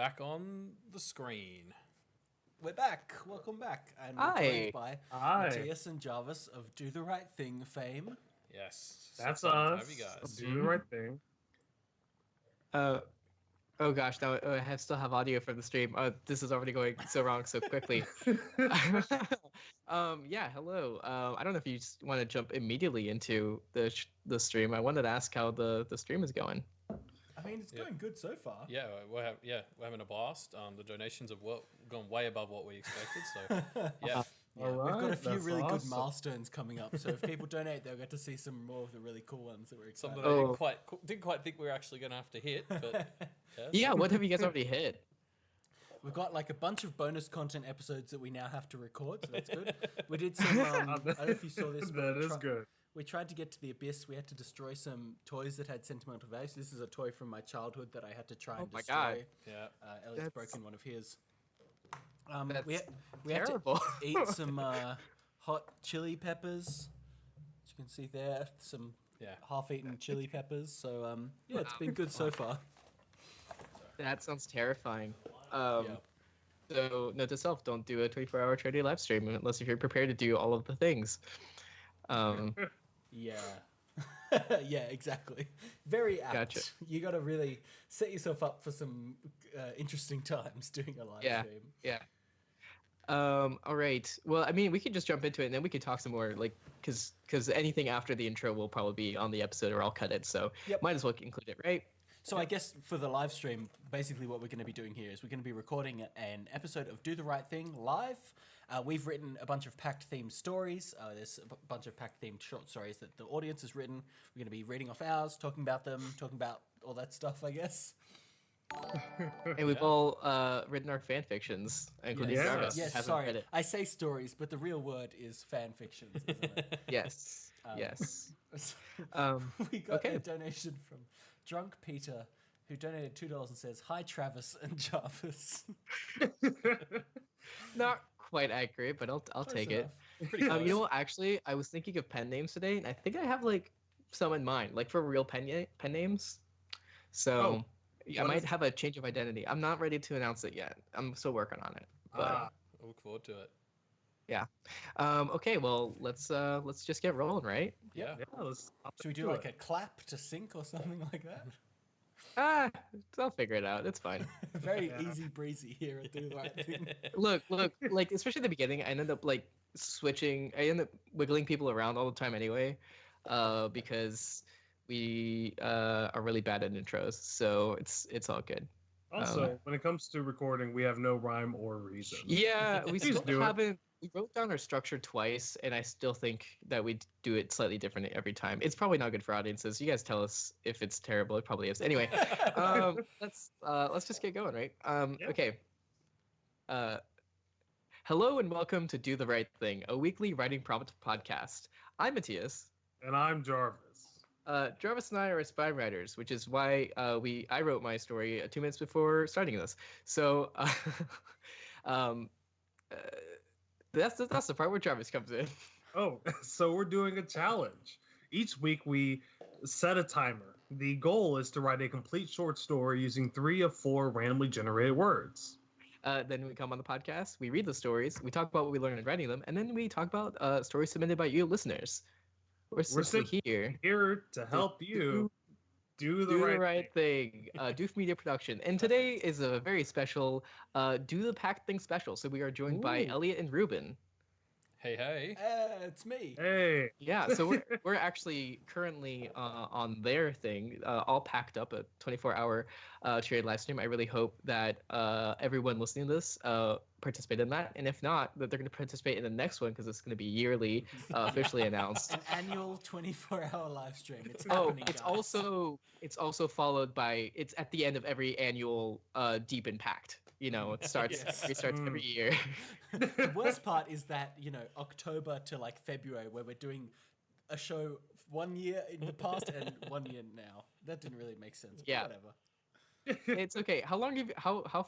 back on the screen. We're back. Welcome back. And we're Hi. joined by Matias and Jarvis of Do the Right Thing fame. Yes. That's so excited to us. have you guys. Do the right thing. Oh gosh, now I still have audio from the stream. This is already going so wrong so quickly. Yeah, hello. I don't know if you just want to jump immediately into the stream. I wanted to ask how the stream is going. I mean, it's going good so far. Yeah, we're having a blast. The donations have gone way above what we expected. So yeah. Yeah, All we've got a right, few that's really good awesome. milestones coming up. So if people donate, they'll get to see some more of the really cool ones that we're excited Something I about. didn't quite think we were actually going to have to hit, but Yeah, what have you guys already hit? We've got like a bunch of bonus content episodes that we now have to record, so that's good. We did some, I don't know if you saw this. That is good. We tried to get to the abyss. We had to destroy some toys that had sentimental value. So this is a toy from my childhood that I had to try and destroy. God. yeah. Elliot's That's- broken one of his. That's We terrible. had to eat some hot chili peppers. As you can see there, some half-eaten chili peppers. So yeah, it's been good so far. That sounds terrifying. So note to self: don't do a 24-hour charity live stream unless if you're prepared to do all of the things. Yeah. Yeah, exactly. Very apt. Gotcha. You got to really set yourself up for some interesting times doing a live stream. Yeah. All right. Well, I mean, we could just jump into it, and then we could talk some more, like, because anything after the intro will probably be on the episode, or I'll cut it. So might as well include it, right? So I guess for the live stream, basically what we're going to be doing here is we're going to be recording an episode of Do the Right Thing live. We've written a bunch of Pact-themed stories. There's a bunch of Pact-themed short stories that the audience has written. We're going to be reading off ours, talking about them, talking about all that stuff, I guess. And we've all written our fan fictions, including Yes. Jarvis. Yes, hasn't sorry. read it. I say stories, but the real word is fan fictions, isn't it? Yes. Yes. We got Okay. a donation from Drunk Peter, who donated $2 and says, "Hi, Travis and Jarvis." Not quite accurate, but I'll Close take enough. it. Pretty close. You know what? Actually, I was thinking of pen names today, and I think I have like some in mind, like for real pen names. So I what might is- have a change of identity. I'm not ready to announce it yet. I'm still working on it. But I look forward to it. yeah. Okay. Well, let's just get rolling, right? Yeah. Should we do like a clap to sync or something like that? I'll figure it out. It's fine. Very easy breezy here at Do the Right Thing. Look, like especially at the beginning, I ended up like switching. I end up wiggling people around all the time anyway, because we are really bad at intros. So it's all good. Also, when it comes to recording, we have no rhyme or reason. Yeah, we Please still do it. haven't. We wrote down our structure twice, and I still think that we do it slightly different every time. It's probably not good for audiences. You guys tell us if it's terrible. It probably is. Anyway, let's just get going, right? Yeah. Okay. Hello and welcome to Do the Right Thing, a weekly writing prompt podcast. I'm Matias. And I'm Jarvis. Jarvis and I are aspiring writers, which is why I wrote my story 2 minutes before starting this. So that's the part where Jarvis comes in. Oh, so we're doing a challenge. Each week we set a timer. The goal is to write a complete short story using 3 of 4 randomly generated words. Then we come on the podcast, we read the stories, we talk about what we learned in writing them, and then we talk about stories submitted by you listeners. We're simply here Here to help you do the do right, the right thing. Doof Media Production. And today is a very special Do the Pact Thing special. So we are joined by Ooh. Elliot and Reuben. Hey. It's me. Hey. Yeah, so we're actually currently on their thing, all packed up a 24-hour shared live stream. I really hope that everyone listening to this participate in that, and if not, that they're going to participate in the next one because it's going to be yearly, officially announced. An annual 24-hour live stream. It's Oh, happening, it's guys. also followed by it's at the end of every annual Deep in Pact. You know, it starts Yes. restarts every year. The worst part is that, October to like February, where we're doing a show 1 year in the past and 1 year now. That didn't really make sense. But Yeah. whatever. It's okay. How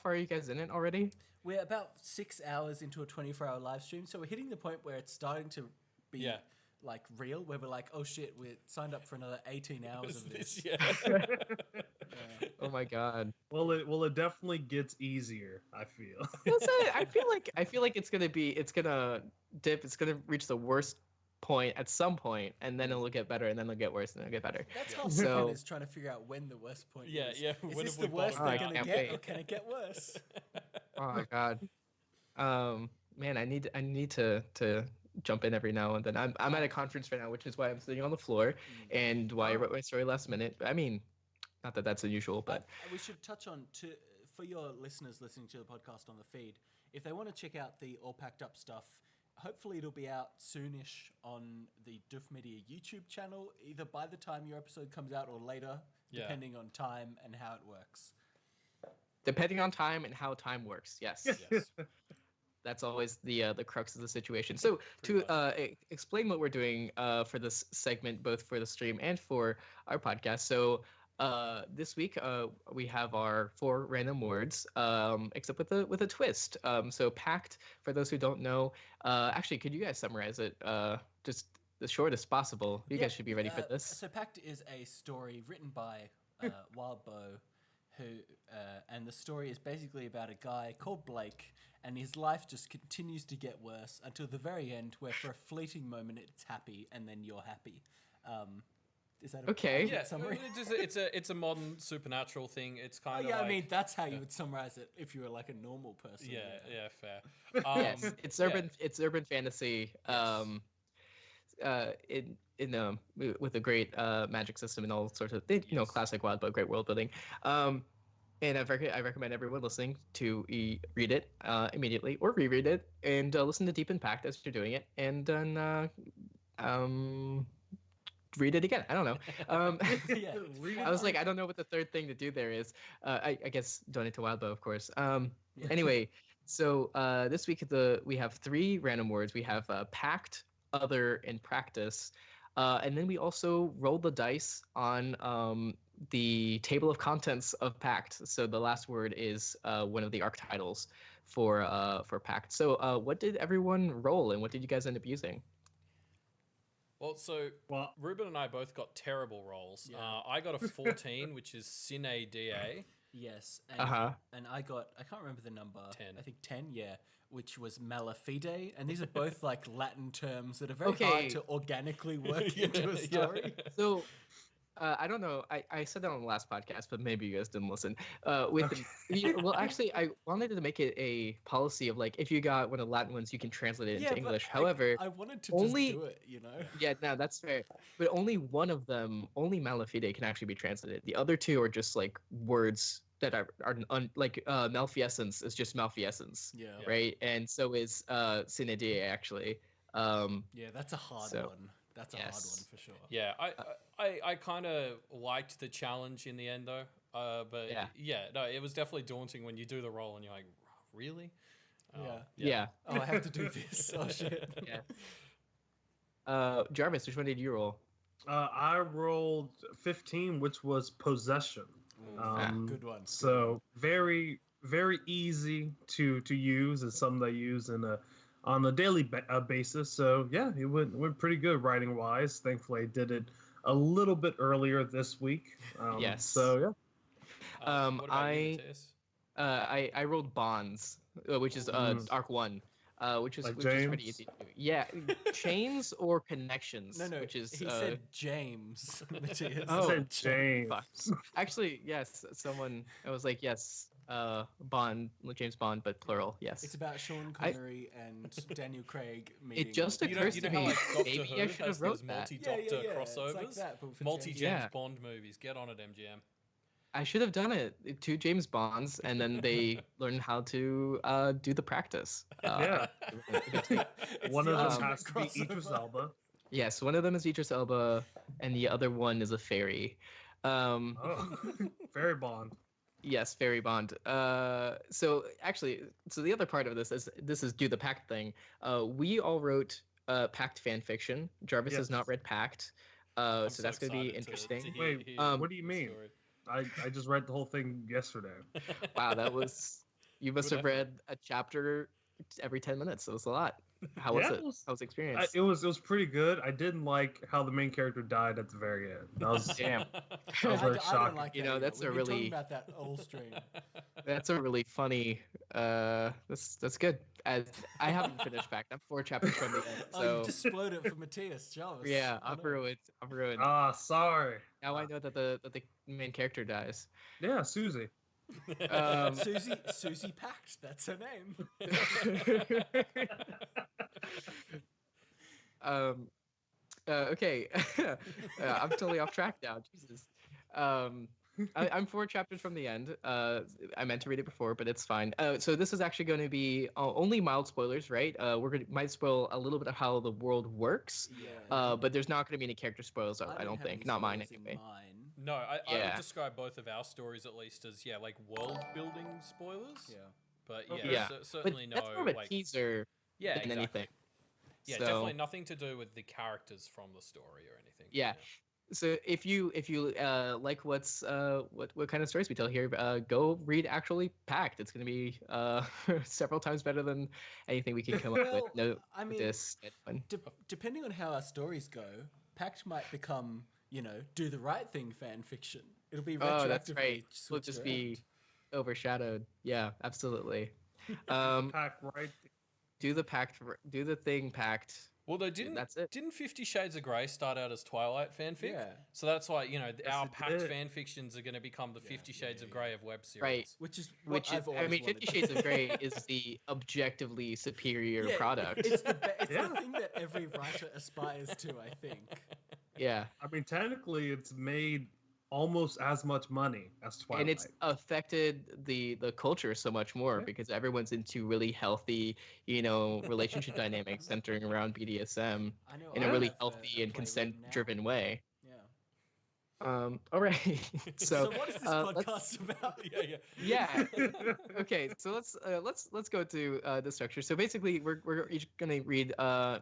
far are you guys in it already? We're about 6 hours into a 24-hour live stream, so we're hitting the point where it's starting to be like real, where we're like, oh shit, we're signed up for another 18 hours of this. Yeah. Oh my god. Well, it definitely gets easier. I feel. I feel like it's gonna dip. It's gonna reach the worst point at some point, and then it'll get better, and then it'll get worse, and then it'll get better. That's Yeah. half So- the fun is trying to figure out when the worst point Yeah, is. yeah, Is when this have the we worst bottomed they're out? gonna I can't get, or wait. can it get worse? Oh my god. Man, I need to jump in every now and then. I'm at a conference right now, which is why I'm sitting on the floor, and why I wrote my story last minute. I mean, not that that's unusual, but We should touch on for your listeners listening to the podcast on the feed, if they want to check out the All Packed Up stuff. Hopefully it'll be out soonish on the Doof Media YouTube channel, either by the time your episode comes out or later, Yeah. depending on time and how it works. depending on time and how time works, yes. Yes. That's always the crux of the situation. So Pretty to explain what we're doing for this segment, both for the stream and for our podcast. So this week we have our 4 random words, except with a twist. So Pact, for those who don't know, actually, could you guys summarize it just the shortest possible? You guys should be ready for this. So Pact is a story written by Wildbow, who and the story is basically about a guy called Blake, and his life just continues to get worse until the very end, where for a fleeting moment it's happy, and then you're happy. Is that a Okay. accurate Yeah, summary? it's a modern supernatural thing. It's Oh, kind of yeah, like, I mean that's how you would summarize it if you were like a normal person. yeah, fair. Yes, it's urban fantasy. With a great magic system and all sorts of classic Wild Bow, great world building. And I recommend everyone listening to read it immediately or reread it and listen to Deep Impact as you're doing it, and then read it again. I don't know. Yeah. I was like, I don't know what the third thing to do there is. I guess donate to Wild Bow, of course. Anyway, so this week we have 3 random words. We have Pact, Other, and Practice. And then we also rolled the dice on the table of contents of Pact. So the last word is one of the arc titles for Pact. So what did everyone roll, and what did you guys end up using? Well, Reuben and I both got terrible rolls. Yeah. I got a 14, which is Sine Da. Yes. And, and I can't remember the number. 10. I think 10, yeah, which was malafide. And these are both like Latin terms that are very Okay. hard to organically work into a story. So I don't know. I said that on the last podcast, but maybe you guys didn't listen. Well, actually, I wanted to make it a policy of like, if you got one of the Latin ones, you can translate it into but English. However, I wanted to only- just do it, you know? yeah, no, that's fair. But only one of them, only malafide, can actually be translated. The other 2 are just like words that are malfeasance is just malfeasance, Yeah. right? And so is sine die, actually. Yeah, that's a hard So, one. That's a hard yes. one for sure. Yeah, I kind of liked the challenge in the end, though. But no, it was definitely daunting when you do the roll and you're like, really? Yeah. Oh, I have to do this. Oh, shit. Yeah. Jarvis, which one did you roll? I rolled 15, which was possession. Good one. So very, very easy to use. It's something I use on a daily basis. So yeah, it went pretty good writing wise. Thankfully, I did it a little bit earlier this week. Yes. So yeah. What about you, Matias? I rolled bonds, which is arc 1. Which is Like pretty James? easy to do. Yeah, chains or connections. No, which is he said James. Matias. Oh, I said James. fuck. Actually, yes. Someone I was like, yes, Bond, James Bond, but plural. Yes. It's about Sean Connery and Daniel Craig meeting. It just You know, occurs you to know how me. like Doctor Maybe Who I should has have wrote those that. multi-Doctor It's crossovers? like that, but for Multi-James Yeah. Bond movies. Get on it, MGM. I should have done it. 2 James Bonds, and then they learn how to do the practice. Yeah. It's One the of them ultimate has to be Idris crossover. Elba. Yes, one of them is Idris Elba, and the other one is a fairy. Oh, Fairy Bond. Yes, fairy bond. So the other part of this is do the Pact thing. We all wrote Pact fan fiction. Jarvis has Yes. not read Pact, I'm so that's going to be excited interesting. to Wait, hear what do you the mean? story. I just read the whole thing yesterday. Wow, that was you must Good have read a chapter every 10 minutes. It was a lot. How was Yeah, it? How was the I, experience? it was pretty good. I didn't like how the main character died at the very end. That was Damn. that was very I don't shocking. like You that know, either. that's We've a been talking really- about that all stream. That's a really funny. That's good. As I haven't finished Pact. I'm 4 chapters from the end. Oh, So you just spoiled it for Matias, Jarvis. yeah, Oh, I'm no. ruined. I'm ruined. Sorry. Now I know that the main character dies. Yeah, Susie. Susie Pact, that's her name. Okay. I'm totally off track now. Jesus. I'm 4 chapters from the end. I meant to read it before, but it's fine. So this is actually going to be only mild spoilers, right? Might spoil a little bit of how the world works. Yeah. But there's not going to be any character spoils. I didn't don't have think. any Not mine spoilers in anyway. mine. No, I Yeah. would describe both of our stories at least as like world building spoilers. Yeah. But Okay. yeah, But certainly that's more of a like teaser yeah, than exactly. anything. Yeah, So- definitely nothing to do with the characters from the story or anything. Yeah. So if you like what kind of stories we tell here, go read actually Pact. It's going to be several times better than anything we can come up with. No, I mean, this one. depending on how our stories go, Pact might become, do the right thing fan fiction. It'll be retroactively Oh, that's right. We'll switched just around. be overshadowed. Yeah, absolutely. Pack right. Do the thing Pact. Well, though, didn't 50 Shades of Grey start out as Twilight fanfic? Yeah. So that's why, our it Pact did. fanfictions are going to become the 50 Shades of Grey of web series. Right. Which is what I've always 50 wanted. Shades of Grey is the objectively superior Yeah, product. It's the Yeah. thing that every writer aspires to, I think. Yeah. I mean, technically, it's made almost as much money as Twilight. And it's affected the culture so much more Yeah. because everyone's into really healthy, relationship dynamics centering around BDSM I know. in I a really have healthy a and play written consent-driven now. way. Yeah. All right. So what is this let's- podcast about? Yeah. Okay. So let's go to the structure. So basically, we're each gonna read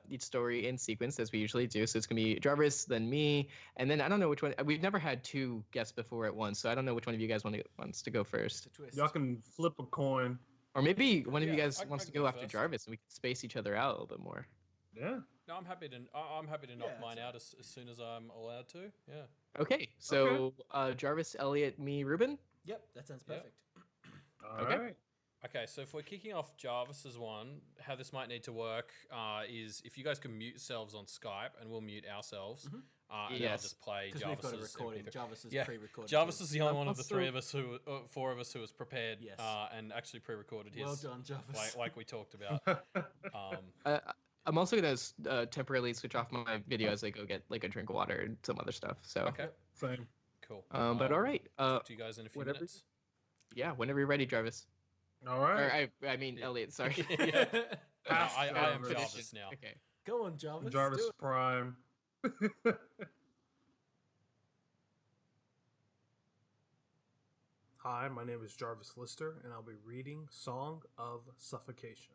each story in sequence as we usually do. So it's gonna be Jarvis, then me, and then I don't know which one. We've never had 2 guests before at once, so I don't know which one of you guys wants to go It's first, a twist. Y'all can flip a coin. or maybe one of you Yeah, guys I wants to can go go after first. Jarvis, and we can space each other out a little bit more. Yeah. No, I'm happy to knock Yeah, mine that's out as soon as I'm allowed to. Yeah. Okay. So Jarvis, Elliot, me, Reuben. Yep, that sounds Yeah. perfect. All Okay. right. Okay, so if we're kicking off Jarvis's one, how this might need to work is if you guys can mute yourselves on Skype, and we'll mute ourselves, and then I'll Yes. just play Because we've got a Jarvis's recording. MP3. Jarvis is Yeah, pre-recorded. Jarvis too. is the only one of the Also- 3 of us four of us who was prepared Yes. and actually pre-recorded his, Well done, Jarvis. like we talked about. I'm also gonna temporarily switch off my video as I go get like a drink of water and some other stuff. So, Okay, Same. cool. but all right. Talk to you guys in a few whatever. minutes. Yeah, whenever you're ready, Jarvis. All Or right. I mean Elliot. Sorry. Yeah. Pass I am Jarvis. Jarvis now. Okay. Go on, Jarvis. Jarvis do it. Prime. Hi, my name is Jarvis Lister, and I'll be reading Song of Suffocation.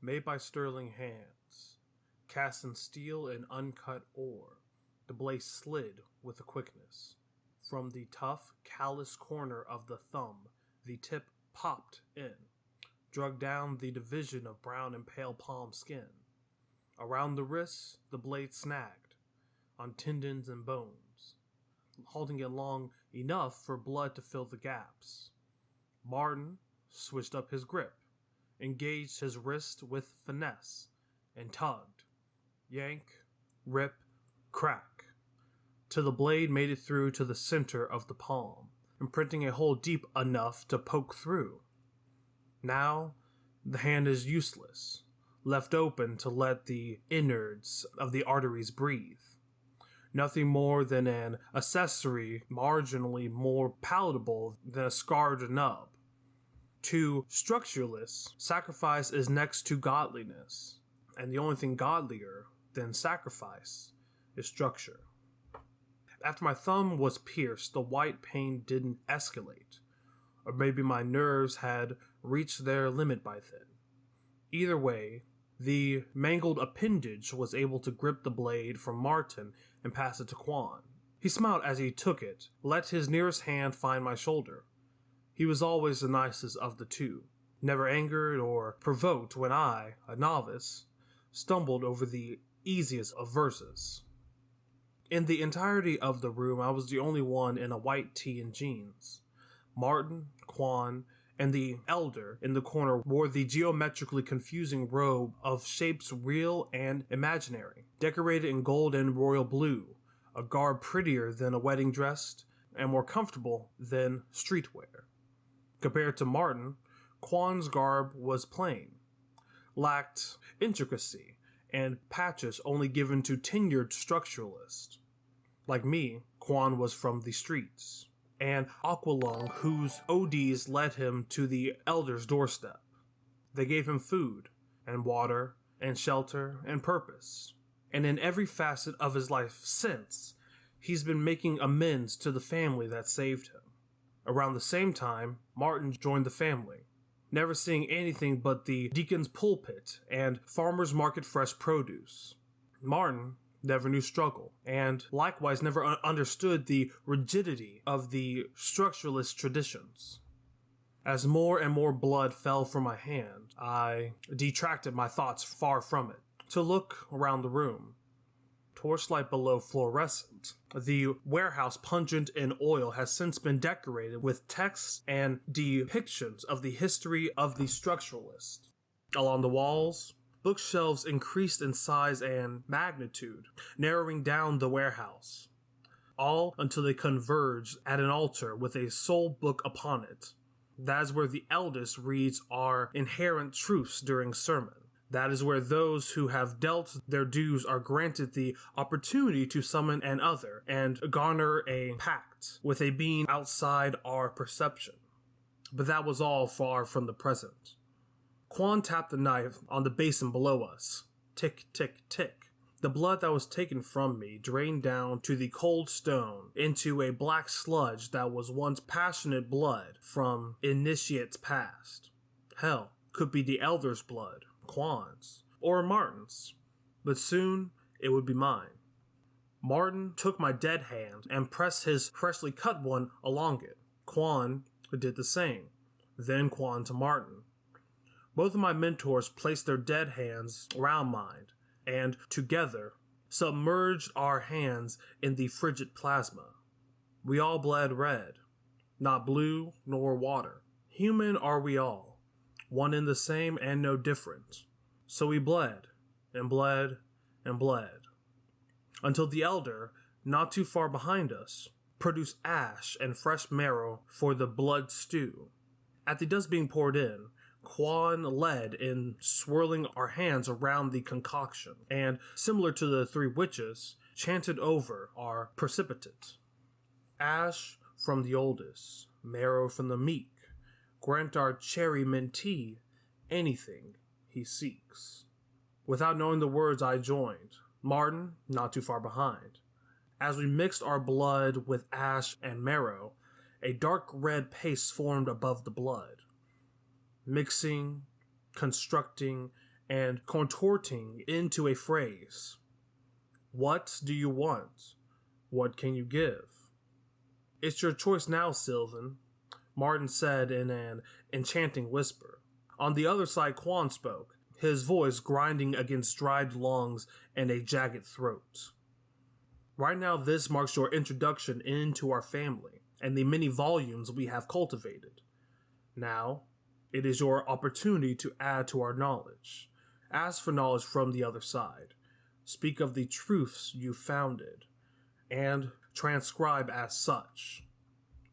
Made by sterling hands, cast in steel and uncut ore, the blade slid with a quickness. From the tough, callous corner of the thumb, the tip popped in, drug down the division of brown and pale palm skin. Around the wrists, the blade snagged, on tendons and bones, holding it long enough for blood to fill the gaps. Martin switched up his grip, engaged his wrist with finesse, and tugged. Yank, rip, crack, till the blade made it through to the center of the palm, imprinting a hole deep enough to poke through. Now, the hand is useless, left open to let the innards of the arteries breathe. Nothing more than an accessory marginally more palatable than a scarred nub. To structureless, sacrifice is next to godliness, and the only thing godlier than sacrifice is structure. After my thumb was pierced, the white pain didn't escalate, or maybe my nerves had reached their limit by then. Either way, the mangled appendage was able to grip the blade from Martin and pass it to Quan. He smiled as he took it, let his nearest hand find my shoulder. He was always the nicest of the two, never angered or provoked when I, a novice, stumbled over the easiest of verses. In the entirety of the room, I was the only one in a white tee and jeans. Martin, Quan, and the elder in the corner wore the geometrically confusing robe of shapes real and imaginary, decorated in gold and royal blue, a garb prettier than a wedding dress and more comfortable than streetwear. Compared to Martin, Quan's garb was plain, lacked intricacy, and patches only given to tenured structuralists. Like me, Quan was from the streets, and Aqualung, whose ODs led him to the elder's doorstep. They gave him food, and water, and shelter, and purpose. And in every facet of his life since, he's been making amends to the family that saved him. Around the same time, Martin joined the family, never seeing anything but the deacon's pulpit and farmer's market fresh produce. Martin never knew struggle, and likewise never understood the rigidity of the structuralist traditions. As more and more blood fell from my hand, I detracted my thoughts far from it, to look around the room. Torchlight below fluorescent, the warehouse pungent in oil has since been decorated with texts and depictions of the history of the structuralist. Along the walls, bookshelves increased in size and magnitude, narrowing down the warehouse, all until they converged at an altar with a sole book upon it. That is where the eldest reads our inherent truths during sermon. That is where those who have dealt their dues are granted the opportunity to summon an other and garner a pact with a being outside our perception. But that was all far from the present. Quan tapped the knife on the basin below us. Tick, tick, tick. The blood that was taken from me drained down to the cold stone into a black sludge that was once passionate blood from initiates past. Hell, could be the elder's blood, Quan's, or Martin's, but soon it would be mine. Martin took my dead hand and pressed his freshly cut one along it. Quan did the same, then Quan to Martin. Both of my mentors placed their dead hands around mine, and together submerged our hands in the frigid plasma. We all bled red, not blue nor water. Human are we all, one and the same and no different. So we bled, and bled, and bled, until the elder, not too far behind us, produced ash and fresh marrow for the blood stew. At the dust being poured in, Quan led in swirling our hands around the concoction, and, similar to the three witches, chanted over our precipitate. Ash from the oldest, marrow from the meek, grant our cherry mentee anything he seeks. Without knowing the words, I joined, Martin not too far behind. As we mixed our blood with ash and marrow, a dark red paste formed above the blood. Mixing, constructing, and contorting into a phrase. What do you want? What can you give? It's your choice now, Sylvan, Martin said in an enchanting whisper. On the other side, Quan spoke, his voice grinding against dried lungs and a jagged throat. Right now, this marks your introduction into our family and the many volumes we have cultivated. Now, it is your opportunity to add to our knowledge. Ask for knowledge from the other side. Speak of the truths you founded, and transcribe as such.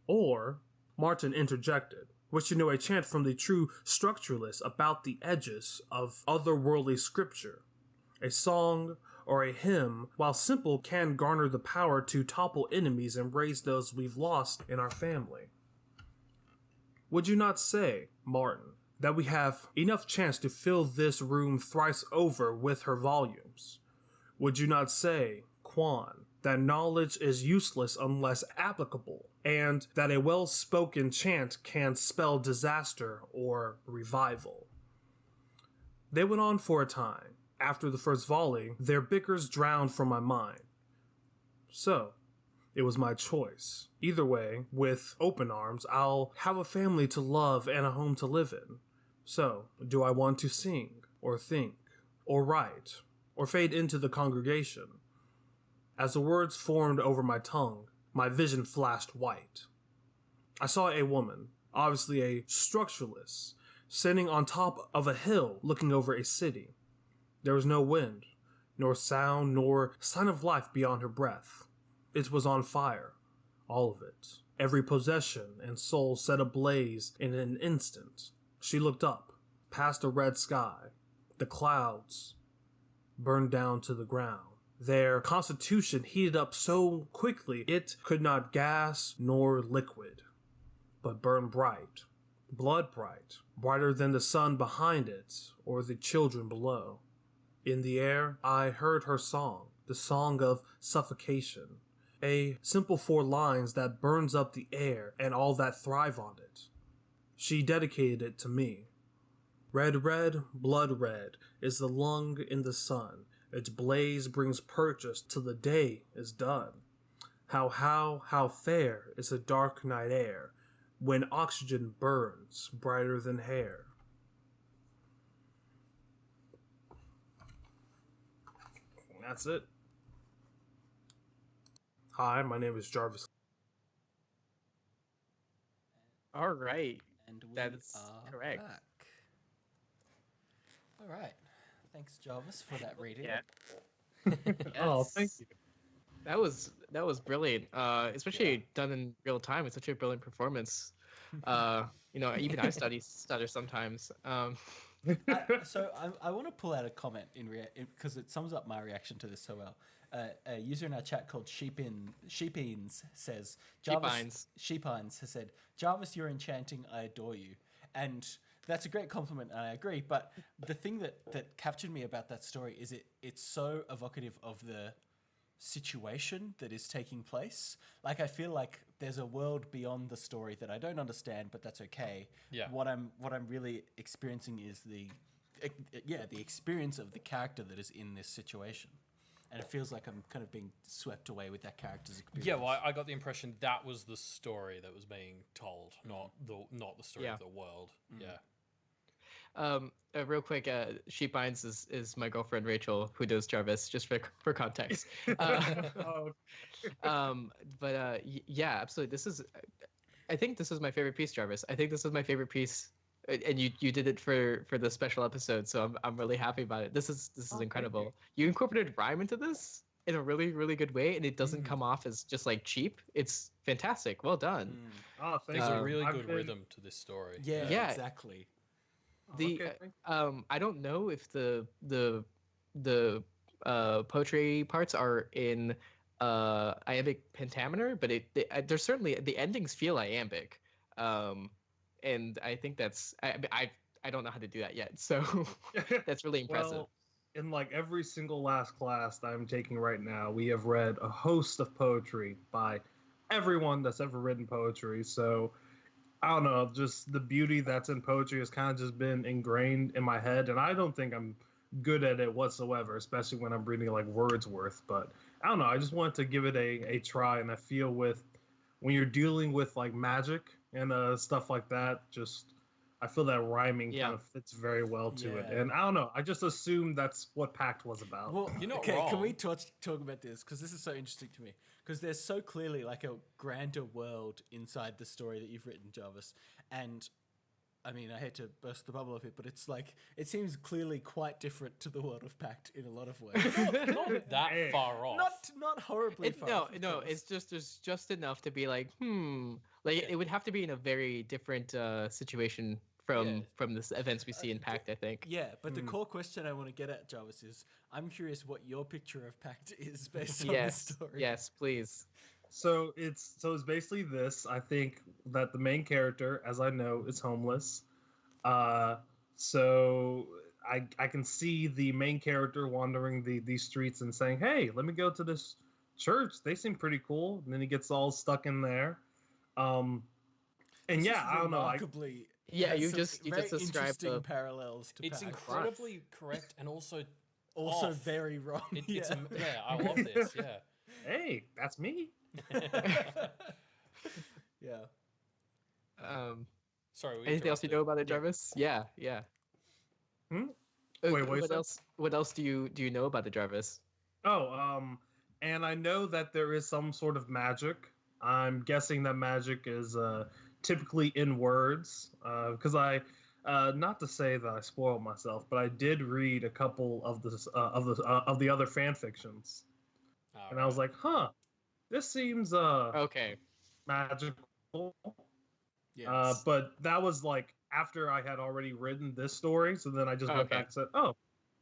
Or, Martin interjected, wish to know a chant from the true structuralists about the edges of otherworldly scripture. A song or a hymn, while simple, can garner the power to topple enemies and raise those we've lost in our family. Would you not say, Martin, that we have enough chance to fill this room thrice over with her volumes? Would you not say, Quan, that knowledge is useless unless applicable, and that a well-spoken chant can spell disaster or revival? They went on for a time. After the first volley, their bickers drowned from my mind. So, it was my choice. Either way, with open arms, I'll have a family to love and a home to live in. So, do I want to sing, or think, or write, or fade into the congregation? As the words formed over my tongue, my vision flashed white. I saw a woman, obviously a structuralist, standing on top of a hill looking over a city. There was no wind, nor sound, nor sign of life beyond her breath. It was on fire, all of it. Every possession and soul set ablaze in an instant. She looked up, past a red sky. The clouds burned down to the ground. Their constitution heated up so quickly it could not gas nor liquid, but burned bright, blood bright, brighter than the sun behind it or the children below. In the air, I heard her song, the song of suffocation, a simple 4 lines that burns up the air and all that thrive on it. She dedicated it to me. Red, red, blood red is the lung in the sun. Its blaze brings purchase till the day is done. How fair is the dark night air when oxygen burns brighter than hair. That's it. Hi, my name is Jarvis. All right. And we That's are correct. back. All right. Thanks, Jarvis, for that reading. Yeah. Oh, thank you. That was brilliant. Especially done in real time. It's such a brilliant performance. Even I stutter sometimes. So I want to pull out a comment because it sums up my reaction to this so well. A user in our chat called Sheepines says, Sheepines has said, Jarvis, you're enchanting, I adore you. And that's a great compliment, and I agree. But the thing that captured me about that story is it's so evocative of the situation that is taking place. Like, I feel like there's a world beyond the story that I don't understand, but that's okay. Yeah. What I'm really experiencing is the experience of the character that is in this situation. And it feels like I'm kind of being swept away with that character's experience. Yeah, well, I got the impression that was the story that was being told, not the story of the world. Mm. Yeah. Real quick, Sheepines is my girlfriend Rachel, who does Jarvis, just for context. Yeah, absolutely. I think this is my favorite piece, Jarvis. I think this is my favorite piece, and you did it for the special episode, so I'm really happy about it. This is incredible. You incorporated rhyme into this in a really, really good way, and it doesn't come off as just like cheap. It's fantastic. Well done. Oh, There's a really good rhythm to this story. Yeah, exactly. I don't know if the poetry parts are in iambic pentameter, but there's certainly the endings feel iambic, and I think that's I don't know how to do that yet, so that's really impressive. Well, in like every single last class that I'm taking right now, we have read a host of poetry by everyone that's ever written poetry, so I don't know, just the beauty that's in poetry has kind of just been ingrained in my head, and I don't think I'm good at it whatsoever, especially when I'm reading like Wordsworth. But I don't know, I just wanted to give it a try, and I feel when you're dealing with like magic and stuff like that, I feel that rhyming kind of fits very well to it. And I don't know, I just assumed that's what Pact was about. Well, you're not okay, wrong. Can we talk about this? Because this is so interesting to me. Because there's so clearly like a grander world inside the story that you've written, Jarvis. And I mean, I hate to burst the bubble a bit, but it's like, it seems clearly quite different to the world of Pact in a lot of ways. Not that far off. Not horribly far off. No, it's there's just enough to be like, like it would have to be in a very different situation from the events we see in Pact, I think. Yeah, but the core question I want to get at, Jarvis, is I'm curious what your picture of Pact is based on the story. Yes, please. So it's basically this. I think that the main character, as I know, is homeless. So I can see the main character wandering these streets and saying, "Hey, let me go to this church. They seem pretty cool." And then he gets all stuck in there. And I don't know. Yeah, you just described the parallels to It's Pact. incredibly correct and also Also off. very wrong. I love this. Yeah. Hey, that's me. Yeah. Sorry, we Anything else you know about it, Yeah. Jarvis? Yeah. Hmm? Wait, what you what said? else? What else do you know about the Jarvis? Oh, and I know that there is some sort of magic. I'm guessing that magic is typically in words, because not to say that I spoiled myself, but I did read a couple of the other fan fictions, and I was like, huh, this seems Okay. magical. Yes. But that was like after I had already written this story, so then I just went Okay. back and said, oh,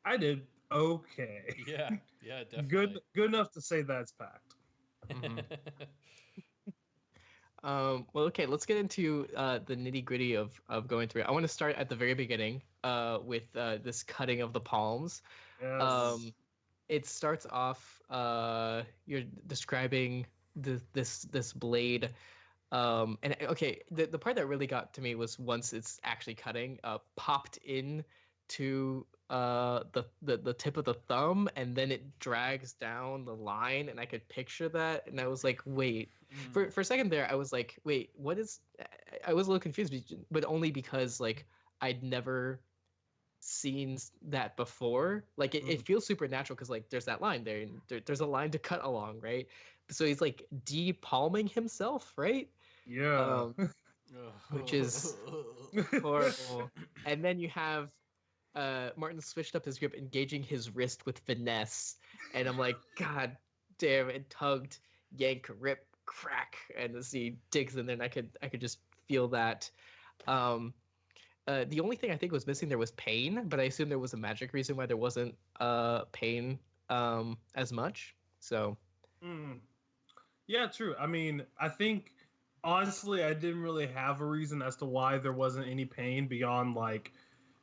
I did okay. Yeah, yeah, good definitely. enough to say that's Pact. Mhm. Well, okay, let's get into the nitty gritty of going through it. I want to start at the very beginning with this cutting of the palms. Yes. It starts off you're describing this blade. And okay, the part that really got to me was once it's actually cutting, popped in to the tip of the thumb, and then it drags down the line, and I could picture that, and I was like, wait. For a second there, I was like, wait, what is? I was a little confused, but only because like I'd never seen that before. Like it feels supernatural because like there's that line there, and there's a line to cut along, right? So he's like de-palming himself, right? Yeah. Which is horrible. And then you have Martin switched up his grip, engaging his wrist with finesse, and I'm like, God damn! It tugged, yank, rip, crack, and as he digs in there, and I could just feel that. The only thing I think was missing there was pain, but I assume there was a magic reason why there wasn't pain as much. So. Yeah, true. I mean, I think honestly, I didn't really have a reason as to why there wasn't any pain beyond like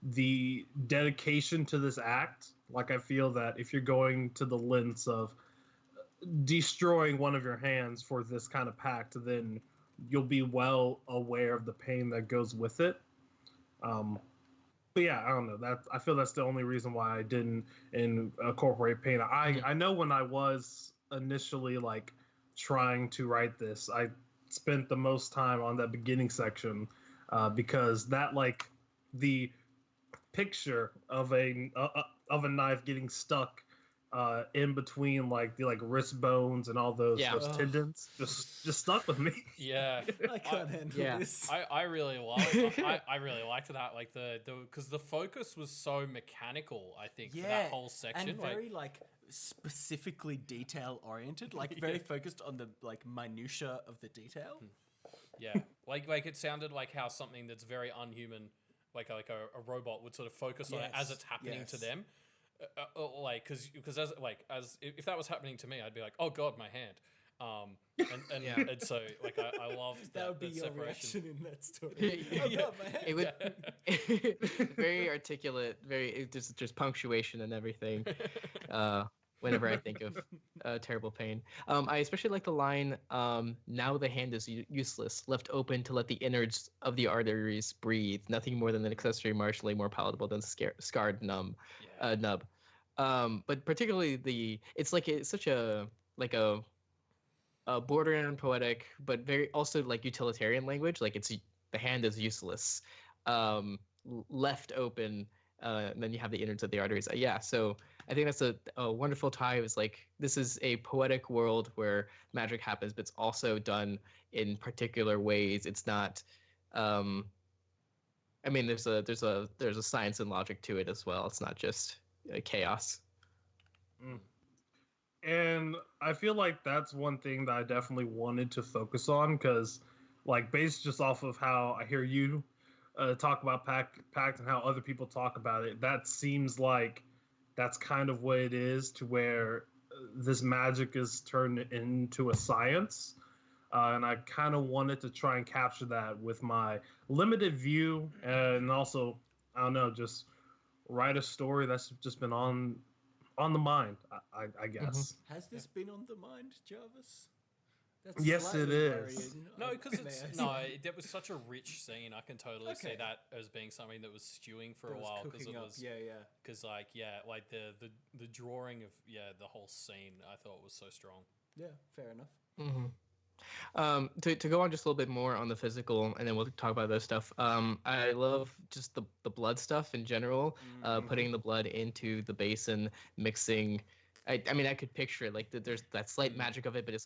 the dedication to this act. Like, I feel that if you're going to the lengths of destroying one of your hands for this kind of pact, then you'll be well aware of the pain that goes with it. But yeah, I don't know. That I feel that's the only reason why I didn't incorporate pain. I know when I was initially like trying to write this, I spent the most time on that beginning section because that like the picture of a knife getting stuck in between like the wrist bones and all those tendons just stuck with me. Yeah, I can't handle this. I really I really liked that, like the because the focus was so mechanical. I think for that whole section, and very like specifically detail oriented, like very focused on the like minutia of the detail. Yeah, like it sounded like how something that's very unhuman, like a robot would sort of focus on it as it's happening to them. Like because as if that was happening to me, I'd be like, oh god, my hand. And so like I loved that would be your separation. reaction in that story. It would very articulate, very there's punctuation and everything. Whenever I think of terrible pain, I especially like the line, "Now the hand is useless, left open to let the innards of the arteries breathe. Nothing more than an accessory marginally more palatable than scarred nub." But particularly it's such a borderline poetic, but very also like utilitarian language. Like the hand is useless, left open, and then you have the innards of the arteries. So I think that's a wonderful tie. It's like this is a poetic world where magic happens, but it's also done in particular ways. It's not. I mean, there's a science and logic to it as well. It's not just chaos. And I feel like that's one thing that I definitely wanted to focus on because, like, based just off of how I hear you talk about Pact and how other people talk about it, that seems like that's kind of what it is, to where this magic is turned into a science. And I kind of wanted to try and capture that with my limited view, and also, I don't know, just write a story that's just been on the mind, I guess. Has this been on the mind, Jarvis? Yes, it is. Worrying. No, because it was such a rich scene. I can totally see that as being something that was stewing for a while because it was because like the drawing of the whole scene I thought was so strong. Yeah, fair enough. Mm-hmm. To go on just a little bit more on the physical, and then we'll talk about other stuff. I love just the blood stuff in general. Putting the blood into the basin, mixing. I mean, I could picture it like there's that slight magic of it, but it's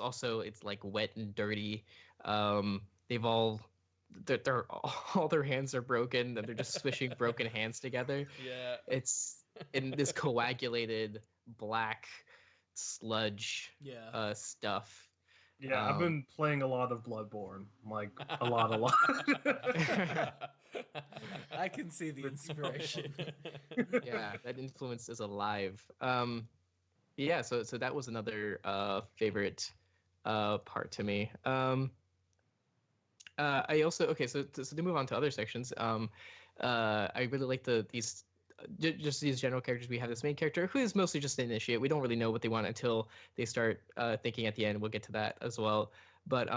like wet and dirty. They've all they're all their hands are broken, and they're just swishing broken hands together. Yeah, it's in this coagulated black sludge stuff. Yeah, I've been playing a lot of Bloodborne, like a lot. I can see the inspiration. Yeah, that influence is alive. Yeah, so that was another favorite part to me. I also so to move on to other sections. I really like these general characters. We have this main character who is mostly just an initiate. We don't really know what they want until they start thinking at the end. We'll get to that as well. But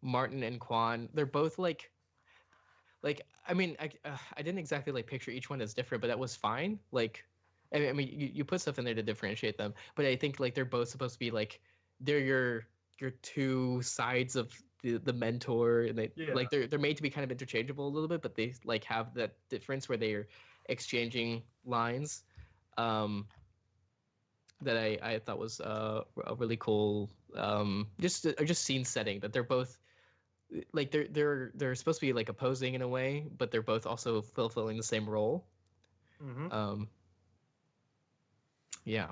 Martin and Quan, they're both like I mean, I didn't exactly like picture each one as different, but that was fine. Like, I mean, you put stuff in there to differentiate them, but I think like they're both supposed to be like they're your two sides of the mentor, and like they're made to be kind of interchangeable a little bit, but they like have that difference where they're exchanging lines that I thought was a really cool just scene setting, that they're both like they're supposed to be like opposing in a way, but they're both also fulfilling the same role. Yeah,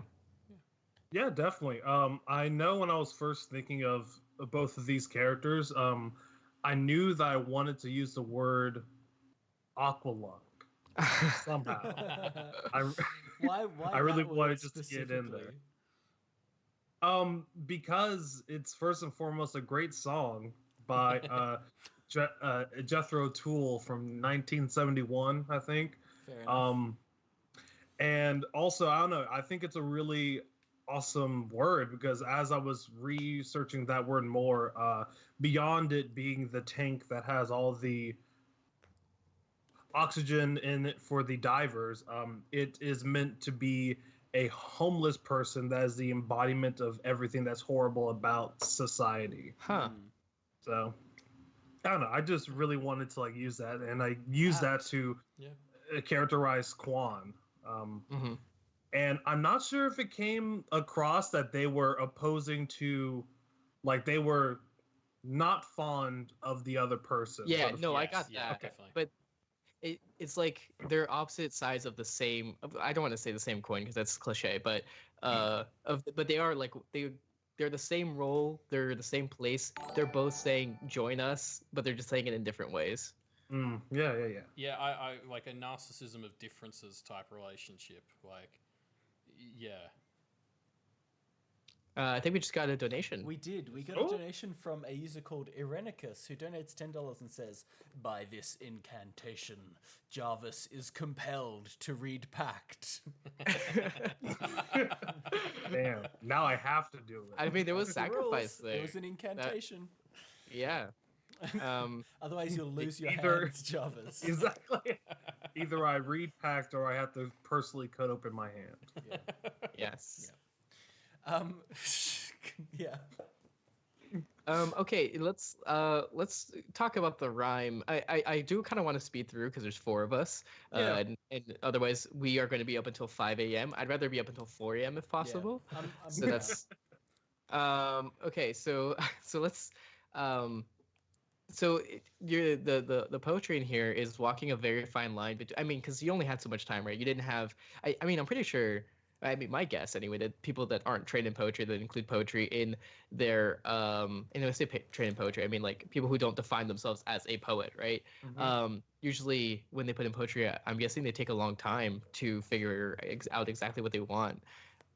definitely. I know when I was first thinking of both of these characters, I knew that I wanted to use the word aqualung somehow. Why I really wanted just to get in there. Because it's first and foremost a great song by Jethro Tull from 1971, I think. Fair enough. And also, I don't know, I think it's a really awesome word, because as I was researching that word more, beyond it being the tank that has all the oxygen in it for the divers, it is meant to be a homeless person that is the embodiment of everything that's horrible about society. So I don't know, I just really wanted to like use that, and I used that to characterize Quan. And I'm not sure if it came across that they were opposing to, like, they were not fond of the other person. Yeah, no, I got that. Definitely. But it's like they're opposite sides of the same. I don't want to say the same coin because that's cliche, but but they are like they're the same role. They're the same place. They're both saying join us, but they're just saying it in different ways. Yeah. Yeah, I like a narcissism of differences type relationship. Like, yeah. I think we just got a donation. We did. We got a donation from a user called Irenicus, who donates $10 and says, "By this incantation, Jarvis is compelled to read Pact." Damn. Now I have to do it. I mean, there was sacrifice there. It was an incantation. Yeah. Otherwise, you'll lose your hands, Jarvis. Exactly. Either I read Pact or I have to personally cut open my hand. Yeah. Yes. Yeah. Yeah. Okay, let's talk about the rhyme. I do kind of want to speed through because there's 4 of us, and otherwise we are going to be up until 5 a.m. I'd rather be up until 4 a.m. if possible. Yeah. So that's okay. So let's So the poetry in here is walking a very fine line. I mean, because you only had so much time, right? You didn't have. I mean, I'm pretty sure. I mean, my guess anyway, that people that aren't trained in poetry, that include poetry in their and when I say trained in poetry, I mean like people who don't define themselves as a poet, right? Usually when they put in poetry, I'm guessing they take a long time to figure out exactly what they want.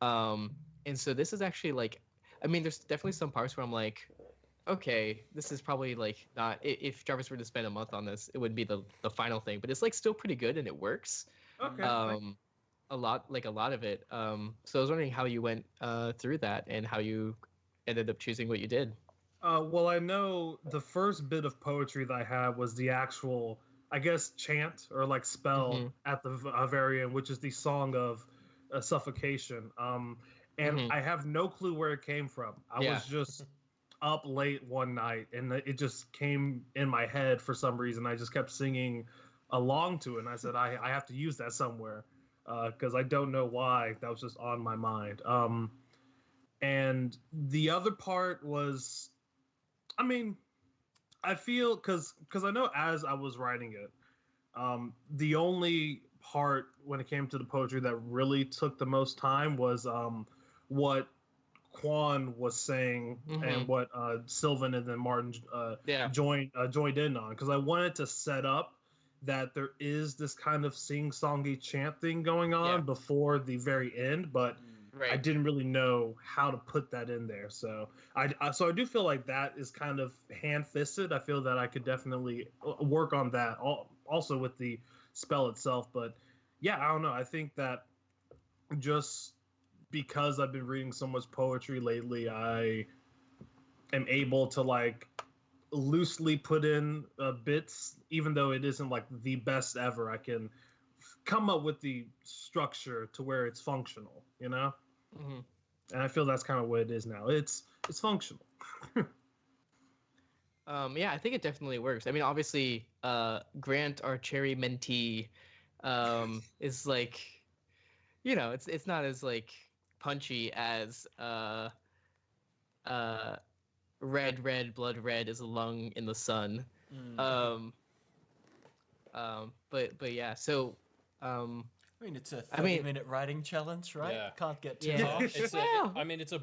And so this is actually like, I mean, there's definitely some parts where I'm like, okay, this is probably like not. If Jarvis were to spend a month on this, it would be the final thing, but it's like still pretty good and it works. Okay. A lot of it. So I was wondering how you went through that and how you ended up choosing what you did. Well, I know the first bit of poetry that I had was the actual, I guess, chant or like spell at the very end, which is the song of suffocation. And I have no clue where it came from. I was just up late one night and it just came in my head for some reason. I just kept singing along to it, and I said I have to use that somewhere because I don't know why. That was just on my mind. And the other part was, I mean, I feel because I know as I was writing it, the only part when it came to the poetry that really took the most time was what Quan was saying and what Sylvan and then Martin joined in on, because I wanted to set up that there is this kind of sing-songy chant thing going on before the very end, but I didn't really know how to put that in there. So I do feel like that is kind of hand-fisted. I feel that I could definitely work on that also with the spell itself. But yeah, I don't know. I think that just because I've been reading so much poetry lately, I am able to like loosely put in bits, even though it isn't like the best ever. I can come up with the structure to where it's functional, you know? And I feel that's kind of what it is now. It's functional. Yeah, I think it definitely works. I mean, obviously, Grant, our cherry mentee, is like, you know, it's not as like punchy as red, red, blood red is a lung in the sun. But yeah, so I mean, it's a 30-minute writing challenge, right? Yeah. Can't get too Yeah. much. It's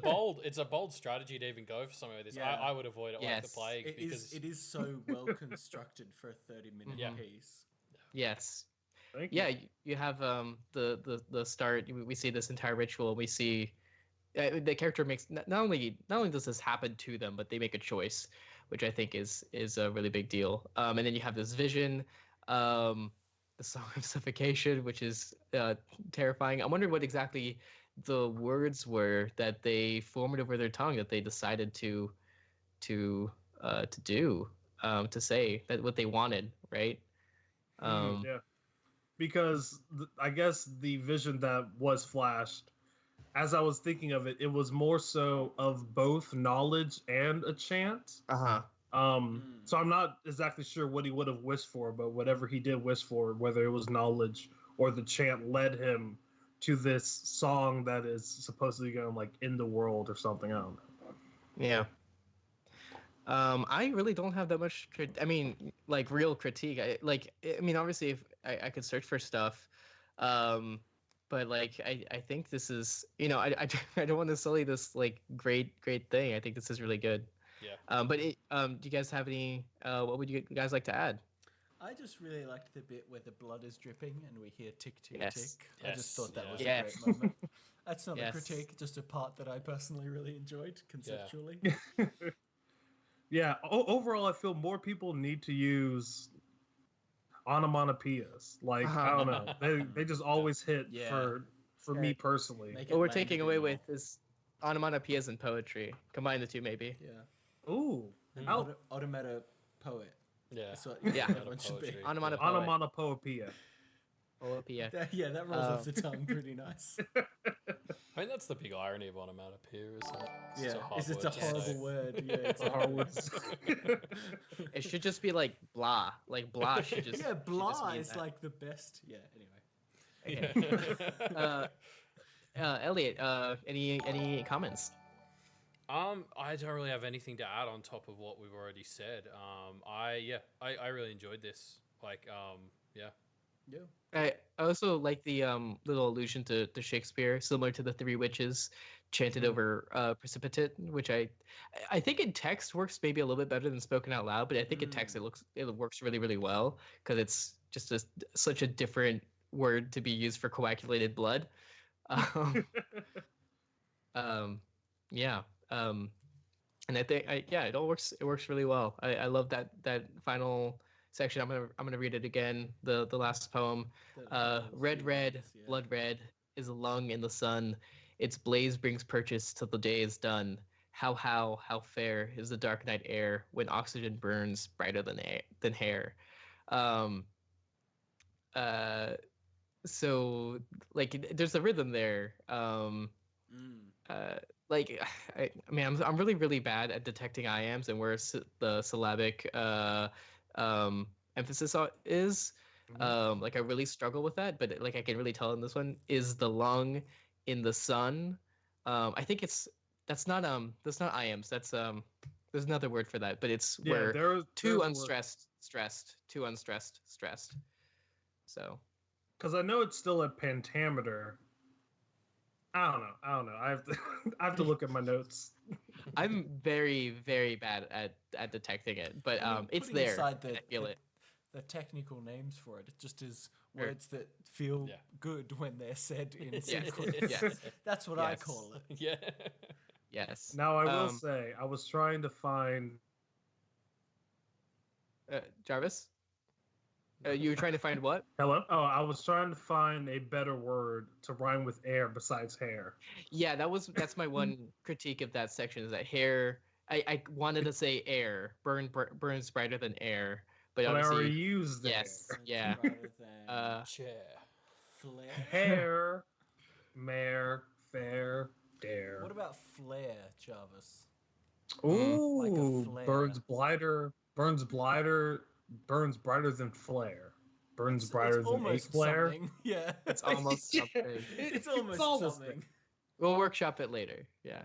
a bold strategy to even go for something like this. Yeah. I would avoid it like the plague It is so well constructed for a 30-minute piece. yes. Thank you. Yeah, you have the start. We see this entire ritual. We see the character makes not only does this happen to them, but they make a choice, which I think is a really big deal. And then you have this vision, the Song of Suffocation, which is terrifying. I'm wondering what exactly the words were that they formed over their tongue that they decided to do, to say that what they wanted, right? Yeah. Because I guess the vision that was flashed, as I was thinking of it, it was more so of both knowledge and a chant. So I'm not exactly sure what he would have wished for, but whatever he did wish for, whether it was knowledge or the chant led him to this song that is supposedly going like in the world or something. I don't know. Yeah. I really don't have that much. I mean, like real critique. I mean, obviously, if I could search for stuff, but like I think this is, you know, I don't want to sully this like great thing. I think this is really good. Yeah. But do you guys have any? What would you guys like to add? I just really liked the bit where the blood is dripping and we hear tick tick Yes. tick. I just thought that was a Yes. great moment. That's not a Yes. critique, just a part that I personally really enjoyed conceptually. Yeah. Overall, I feel more people need to use onomatopoeias. Like I don't know, they just always hit for me personally. What we're taking away with is onomatopoeias and poetry. Combine the two, maybe. Yeah. Ooh. Automata poet. Yeah. That's what Yeah. everyone should be. Onomatopoeia. Onomatopoeia. Yeah, that rolls off the tongue pretty nice. I think that's the big irony of onomatopoeia, isn't it? It's a horrible word. Yeah, It's a hard word. It should just be like blah. Like blah should just. Yeah, blah should just mean is that. like the best. Yeah, anyway. Elliot, any comments? I don't really have anything to add on top of what we've already said. I really enjoyed this. Like, yeah. I also like the little allusion to Shakespeare, similar to the Three Witches chanted over precipitate, which I think in text works maybe a little bit better than spoken out loud, but I think in text it works really, really well because it's just such a different word to be used for coagulated blood. And I think it all works. It works really well. I love that final section. I'm gonna read it again. The last poem. Red, red, blood red is a lung in the sun. Its blaze brings purchase till the day is done. How fair is the dark night air when oxygen burns brighter than hair. So like there's a rhythm there. like I mean I'm really really bad at detecting iams and where the syllabic emphasis is. Like I really struggle with that, but like I can really tell in this one is the lung in the sun. I think that's not iams. That's there's another word for that, but it's where too unstressed, stressed, too unstressed, stressed. So, because I know it's still a pentameter. I don't know. I have to look at my notes. I'm very very bad at detecting it, but it's there. I feel it. The technical names for it. It just is words that feel good when they're said in sequence. Yes. That's what I call it. Yeah. Yes. Now I will say I was trying to find Jarvis. You were trying to find what? Hello? Oh, I was trying to find a better word to rhyme with air besides hair. Yeah, that's my one critique of that section is that hair. I wanted to say air burns brighter than air, but I already used yes, yeah. Chair. Flare. Hair, mare, fair, dare. What about flare, Jarvis? Ooh, Like a flare. burns brighter than flare. Burns brighter than a flare. Something. Yeah. It's almost something. It's almost something. We'll workshop it later. Yeah.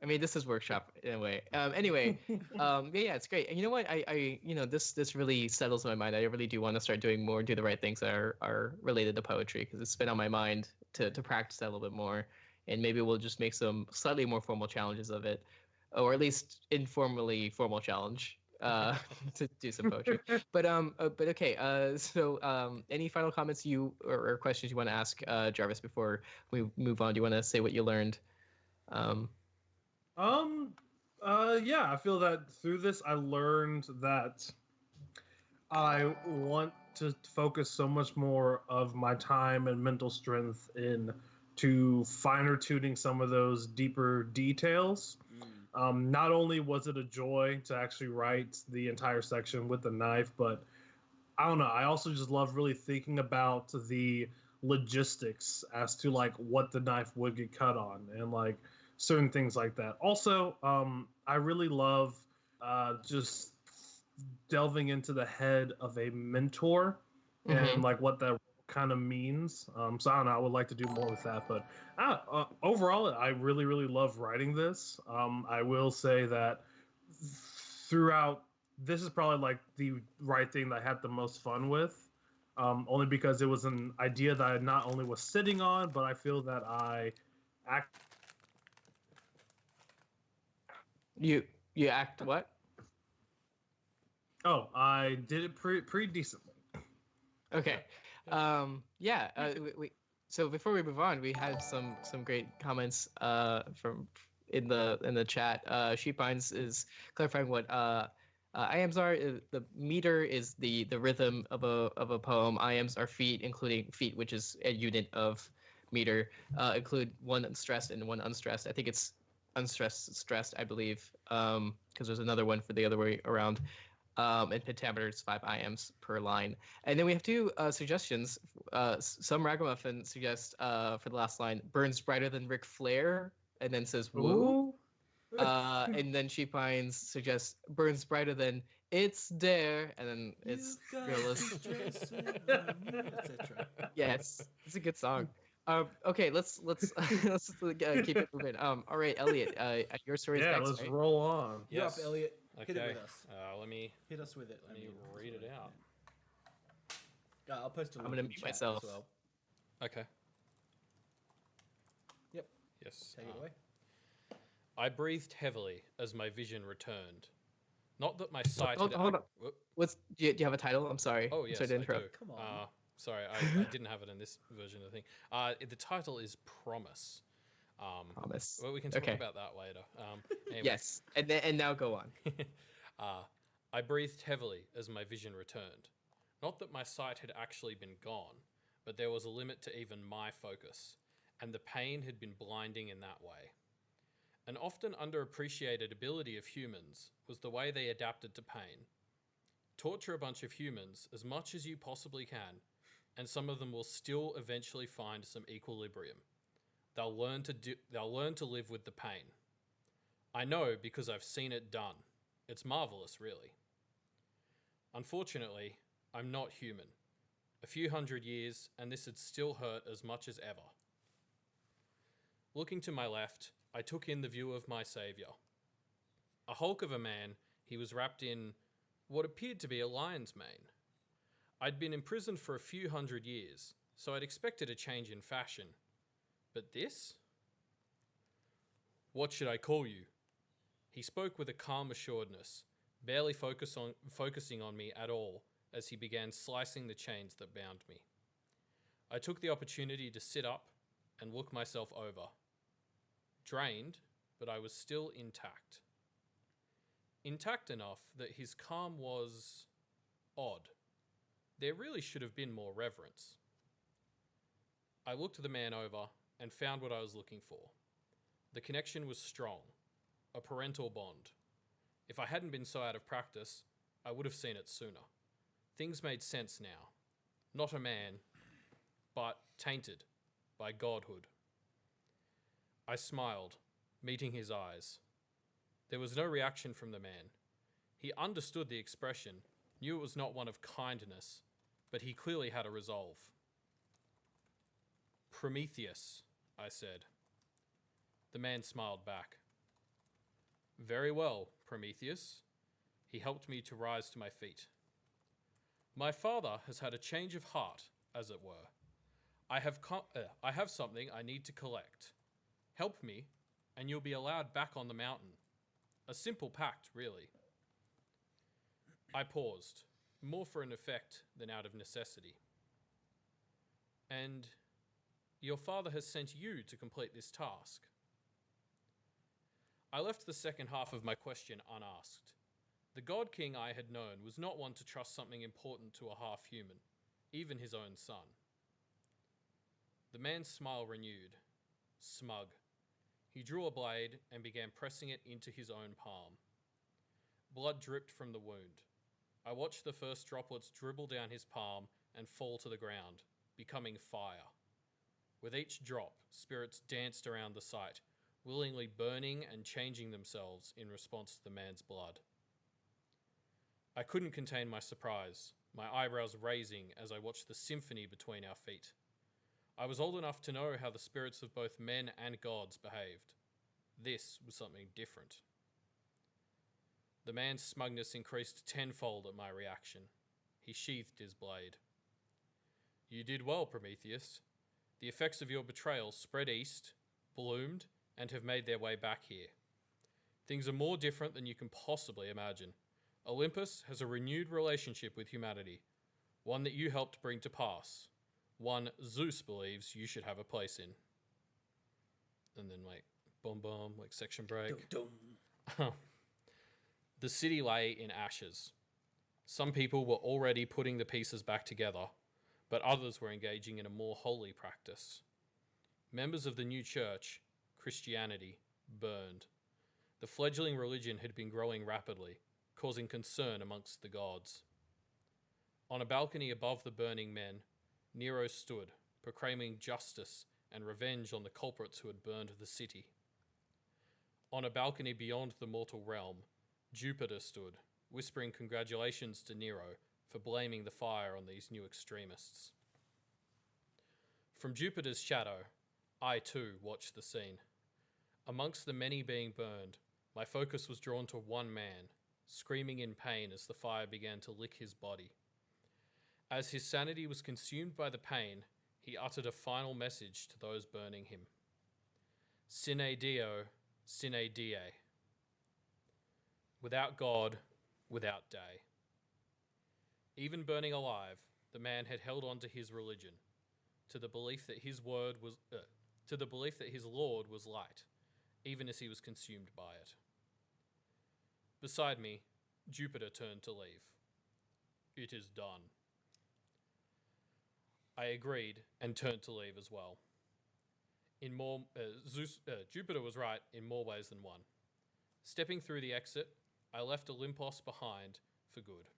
I mean, this is workshop in a way. Anyway, yeah, it's great. And you know what? I this really settles my mind. I really do want to start doing more Do the Right Things that are related to poetry because it's been on my mind to practice that a little bit more. And maybe we'll just make some slightly more formal challenges of it, or at least informally formal challenge to do some poetry. But okay. So any final comments or questions you want to ask Jarvis before we move on? Do you want to say what you learned? Yeah, I feel that through this I learned that I want to focus so much more of my time and mental strength into finer tuning some of those deeper details. Not only was it a joy to actually write the entire section with the knife, but I don't know, I also just love really thinking about the logistics as to like what the knife would get cut on and like certain things like that. Also, I really love just delving into the head of a mentor and like what that kind of means. So I don't know, I would like to do more with that. But overall, I really, really love writing this. I will say that throughout, this is probably like the right thing that I had the most fun with. Only because it was an idea that I not only was sitting on, but I feel that I You act what? Oh, I did it pretty decently. Okay. Yeah. So before we move on, we had some great comments from in the chat. Sheepines is clarifying what iams are. The meter is the rhythm of a poem. Iams are feet, including feet, which is a unit of meter. Include one stressed and one unstressed. I think it's unstressed stressed, I believe, because there's another one for the other way around. And pentameter is 5 iams per line. And then we have two suggestions. Some ragamuffin suggests for the last line, burns brighter than Ric Flair, and then says woo. And then Sheepines suggests burns brighter than It's Dare, and then it's Fearless. Yes, it's a good song. Okay, let's keep it moving. All right, Elliot, your story is next. Let's right? roll on. You're up, Elliot. Okay. Hit it with us. Let me Hit us with it. let me read it out. I'll post a link. I'm gonna in mute chat myself. As well. Okay. Yep. Yes. Take it away. I breathed heavily as my vision returned. Not that my sight. Hold on. Whoop. Do you have a title? I'm sorry. Oh yes, sorry to I interrupt. do. Come on. Sorry, I didn't have it in this version of the thing. The title is Promise. Promise. Well, we can talk about that later. Anyway. Yes, and now go on. I breathed heavily as my vision returned. Not that my sight had actually been gone, but there was a limit to even my focus, and the pain had been blinding in that way. An often underappreciated ability of humans was the way they adapted to pain. Torture a bunch of humans as much as you possibly can, and some of them will still eventually find some equilibrium. They'll learn to live with the pain. I know because I've seen it done. It's marvelous, really. Unfortunately, I'm not human. A few hundred years, and this had still hurt as much as ever. Looking to my left, I took in the view of my saviour. A hulk of a man, he was wrapped in what appeared to be a lion's mane. I'd been imprisoned for a few hundred years, so I'd expected a change in fashion. But this? What should I call you? He spoke with a calm assuredness, barely focusing on me at all as he began slicing the chains that bound me. I took the opportunity to sit up and look myself over. Drained, but I was still intact. Intact enough that his calm was odd. There really should have been more reverence. I looked the man over and found what I was looking for. The connection was strong, a parental bond. If I hadn't been so out of practice, I would have seen it sooner. Things made sense now. Not a man, but tainted by godhood. I smiled, meeting his eyes. There was no reaction from the man. He understood the expression, knew it was not one of kindness, but he clearly had a resolve. Prometheus, I said. The man smiled back. Very well, Prometheus. He helped me to rise to my feet. My father has had a change of heart, as it were. I have something I need to collect. Help me, and you'll be allowed back on the mountain. A simple pact, really. I paused, more for an effect than out of necessity. And your father has sent you to complete this task. I left the second half of my question unasked. The God King I had known was not one to trust something important to a half-human, even his own son. The man's smile renewed, smug. He drew a blade and began pressing it into his own palm. Blood dripped from the wound. I watched the first droplets dribble down his palm and fall to the ground, becoming fire. With each drop, spirits danced around the site, willingly burning and changing themselves in response to the man's blood. I couldn't contain my surprise, my eyebrows raising as I watched the symphony between our feet. I was old enough to know how the spirits of both men and gods behaved. This was something different. The man's smugness increased tenfold at my reaction. He sheathed his blade. You did well, Prometheus. The effects of your betrayal spread east, bloomed, and have made their way back here. Things are more different than you can possibly imagine. Olympus has a renewed relationship with humanity, one that you helped bring to pass, one Zeus believes you should have a place in. And then, boom, boom, section break. Dum, dum. The city lay in ashes. Some people were already putting the pieces back together, but others were engaging in a more holy practice. Members of the new church, Christianity, burned. The fledgling religion had been growing rapidly, causing concern amongst the gods. On a balcony above the burning men, Nero stood, proclaiming justice and revenge on the culprits who had burned the city. On a balcony beyond the mortal realm, Jupiter stood, whispering congratulations to Nero for blaming the fire on these new extremists. From Jupiter's shadow, I too watched the scene. Amongst the many being burned, my focus was drawn to one man, screaming in pain as the fire began to lick his body. As his sanity was consumed by the pain, he uttered a final message to those burning him. Sine Dio, sine die. Without God, without day. Even burning alive, the man had held on to his religion, to the belief that his Lord was light, even as he was consumed by it. Beside me, Jupiter turned to leave. It is done. I agreed and turned to leave as well. Jupiter was right in more ways than one. Stepping through the exit, I left Olympus behind for good.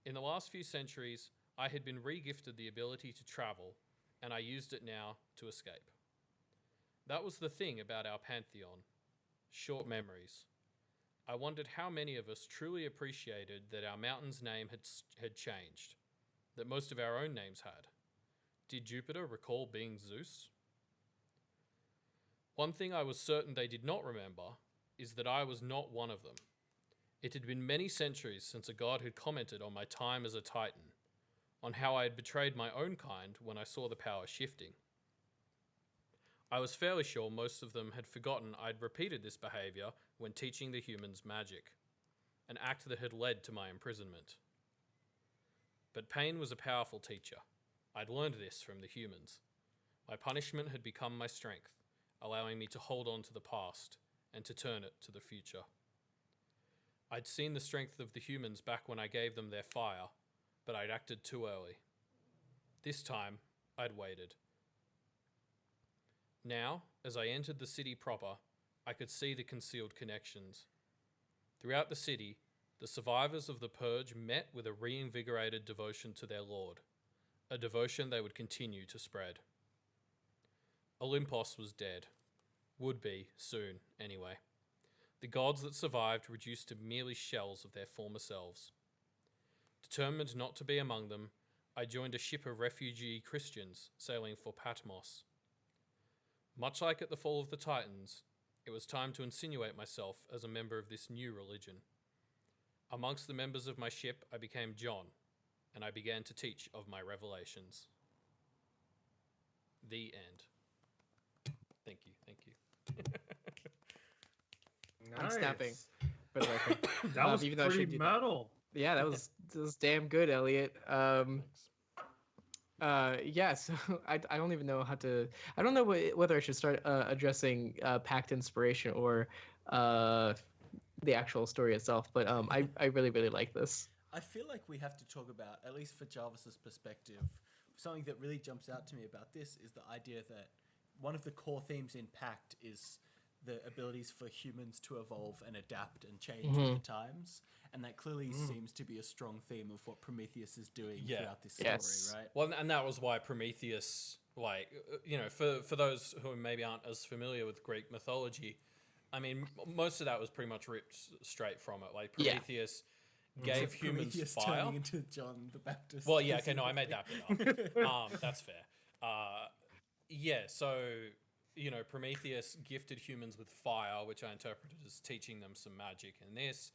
In the last few centuries, I had been re-gifted the ability to travel, and I used it now to escape. That was the thing about our pantheon. short memories. I wondered how many of us truly appreciated that our mountain's name had changed, that most of our own names had. Did Jupiter recall being Zeus? One thing I was certain they did not remember is that I was not one of them. It had been many centuries since a god had commented on my time as a Titan, on how I had betrayed my own kind when I saw the power shifting. I was fairly sure most of them had forgotten I'd repeated this behavior when teaching the humans magic, an act that had led to my imprisonment. But pain was a powerful teacher. I'd learned this from the humans. My punishment had become my strength, allowing me to hold on to the past and to turn it to the future. I'd seen the strength of the humans back when I gave them their fire, but I'd acted too early. This time, I'd waited. Now, as I entered the city proper, I could see the concealed connections. Throughout the city, the survivors of the Purge met with a reinvigorated devotion to their Lord, a devotion they would continue to spread. Olympos was dead. Would be, soon, anyway. The gods that survived reduced to merely shells of their former selves. Determined not to be among them, I joined a ship of refugee Christians sailing for Patmos. Much like at the fall of the Titans, it was time to insinuate myself as a member of this new religion. Amongst the members of my ship, I became John, and I began to teach of my revelations. The end. Thank you. I'm snapping. For the record. That was even though I pretty should do metal. Yeah, that was damn good, Elliot. Yeah, so I don't even know how to. I don't know whether I should start addressing Pact inspiration or the actual story itself. But I really really like this. I feel like we have to talk about, at least for Jarvis's perspective, something that really jumps out to me about this is the idea that one of the core themes in Pact is the abilities for humans to evolve and adapt and change with the times. And that clearly seems to be a strong theme of what Prometheus is doing throughout this story, right? Well, and that was why Prometheus, like, you know, for those who maybe aren't as familiar with Greek mythology, I mean, most of that was pretty much ripped straight from it. Like, Prometheus gave humans Prometheus fire. turning into John the Baptist. Well, yeah, okay, no, I made that bit up. That's fair. Yeah, so, you know, Prometheus gifted humans with fire, which I interpreted as teaching them some magic in this.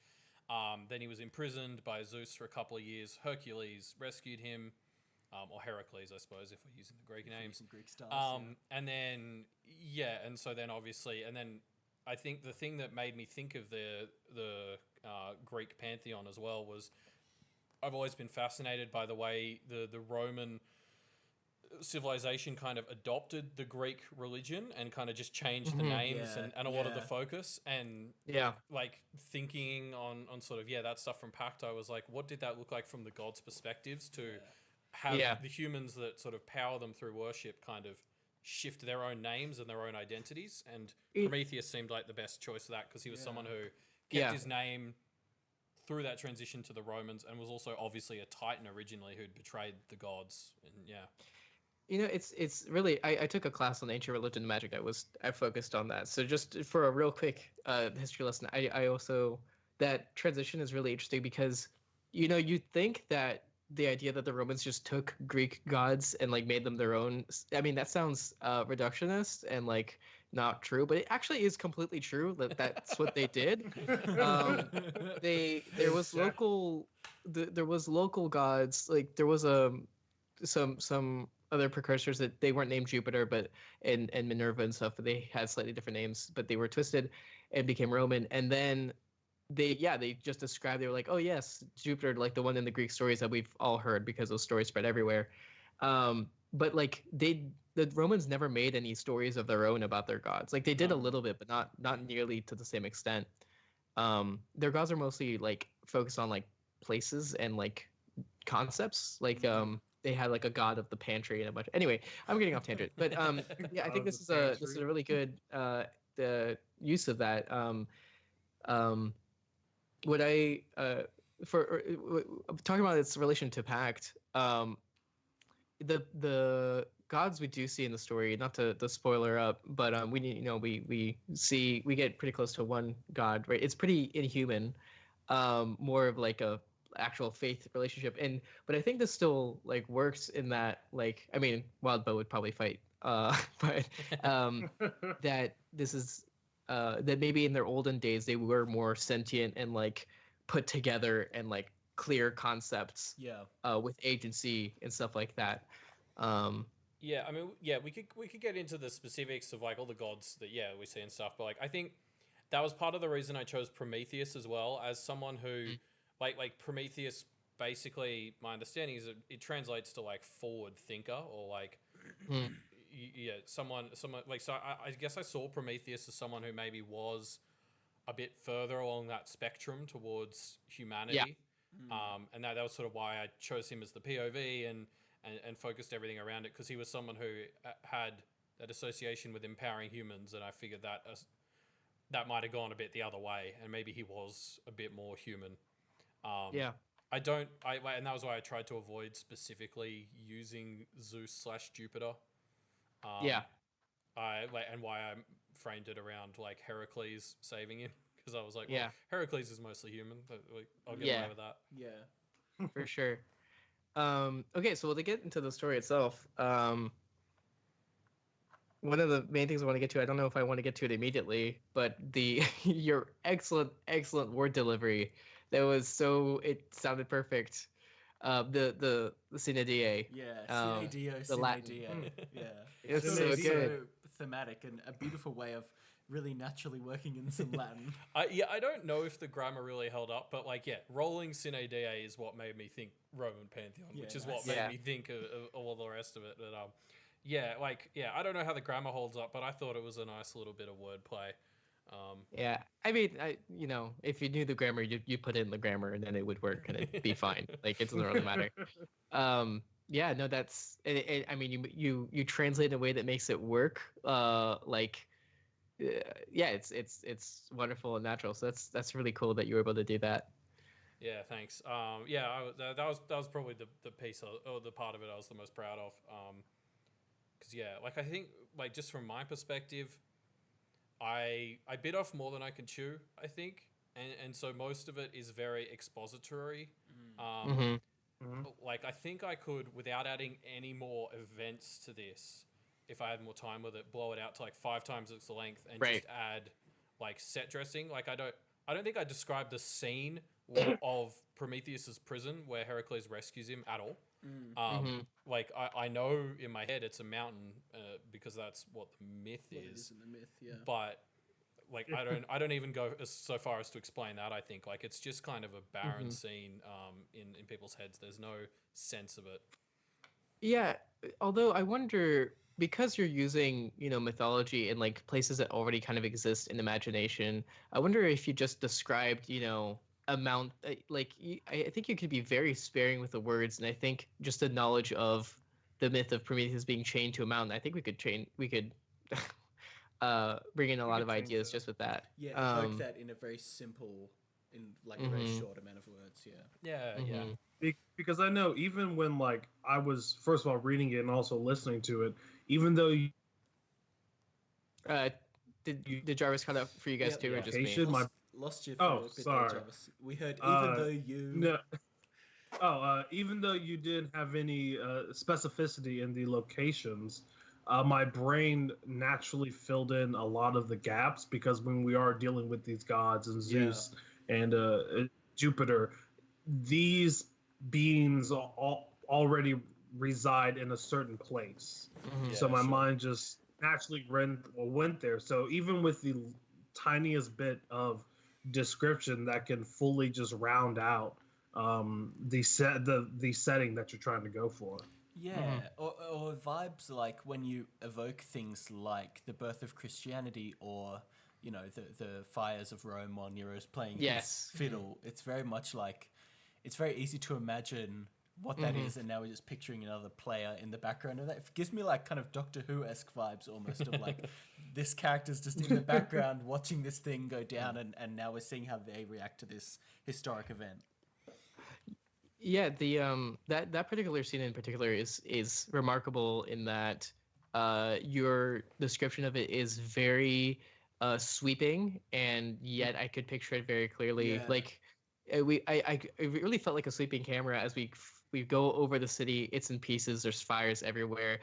Then he was imprisoned by Zeus for a couple of years. Hercules rescued him, or Heracles, I suppose, if we're using the Greek names. Using Greek stars, And then, and so then obviously, and then I think the thing that made me think of the Greek pantheon as well was I've always been fascinated by the way the Roman civilization kind of adopted the Greek religion and kind of just changed the names and a lot of the focus, and like thinking on sort of that stuff from Pact, I was like, what did that look like from the gods' perspectives to have the humans that sort of power them through worship kind of shift their own names and their own identities? And Prometheus seemed like the best choice of that because he was someone who kept his name through that transition to the Romans and was also obviously a Titan originally who'd betrayed the gods. And you know, it's really I took a class on ancient religion and magic. I focused on that. So just for a real quick history lesson, I also, that transition is really interesting because, you know, you'd think that the idea that the Romans just took Greek gods and like made them their own. I mean, that sounds reductionist and like not true, but it actually is completely true that that's what they did. There was local gods, like there was some other precursors that they weren't named Jupiter, but and Minerva and stuff, but they had slightly different names, but they were twisted and became Roman. And then they just described, they were like, oh yes, Jupiter, like the one in the Greek stories that we've all heard because those stories spread everywhere. But like the Romans never made any stories of their own about their gods. Like they did a little bit, but not nearly to the same extent. Their gods are mostly like focused on like places and like concepts. Like they had like a god of the pantry and a bunch. Anyway, I'm getting off tangent, but I think this is a really good the use of that. What I talking about its relation to Pact, the gods we do see in the story, not to spoiler up, but we we get pretty close to one god, right? It's pretty inhuman, more of like a actual faith relationship, but I think this still like works in that, like, I mean, Wildbow would probably fight, but that this is that maybe in their olden days they were more sentient and like put together and like clear concepts, with agency and stuff like that. Yeah, I mean, yeah, we could get into the specifics of like all the gods that we see and stuff, but like I think that was part of the reason I chose Prometheus as well, as someone who like Prometheus. Basically, my understanding is it translates to like forward thinker, or like someone like, so I guess I saw Prometheus as someone who maybe was a bit further along that spectrum towards humanity. And that was sort of why I chose him as the POV and focused everything around it, because he was someone who had that association with empowering humans, and I figured that that might have gone a bit the other way, and maybe he was a bit more human. And that was why I tried to avoid specifically using Zeus/Jupiter. And why I framed it around like Heracles saving him, because I was like, well, Heracles is mostly human. Like, I'll get away with that. Yeah, for sure. Okay, so to get into the story itself, one of the main things I want to get to, I don't know if I want to get to it immediately, but your excellent word delivery, it sounded perfect. The Sine Die. Yeah, Sine Dio, the Sine Latin. Dio. Yeah. It's so so good. Thematic and a beautiful way of really naturally working in some Latin. I don't know if the grammar really held up, but like, rolling Sine Die is what made me think Roman Pantheon, which is what made me think of all the rest of it. But I don't know how the grammar holds up, but I thought it was a nice little bit of wordplay. I mean, if you knew the grammar, you put in the grammar and then it would work and it'd be fine. Like, it doesn't really matter. That's it. I mean, you translate in a way that makes it work. It's wonderful and natural. So that's really cool that you were able to do that. Yeah, thanks. That was probably the piece or the part of it I was the most proud of. Because I think, like, just from my perspective, I bit off more than I could chew, I think, and so most of it is very expository. Like, I think I could, without adding any more events to this, if I had more time with it, blow it out to like 5 times its length and just add like set dressing. Like, I don't think I described the scene of Prometheus's prison where Heracles rescues him at all. Like, I know in my head it's a mountain, because that's what the myth is. In the myth, yeah. But like, I don't even go so far as to explain that. I think like it's just kind of a barren scene in people's heads. There's no sense of it. Yeah, although I wonder, because you're using, mythology in like places that already kind of exist in imagination, I wonder if you just described, amount, I think you could be very sparing with the words, and I think just the knowledge of the myth of Prometheus being chained to a mountain, I think we could bring in a lot of ideas just with that. Yeah, evoke that in a very simple, in like a very short amount of words. Because I know even when like I was first of all reading it and also listening to it, even though did Jarvis cut out for you guys too, or just me? Lost you for a bit there, Jarvis. We heard even though you... No. Even though you didn't have any specificity in the locations, my brain naturally filled in a lot of the gaps, because when we are dealing with these gods and Zeus and Jupiter, these beings already reside in a certain place. So my mind just naturally went there. So even with the tiniest bit of description that can fully just round out the setting that you're trying to go for. Or vibes like when you evoke things like the birth of Christianity, or the fires of Rome while Nero's playing his fiddle. It's very much like, it's very easy to imagine what that is, and now we're just picturing another player in the background of that. It gives me like kind of Doctor Who-esque vibes almost, of like this character's just in the background watching this thing go down, and now we're seeing how they react to this historic event. Yeah, the that particular scene in particular is remarkable in that your description of it is very sweeping, and yet I could picture it very clearly. Yeah. Like it really felt like a sweeping camera as we go over the city. It's in pieces. There's fires everywhere.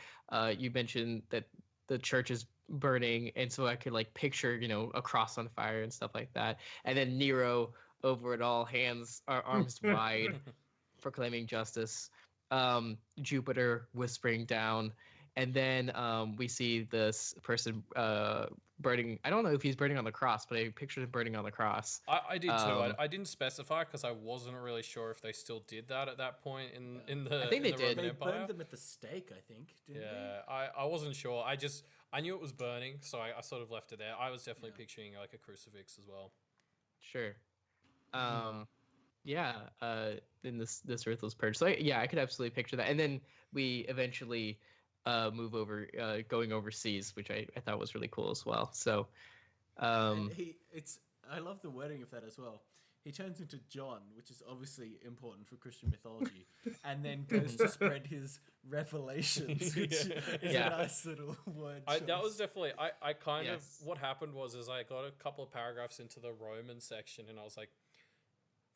You mentioned that the church is burning, and so I could like picture a cross on fire and stuff like that. And then Nero over it all, arms wide, proclaiming justice. Jupiter whispering down, and then we see this person burning. I don't know if he's burning on the cross, but I pictured him burning on the cross. I did too. I didn't specify because I wasn't really sure if they still did that at that point in the. I think they did. Roman They Empire. burned them at the stake, I think. Didn't Yeah, I wasn't sure. I knew it was burning, so I sort of left it there. I was definitely picturing like a crucifix as well. Sure. Yeah. In this ruthless purge. So yeah, I could absolutely picture that. And then we eventually move over, going overseas, which I thought was really cool as well. So, And I love the wording of that as well. He turns into John, which is obviously important for Christian mythology, and then goes to spread his revelations, which is Yeah. a nice little word. That choice. was definitely I kind Yes. of what happened was I got a couple of paragraphs into the Roman section and I was like,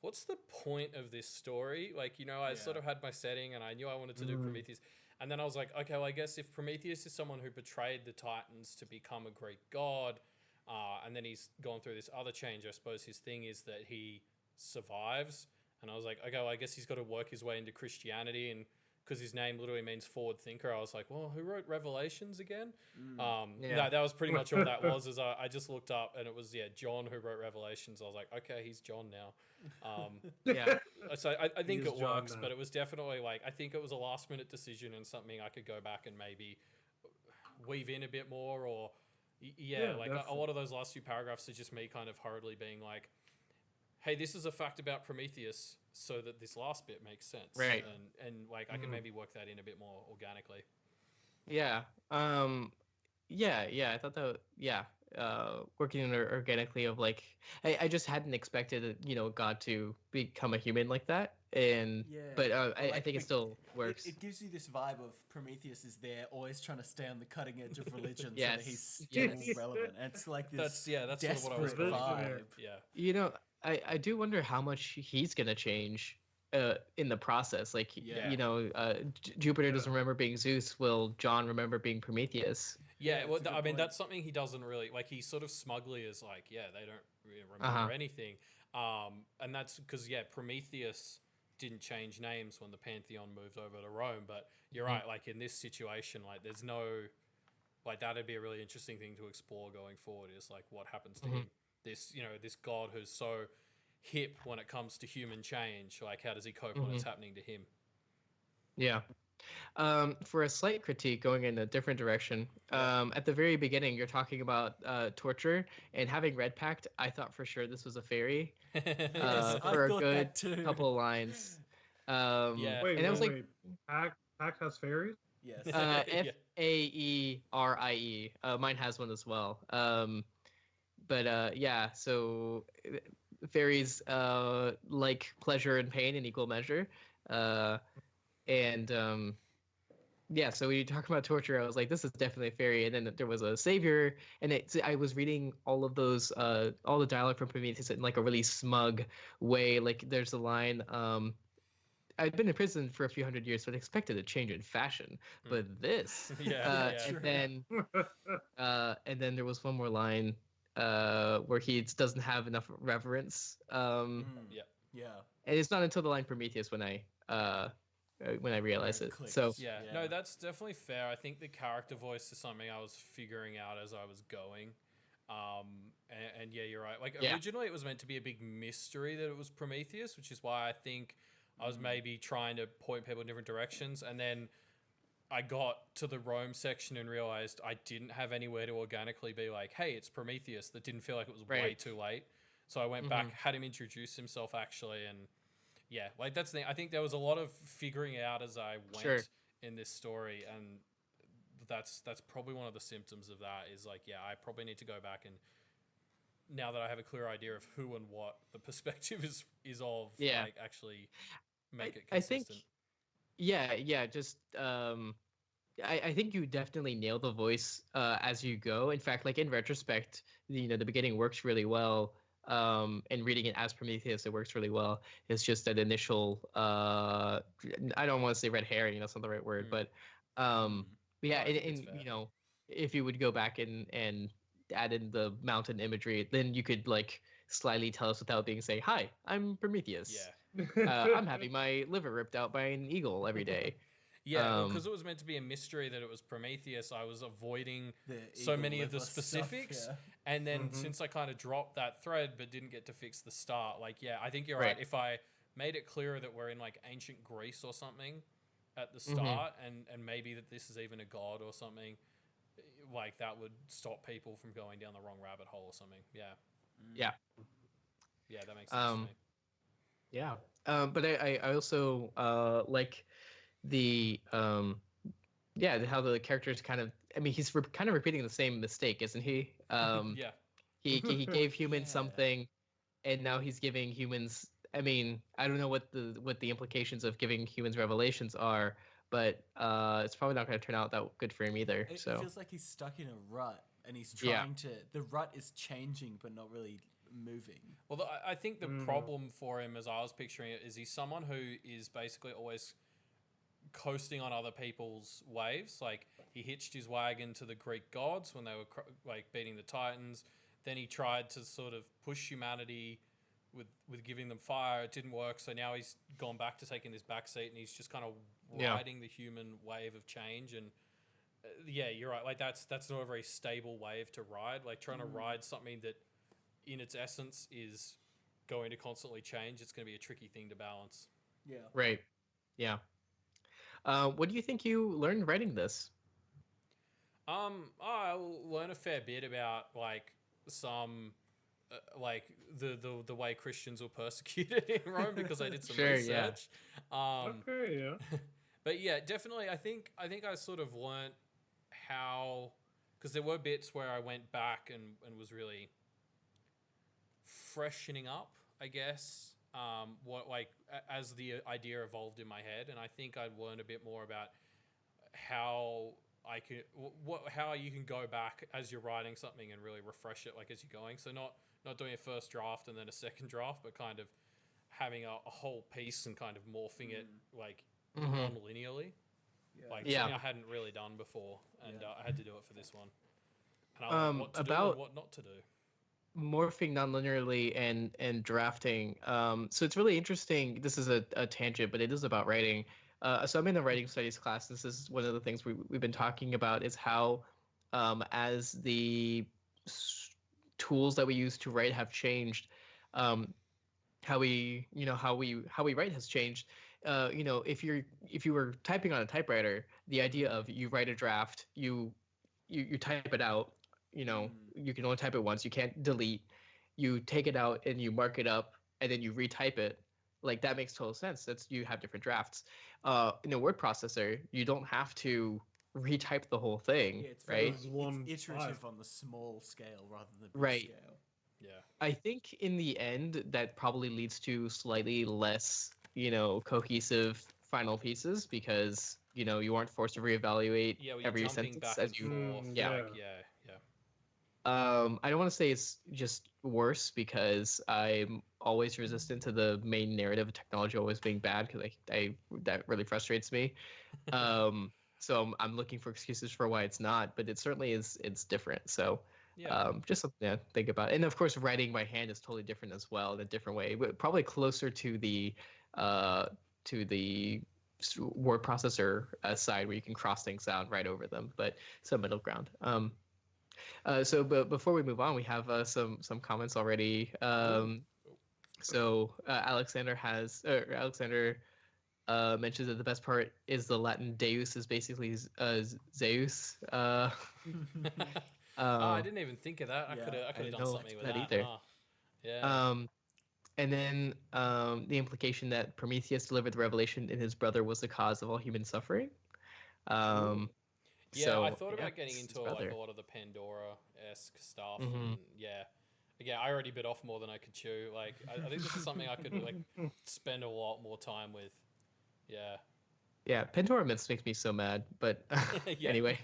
what's the point of this story? Like, I sort of had my setting and I knew I wanted to do Prometheus. And then I was like, okay, well, I guess if Prometheus is someone who betrayed the Titans to become a Greek god, and then he's gone through this other change, I suppose his thing is that he survives. And I was like, okay, well, I guess he's got to work his way into Christianity. And because his name literally means forward thinker, I was like, well, who wrote Revelations again? Yeah. That was pretty much all that was. Is I just looked up and it was John who wrote Revelations. I was like, okay, he's John now. Yeah. So I think He is it John works, now. but it was definitely like I think it was a last minute decision and something I could go back and maybe weave in a bit more, or Yeah, like a lot of those last few paragraphs are just me kind of hurriedly being like, hey, this is a fact about Prometheus, so that this last bit makes sense, Right. And like I can maybe work that in a bit more organically. Yeah. Yeah. I thought that. Yeah. Working organically of like, I just hadn't expected God to become a human like that, and but I think it still works. It gives you this vibe of Prometheus is there, always trying to stay on the cutting edge of religion, so Yes. that he's still relevant. And it's like this That's sort of what I was desperate going for. vibe. Yeah. I do wonder how much he's gonna change in the process. Like, Yeah. Jupiter doesn't remember being Zeus. Will John remember being Prometheus? Yeah, well, that's a good I mean, point. that's something he doesn't really like. He sort of smugly is like, yeah, they don't really remember anything, and that's because Prometheus didn't change names when the Pantheon moved over to Rome. But you're right, like in this situation, like there's no, like that'd be a really interesting thing to explore going forward. Is like what happens to him? This this god who's so hip when it comes to human change. Like how does he cope when it's happening to him? Yeah. For a slight critique going in a different direction, at the very beginning, you're talking about torture, and having read Pact, I thought for sure this was a fairy Yes, I for a thought good that too. couple of lines. Yeah. Wait, And I was like- wait. Pact has fairies? Yes. Faerie. Mine has one as well. But yeah, so fairies like pleasure and pain in equal measure. And yeah, so when you talk about torture, I was like, this is definitely a fairy. And then there was a savior, and I was reading all of those, all the dialogue from Prometheus in like a really smug way. Like there's a line, I'd been in prison for a few hundred years, but expected a change in fashion. But this, and then there was one more line where he doesn't have enough reverence. Yeah. And it's not until the line Prometheus when I realize Where it. it clicks. So Yeah, Yeah. no, that's definitely fair. I think the character voice is something I was figuring out as I was going. And yeah, you're right. Like Yeah. originally it was meant to be a big mystery that it was Prometheus, which is why I think I was maybe trying to point people in different directions. And then I got to the Rome section and realized I didn't have anywhere to organically be like, hey, it's Prometheus. That didn't feel like it was way Right. too late. So I went back, had him introduce himself actually, and yeah, like that's the thing. I think there was a lot of figuring out as I went Sure. in this story, and that's probably one of the symptoms of that is like, yeah, I probably need to go back and now that I have a clear idea of who and what the perspective is of, Yeah. like actually make it I think, consistent. yeah, just I think you definitely nail the voice as you go. In fact, like in retrospect, the beginning works really well. And reading it as Prometheus, it works really well. It's just that initial I don't want to say red herring, that's not the right word, but yeah, No, I think it's and fair. if you would go back and add in the mountain imagery, then you could like slyly tell us without being say, "Hi, I'm Prometheus. Yeah. I'm having my liver ripped out by an eagle every day." Yeah, because it was meant to be a mystery that it was Prometheus, I was avoiding The so eagle many of the liver stuff, specifics. yeah. And then since I kind of dropped that thread but didn't get to fix the start, like, yeah, I think you're right. Right. If I made it clearer that we're in like ancient Greece or something at the start, and maybe that this is even a god or something, like that would stop people from going down the wrong rabbit hole or something. Yeah. Yeah. Yeah, that makes sense to me. Yeah. But I also like the how the characters kind of, I mean, he's kind of repeating the same mistake, isn't he? Yeah. He gave humans Yeah. something, and now he's giving humans, I mean, I don't know what the implications of giving humans revelations are, but it's probably not going to turn out that good for him either. It So feels like he's stuck in a rut, and he's Yeah. trying to. The rut is changing, but not really moving. Well, I think the problem for him, as I was picturing it, is he's someone who is basically always coasting on other people's waves. Like, he hitched his wagon to the Greek gods when they were like beating the Titans. Then he tried to sort of push humanity with giving them fire. It didn't work, so now he's gone back to taking this back seat, and he's just kind of riding the human wave of change. And yeah, you're right. Like, that's not a very stable wave to ride. Like, trying to ride something that in its essence is going to constantly change, it's going to be a tricky thing to balance. Yeah. right, yeah. What do you think you learned writing this? I learn a fair bit about like some like the way Christians were persecuted in Rome, because I did some Sure, yeah. research. Okay, yeah. But yeah, definitely. I think I sort of learnt how, because there were bits where I went back and was really freshening up, I guess. What, like, as the idea evolved in my head, and I think I'd learned a bit more about how I could how you can go back as you're writing something and really refresh it, like, as you're going. So not doing a first draft and then a second draft, but kind of having a whole piece and kind of morphing it like non-linearly. Like, Yeah. something I hadn't really done before, and I had to do it for this one. And I learned what to do about- and what not to do. Morphing nonlinearly and drafting. So it's really interesting. This is a tangent, but it is about writing. So I'm in a writing studies class. This is one of the things we've been talking about, is how as the tools that we use to write have changed, how we write has changed. If you were typing on a typewriter, the idea of you write a draft, you type it out. You can only type it once. You can't delete. You take it out and you mark it up, and then you retype it. Like, that makes total sense. You have different drafts. In a word processor, you don't have to retype the whole thing, Yeah, it's right? It's iterative on the small scale rather than the big Right. scale. Yeah. I think in the end, that probably leads to slightly less, cohesive final pieces, because you aren't forced to reevaluate Yeah, well, you're every jumping sentence back as and you. forth. Yeah. Like, yeah. I don't want to say it's just worse, because I'm always resistant to the main narrative of technology always being bad, because that really frustrates me. So I'm looking for excuses for why it's not, but it certainly is. It's different. So Yeah. just something to think about. And of course, writing by hand is totally different as well, in a different way, but probably closer to the word processor side, where you can cross things out, write over them, but some middle ground. But before we move on, we have some comments already. Alexander mentions that the best part is the Latin Deus is basically Zeus. I didn't even think of that. I Yeah, could have didn't done know something with that that. either. Yeah. And then the implication that Prometheus delivered the revelation and his brother was the cause of all human suffering. Yeah, I thought about getting it's his into like brother. a lot of the Pandora-esque stuff. Mhm. And yeah. Again, I already bit off more than I could chew. Like, I think this is something I could like spend a lot more time with. Yeah. Yeah, Pandora myths makes me so mad, but anyway.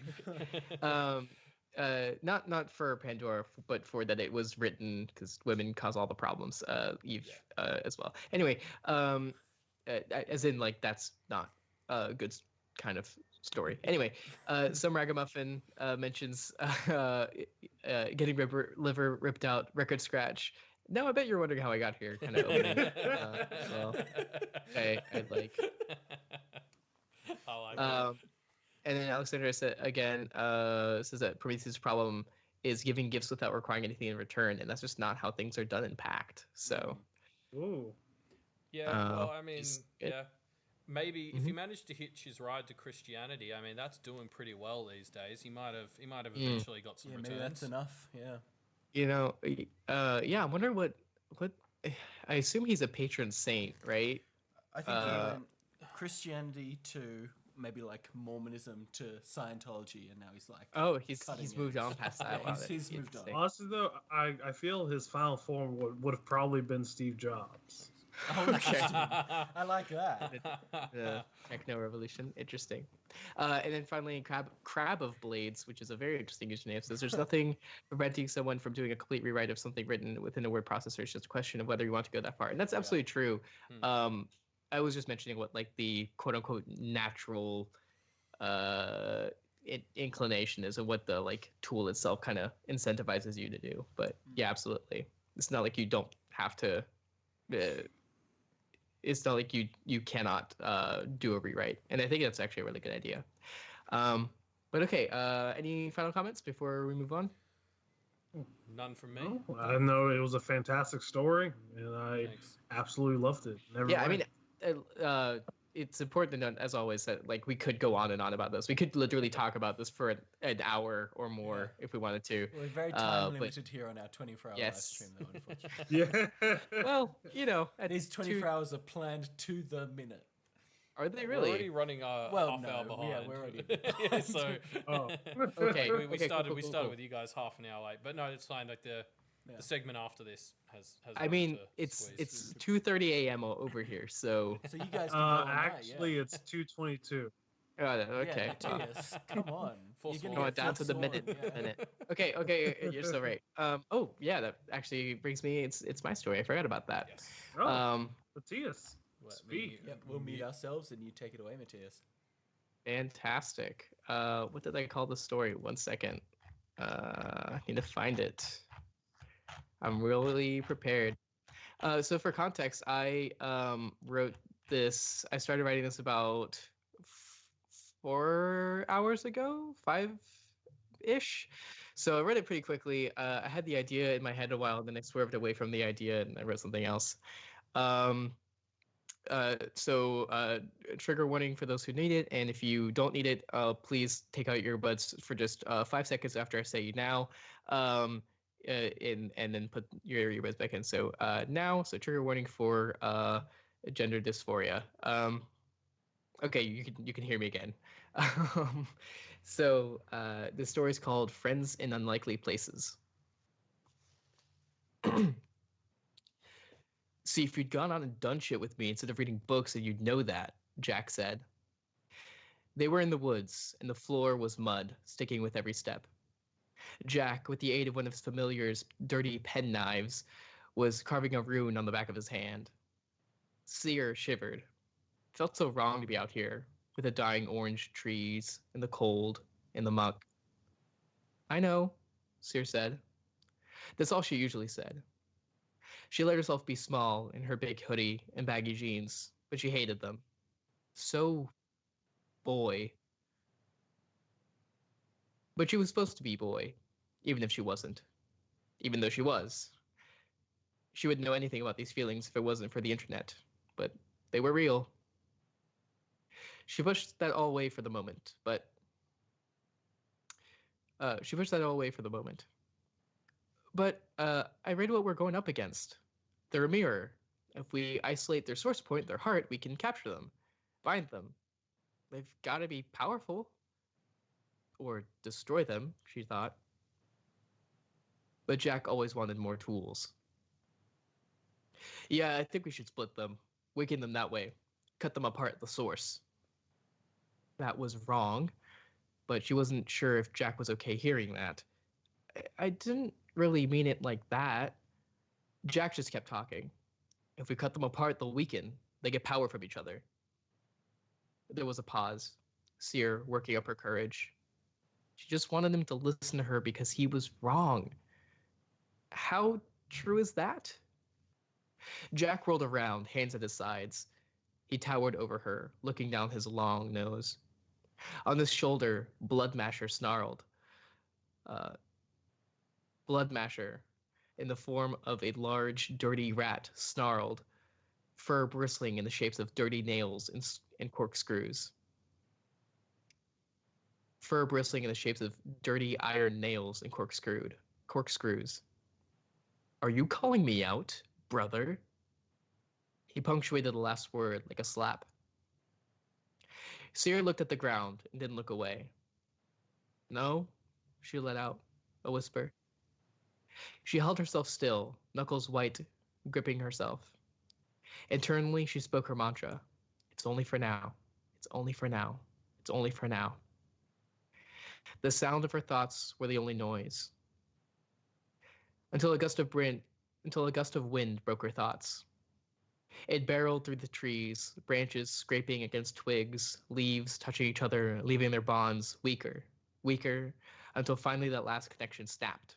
Not for Pandora, but for that it was written because women cause all the problems. Eve as well. Anyway, as in like that's not a good kind of story. Anyway, some ragamuffin mentions getting liver ripped out, record scratch. Now I bet you're wondering how I got here. Kind of opening. Well, I'd like. I like it. And then Alexander said again, says that Prometheus' problem is giving gifts without requiring anything in return, and that's just not how things are done in Pact. So, Ooh. Yeah, well, I mean, yeah, maybe if he managed to hitch his ride to Christianity, I mean, that's doing pretty well these days. He might have eventually got some returns. Maybe that's enough. Yeah. You know, yeah, I wonder what. I assume he's a patron saint, right? I think he went Christianity to maybe like Mormonism to Scientology, and now he's like, he's moved on past that. he's moved on. Honestly, though, I feel his final form would have probably been Steve Jobs. Oh, okay. I like that. The Techno Revolution, interesting. And then finally, Crab of Blades, which is a very interesting username, says there's nothing preventing someone from doing a complete rewrite of something written within a word processor. It's just a question of whether you want to go that far, and that's absolutely true. I was just mentioning what like the quote unquote natural inclination is, and what the like tool itself kind of incentivizes you to do. But yeah, absolutely, it's not like you don't have to. It's not like you cannot do a rewrite, and I think that's actually a really good idea. But okay, any final comments before we move on? None from me. I know it was a fantastic story, and I absolutely loved it. I mean, it's important to note, as always, that like we could go on and on about this. We could literally talk about this for an hour or more if we wanted to. We're very time limited here on our 24-hour live stream, though, unfortunately. Yeah. Well, you know, these 24 hours are planned to the minute. Are they We're really? already running half hour behind. Yeah, we're already. Yeah, so Okay. we started Cool. with you guys half an hour late, but no, it's fine. Like the segment after this has. I mean, it's 2:30 a.m. over here, so. So you guys can go all night, actually, it's 2:22. Oh, okay. Yeah, Matias, come on. You're Going down to the minute. Okay, you're so right. Oh yeah, that actually brings me. It's my story. I forgot about that. Yes. Matias, speak. We'll meet ourselves, and you take it away, Matias. Fantastic. What did I call the story? 1 second. I need to find it. I'm really prepared. So for context, I wrote this. I started writing this about 4 hours ago, 5-ish. So I read it pretty quickly. I had the idea in my head a while, and then I swerved away from the idea and I wrote something else. So trigger warning for those who need it, and if you don't need it, please take out your buds for just 5 seconds after I say now, and then put your earbuds back in. So now, so trigger warning for gender dysphoria. Okay, you can hear me again. So the story is called Friends in Unlikely Places. See, if you'd gone on and done shit with me instead of reading books, then you'd know that, Jack said. They were in the woods, and the floor was mud, sticking with every step. Jack, with the aid of one of his familiar's dirty pen knives, was carving a rune on the back of his hand. Seer shivered. Felt so wrong to be out here, with the dying orange trees, and the cold, and the muck. I know, Seer said. That's all she usually said. She let herself be small in her big hoodie and baggy jeans, but she hated them. So boy. But she was supposed to be boy, even if she wasn't. Even though she was. She wouldn't know anything about these feelings if it wasn't for the internet, but they were real. She pushed that all away for the moment, but... But I read what we're going up against. They're a mirror. If we isolate their source point, their heart, we can capture them, bind them. They've got to be powerful. Or destroy them, she thought. But Jack always wanted more tools. Yeah, I think we should split them, weaken them that way. cut them apart at the source. That was wrong, but she wasn't sure if Jack was okay hearing that. I didn't really mean it like that. Jack just kept talking. If we cut them apart, they'll weaken. They get power from each other. There was a pause. Seer working up her courage. She just wanted him to listen to her because he was wrong. How true is that? Jack rolled around, hands at his sides. He towered over her, looking down his long nose. On his shoulder, Bloodmasher snarled. Bloodmasher, in the form of a large, dirty rat, snarled, fur bristling in the shapes of dirty nails and corkscrews. Fur bristling in the shapes of dirty iron nails and corkscrews. Are you calling me out, brother? He punctuated the last word like a slap. Seer looked at the ground and didn't look away. No, she let out a whisper. She held herself still, knuckles white, gripping herself. Internally, she spoke her mantra. It's only for now. It's only for now. It's only for now. The sound of her thoughts were the only noise. Until a gust of wind broke her thoughts. It barreled through the trees, branches scraping against twigs, leaves touching each other, leaving their bonds weaker, until finally that last connection snapped.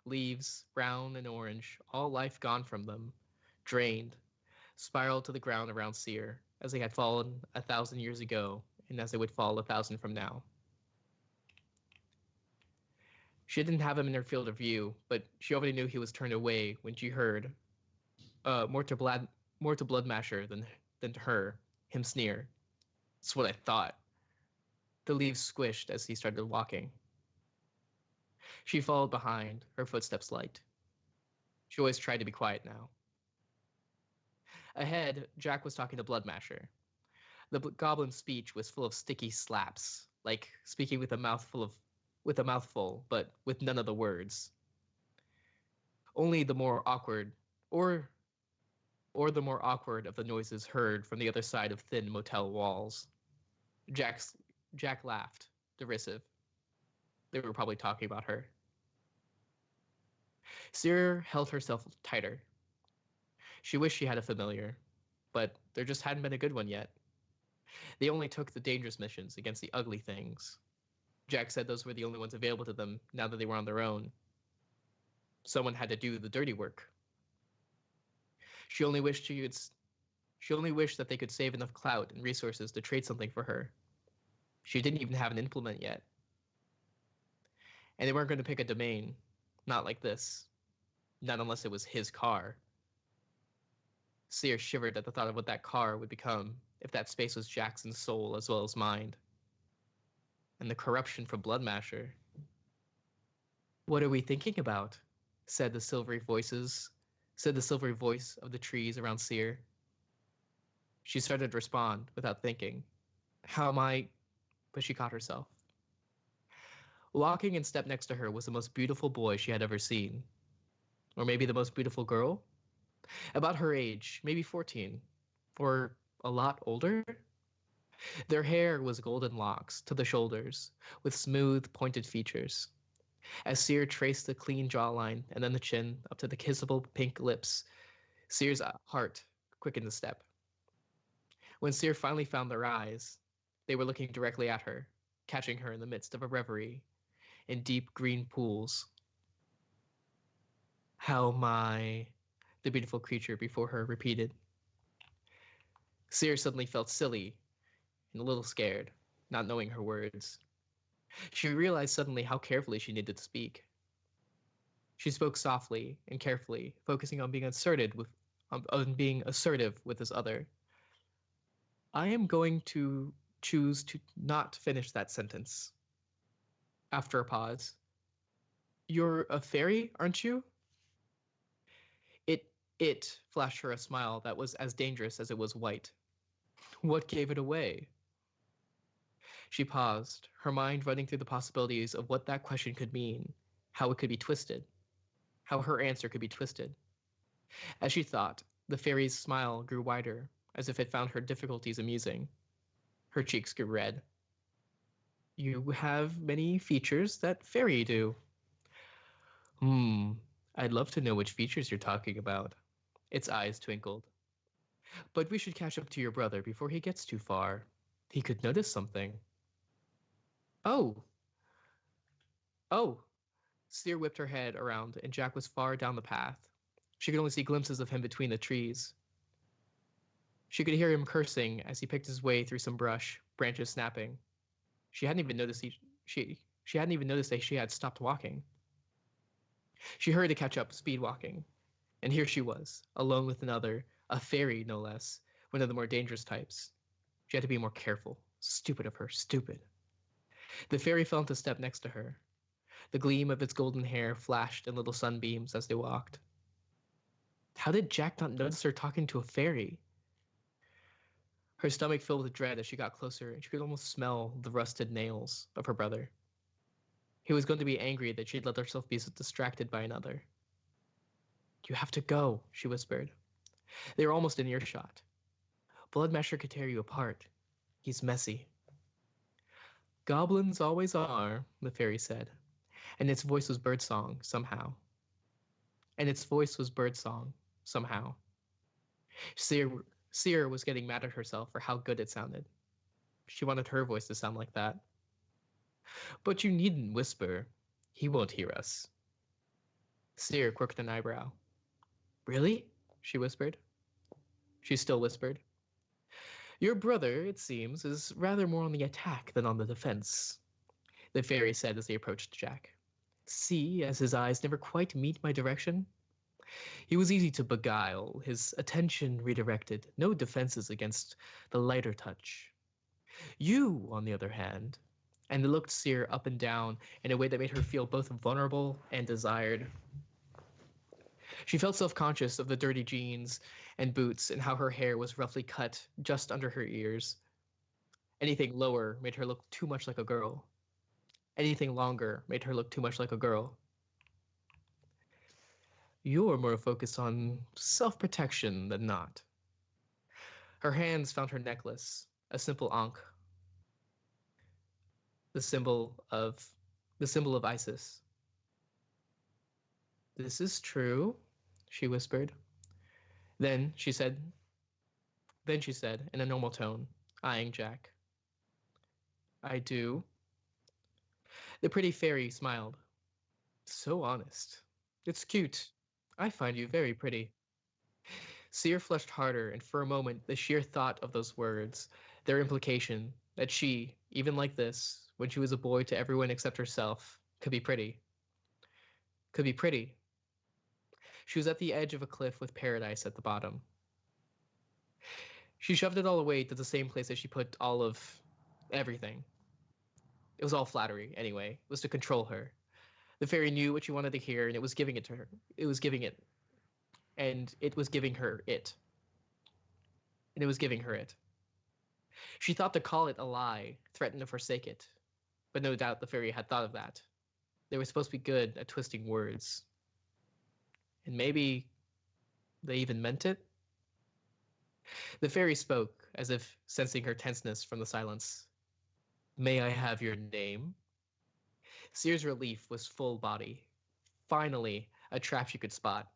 Leaves, brown and orange, all life gone from them, drained, spiraled to the ground around Seer, as they had fallen 1,000 years ago, and as they would fall 1,000 from now. She didn't have him in her field of view, but she already knew he was turned away when she heard, more to Bloodmasher than to her, him sneer. That's what I thought. The leaves squished as he started walking. She followed behind, her footsteps light. She always tried to be quiet now. Ahead, Jack was talking to Bloodmasher. The goblin's speech was full of sticky slaps, like speaking with a mouthful, but with none of the words. Only the more awkward, or the more awkward of the noises heard from the other side of thin motel walls. Jack laughed, derisive. They were probably talking about her. Seer held herself tighter. She wished she had a familiar, but there just hadn't been a good one yet. They only took the dangerous missions against the ugly things. Jack said those were the only ones available to them now that they were on their own. Someone had to do the dirty work. She only wished that they could save enough clout and resources to trade something for her. She didn't even have an implement yet. And they weren't going to pick a domain. Not like this. Not unless it was his car. Seer shivered at the thought of what that car would become if that space was Jackson's soul as well as mind. And the corruption from Bloodmasher. What are we thinking about? said the silvery voice of the trees around Seer. She started to respond without thinking. But she caught herself. Walking in step next to her was the most beautiful boy she had ever seen. Or maybe the most beautiful girl? About her age, maybe 14. Or a lot older? Their hair was golden locks to the shoulders, with smooth, pointed features. As Seer traced the clean jawline and then the chin up to the kissable pink lips, Seer's heart quickened a step. When Seer finally found their eyes, they were looking directly at her, catching her in the midst of a reverie, in deep green pools. How my, the beautiful creature before her repeated. Seer suddenly felt silly and a little scared, not knowing her words. She realized suddenly how carefully she needed to speak. She spoke softly and carefully, focusing on being assertive with this other. I am going to choose to not finish that sentence. After a pause. You're a fairy, aren't you? It flashed her a smile that was as dangerous as it was white. What gave it away? She paused, her mind running through the possibilities of what that question could mean, how it could be twisted, how her answer could be twisted. As she thought, The fairy's smile grew wider, as if it found her difficulties amusing. Her cheeks grew red. You have many features that fairy do. I'd love to know which features you're talking about. Its eyes twinkled. But we should catch up to your brother before he gets too far. He could notice something. Oh! Oh! Seer whipped her head around, and Jack was far down the path. She could only see glimpses of him between the trees. She could hear him cursing as he picked his way through some brush, branches snapping. She hadn't even noticed she hadn't even noticed that she had stopped walking. She hurried to catch up, speed walking. And here she was, alone with another, a fairy no less, one of the more dangerous types. She had to be more careful. Stupid of her, stupid. The fairy fell into step next to her. The gleam of its golden hair flashed in little sunbeams as they walked. How did Jack not notice her talking to a fairy? Her stomach filled with dread as she got closer, and she could almost smell the rusted nails of her brother. He was going to be angry that she'd let herself be so distracted by another. You have to go, she whispered. They were almost in earshot. Bloodmasher could tear you apart. He's messy. Goblins always are, the fairy said, and its voice was birdsong somehow. Seer was getting mad at herself for how good it sounded. She wanted her voice to sound like that. But you needn't whisper. He won't hear us. Seer quirked an eyebrow. Really? She whispered. She still whispered. Your brother, it seems, is rather more on the attack than on the defense, the fairy said as they approached Jack. See, as his eyes never quite meet my direction? He was easy to beguile, his attention redirected, no defenses against the lighter touch. You, on the other hand, and it looked Seer up and down in a way that made her feel both vulnerable and desired. She felt self-conscious of the dirty jeans and boots and how her hair was roughly cut just under her ears. Anything lower made her look too much like a girl. Anything longer made her look too much like a girl. You're more focused on self-protection than not. Her hands found her necklace, a simple ankh, the symbol of Isis. This is true, she whispered. Then she said in a normal tone, eyeing Jack. I do. The pretty fairy smiled. So honest. It's cute. I find you very pretty. Seer flushed harder, and for a moment, the sheer thought of those words, their implication, that she, even like this, when she was a boy to everyone except herself, could be pretty. Could be pretty. She was at the edge of a cliff with paradise at the bottom. She shoved it all away to the same place that she put all of everything. It was all flattery, anyway. It was to control her. The fairy knew what she wanted to hear, and it was giving it to her. It was giving it. And it was giving her it. And it was giving her it. She thought to call it a lie, threatened to forsake it. But no doubt the fairy had thought of that. They were supposed to be good at twisting words. And maybe they even meant it? The fairy spoke, as if sensing her tenseness from the silence. May I have your name? Seer's relief was full body. Finally, a trap she could spot.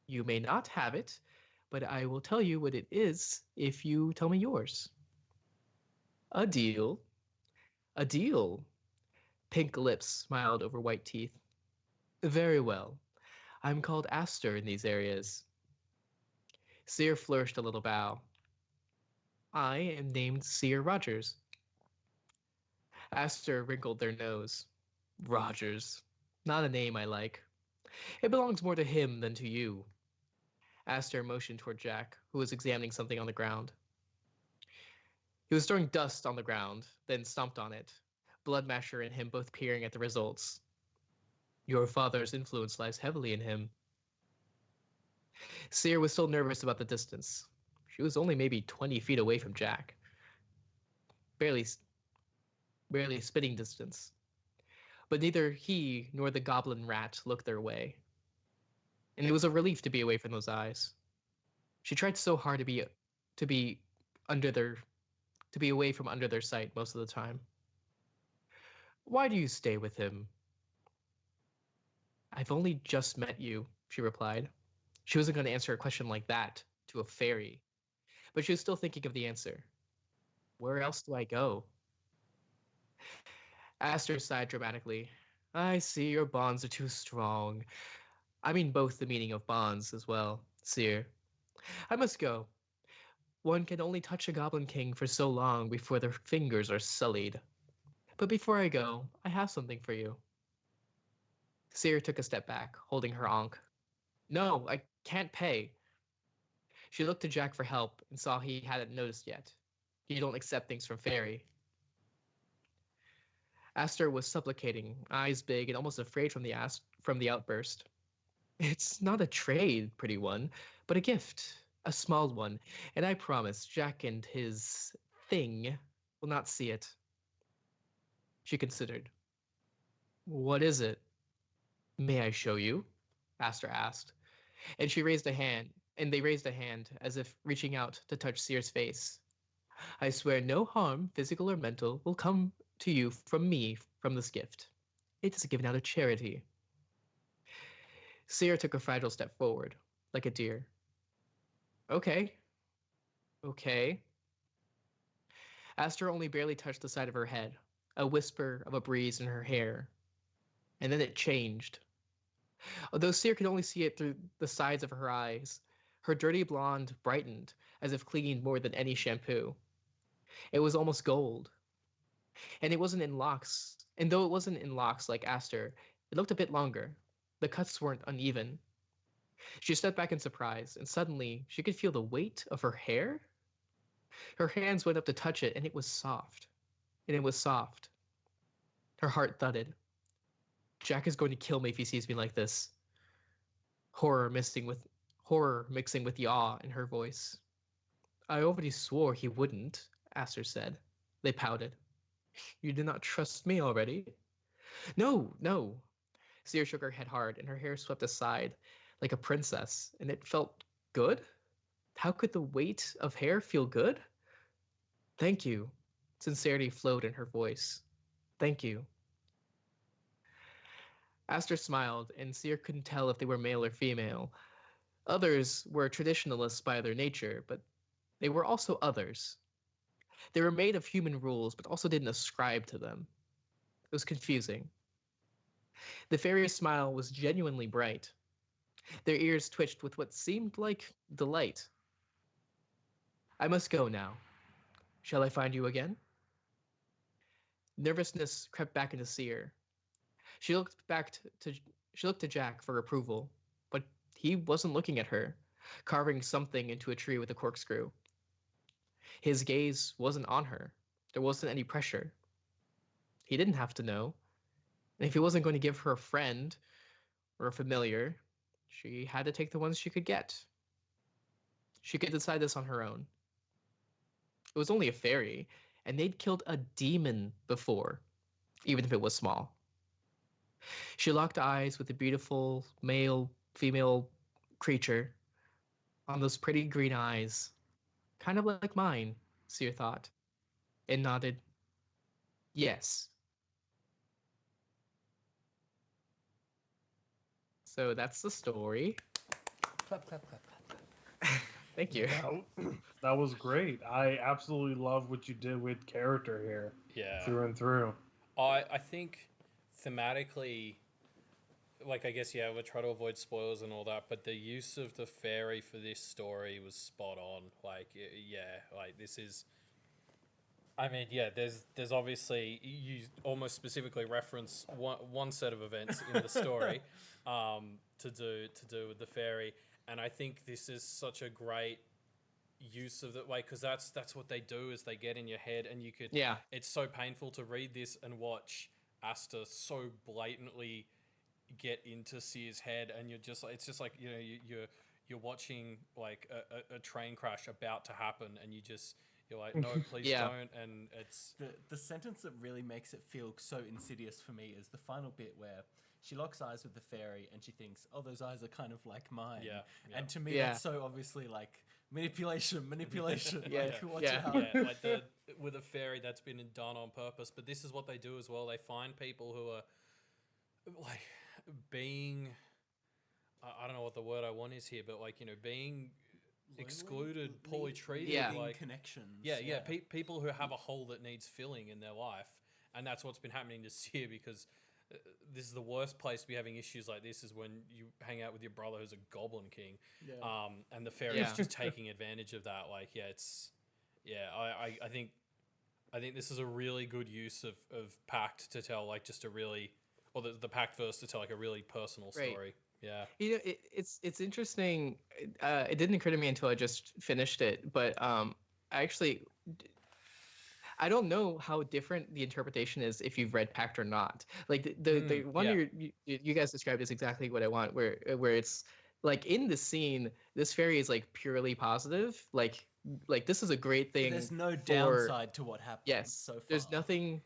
You may not have it, but I will tell you what it is if you tell me yours. A deal. A deal. Pink lips smiled over white teeth. Very well. I'm called Aster in these areas. Seer flourished a little bow. I am named Seer Rogers. Aster wrinkled their nose. Rogers. Not a name I like. It belongs more to him than to you. Aster motioned toward Jack, who was examining something on the ground. He was throwing dust on the ground, then stomped on it, Bloodmasher and him both peering at the results. Your father's influence lies heavily in him. Seer was still nervous about the distance. She was only maybe 20 feet away from Jack. Barely spitting distance. But neither he nor the goblin rat looked their way. And it was a relief to be away from those eyes. She tried so hard to be under their to be away from under their sight most of the time. Why do you stay with him? I've only just met you, she replied. She wasn't going to answer a question like that to a fairy, but she was still thinking of the answer. Where else do I go? Aster sighed dramatically. I see your bonds are too strong. I mean both the meaning of bonds as well, Seer. I must go. One can only touch a Goblin King for so long before their fingers are sullied. But before I go, I have something for you. Seer took a step back, holding her ankh. No, I can't pay. She looked to Jack for help and saw he hadn't noticed yet. You don't accept things from Fairy. Aster was supplicating, eyes big and almost afraid from the outburst. It's not a trade, pretty one, but a gift, a small one, and I promise Jack and his thing will not see it. She considered. What is it? May I show you? Aster asked, and they raised a hand, as if reaching out to touch Seer's face. I swear no harm, physical or mental, will come to you from me from this gift. It is given out of charity. Seer took a fragile step forward, like a deer. Okay. Aster only barely touched the side of her head, a whisper of a breeze in her hair. And then it changed. Although Seer could only see it through the sides of her eyes, her dirty blonde brightened as if cleaned more than any shampoo. It was almost gold. And it wasn't in locks. And though it wasn't in locks like Aster, it looked a bit longer. The cuts weren't uneven. She stepped back in surprise, and suddenly she could feel the weight of her hair. Her hands went up to touch it, and it was soft. Her heart thudded. Jack is going to kill me if he sees me like this. Horror mixing with awe in her voice. I already swore he wouldn't, Aster said. They pouted. You did not trust me already? No. Seer shook her head hard, and her hair swept aside like a princess, and it felt good? How could the weight of hair feel good? Thank you. Sincerity flowed in her voice. Thank you. Aster smiled, and Seer couldn't tell if they were male or female. Others were traditionalists by their nature, but they were also others. They were made of human rules, but also didn't ascribe to them. It was confusing. The fairy's smile was genuinely bright. Their ears twitched with what seemed like delight. I must go now. Shall I find you again? Nervousness crept back into Seer. She looked to Jack for approval, but he wasn't looking at her, carving something into a tree with a corkscrew. His gaze wasn't on her. There wasn't any pressure. He didn't have to know. And if he wasn't going to give her a friend or a familiar, she had to take the ones she could get. She could decide this on her own. It was only a fairy, and they'd killed a demon before, even if it was small. She locked eyes with the beautiful male-female creature on those pretty green eyes, kind of like mine, Seer thought, and nodded, yes. So that's the story. Clap, clap. Thank you. That was great. I absolutely love what you did with character here. Yeah. Through and through. I think thematically, like, I guess, yeah, we'll try to avoid spoilers and all that, but the use of the fairy for this story was spot on. Like, yeah, like, this is... I mean, yeah, there's obviously... You almost specifically reference one set of events in the story to do with the fairy, and I think this is such a great use of it, like, because that's what they do, is they get in your head, and you could... Yeah. It's so painful to read this and watch Aster so blatantly get into Seer's head, and you're just like, it's just like, you know, you're watching like a train crash about to happen, and you're like, no, please don't. And it's the sentence that really makes it feel so insidious for me is the final bit where she locks eyes with the fairy and she thinks, oh, those eyes are kind of like mine. Yeah. And to me, that's so obviously like Manipulation. Yeah, Watch yeah. out. Yeah, like with a fairy that's been done on purpose. But this is what they do as well. They find people who are like being, I don't know what the word I want is here, but like, you know, being excluded, poorly treated, Yeah. like Connections. yeah. People who have a hole that needs filling in their life, and that's what's been happening this year because. This is the worst place to be having issues like this is when you hang out with your brother who's a goblin king, and the fairy's Yeah. just taking advantage of that. Like, I think this is a really good use of Pact to tell like just a really, or the Pact verse to tell like a really personal story. Right. Yeah. You know, it's interesting. It didn't occur to me until I just finished it, but I don't know how different the interpretation is if you've read Pact or not. Like the one you guys described is exactly what I want. Where it's like in the scene, this fairy is like purely positive. Like this is a great thing. There's no downside to what happens. Yes, so far. there's nothing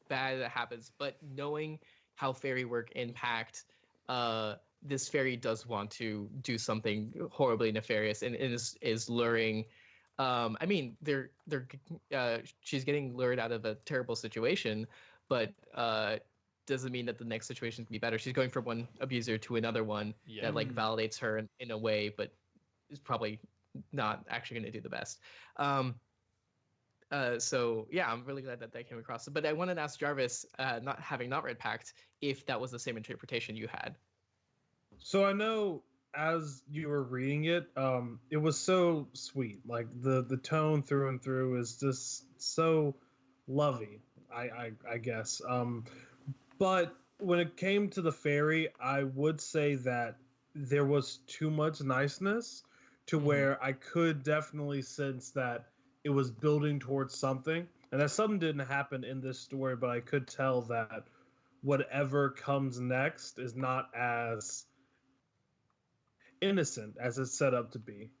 bad that happens. But knowing how fairy work in Pact, this fairy does want to do something horribly nefarious and is luring. I mean, she's getting lured out of a terrible situation, but doesn't mean that the next situation can be better. She's going from one abuser to another one that like validates her in a way, but is probably not actually going to do the best. So yeah, I'm really glad that came across. But I wanted to ask Jarvis, not having not read Pact, if that was the same interpretation you had. So I know as you were reading it, it was so sweet. Like the tone through and through is just so lovey, I guess. But when it came to the fairy, I would say that there was too much niceness to where I could definitely sense that it was building towards something. And that something didn't happen in this story, but I could tell that whatever comes next is not as innocent as it's set up to be,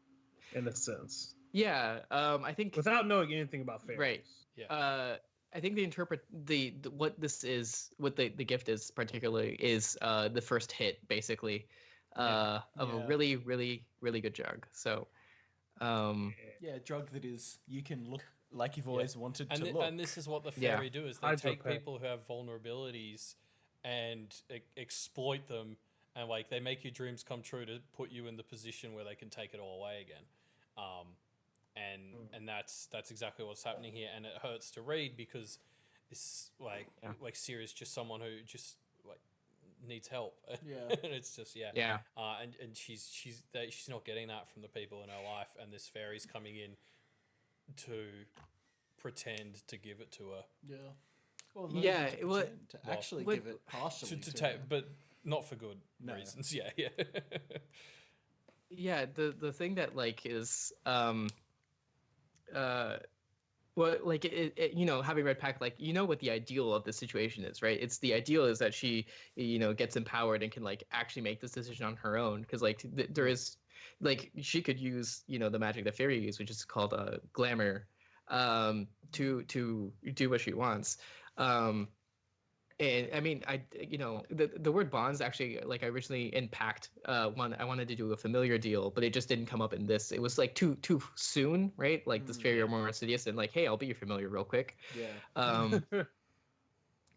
in a sense. Yeah, I think without knowing anything about fairies. Right. Yeah. I think the what this is, what the gift is particularly is the first hit basically of a really really good drug. So a drug that is you can look like you've always wanted to look. And this is what the fairy do is they take people who have vulnerabilities and exploit them. And like they make your dreams come true to put you in the position where they can take it all away again, and that's exactly what's happening here. And it hurts to read because it's like Siri's just someone who just like needs help. Yeah, and it's just and she's not getting that from the people in her life, and this fairy's coming in to pretend to give it to her. Yeah, well, to actually give it partially to take, but. Not for good reasons. Yeah. Yeah, the thing that like is like it, you know, having read Pact, like you know what the ideal of the situation is, right? It's the ideal is that she, you know, gets empowered and can like actually make this decision on her own, because like there is like she could use, you know, the magic that fairy use, which is called glamour, to do what she wants. And I mean, you know, the word bonds actually, like I originally in Pact, I wanted to do a familiar deal, but it just didn't come up in this. It was like too soon, right? Like this fairy are more insidious and like, hey, I'll be your familiar real quick. Yeah.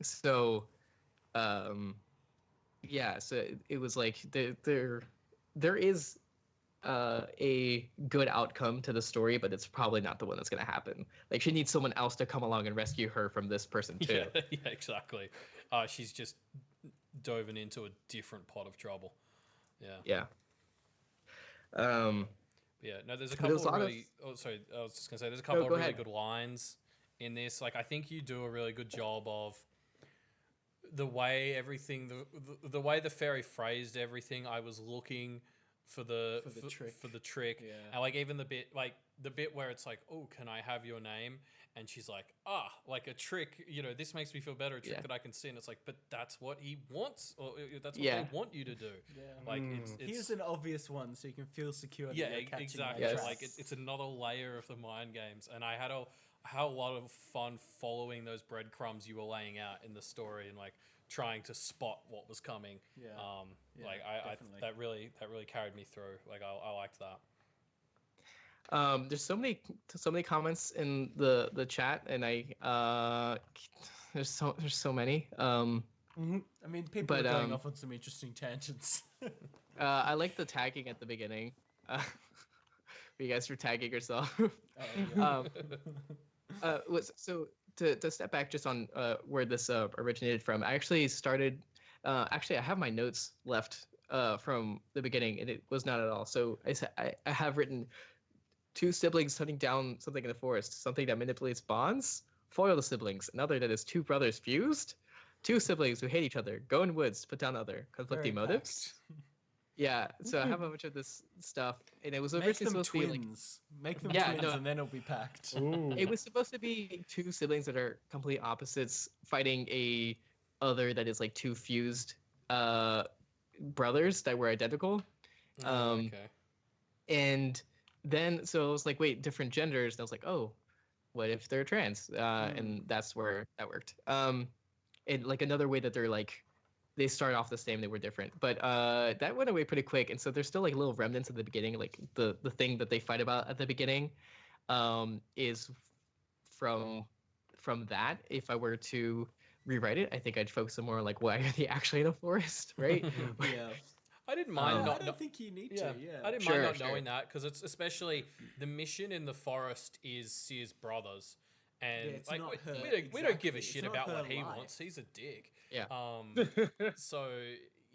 So it was like there is a good outcome to the story, but it's probably not the one that's going to happen. Like she needs someone else to come along and rescue her from this person too. Yeah, exactly. She's just dove into a different pot of trouble. Yeah. No, there's a couple of really. I was just gonna say there's a couple of really good lines in this. Like I think you do a really good job of the way everything, the way the fairy phrased everything. I was looking for the trick, and like even the bit where it's like, oh, can I have your name? And she's like, like a trick, you know, this makes me feel better, a trick that I can see. And it's like, but that's what he wants, or that's what they want you to do. Like it's here's an obvious one, so you can feel secure. Exactly. Like it's another layer of the mind games, and I had a lot of fun following those breadcrumbs you were laying out in the story, and like trying to spot what was coming. Like I that really carried me through. Like I liked that. There's so many comments in the chat, and there's so many. I mean, people But, are going off on some interesting tangents. I like the tagging at the beginning. You guys were tagging yourself. Yeah. So to step back just on where this originated from, I actually started. Actually, I have my notes left from the beginning, and it was not at all. So I have written 2 siblings hunting down something in the forest, something that manipulates bonds, foil the siblings. Another that is 2 brothers fused, 2 siblings who hate each other, go in woods, put down other conflicting Very motives. packed. Yeah, so I have a bunch of this stuff, and it was Make originally them supposed to be like twins. Make them Yeah, twins, no. and then it'll be packed. Ooh. it was supposed to be 2 siblings that are complete opposites fighting a other that is like 2 fused brothers that were identical. Okay. And then so I was like, wait, different genders. And I was like, oh, what if they're trans? And that's where that worked. And like another way that they're like they start off the same, they were different. But that went away pretty quick. And so there's still like little remnants at the beginning, like the thing that they fight about at the beginning is from that. If I were to rewrite it, I think I'd focus more on like why are they actually in a forest, right? Yeah. I didn't mind I not. don't think you need Yeah, to. Yeah. I didn't Sure, mind not sure. knowing that because it's especially the mission in the forest is Sear's brothers, and Yeah, it's like not her- we don't give a exactly, shit it's not about what her he life. wants. He's a dick. Yeah. So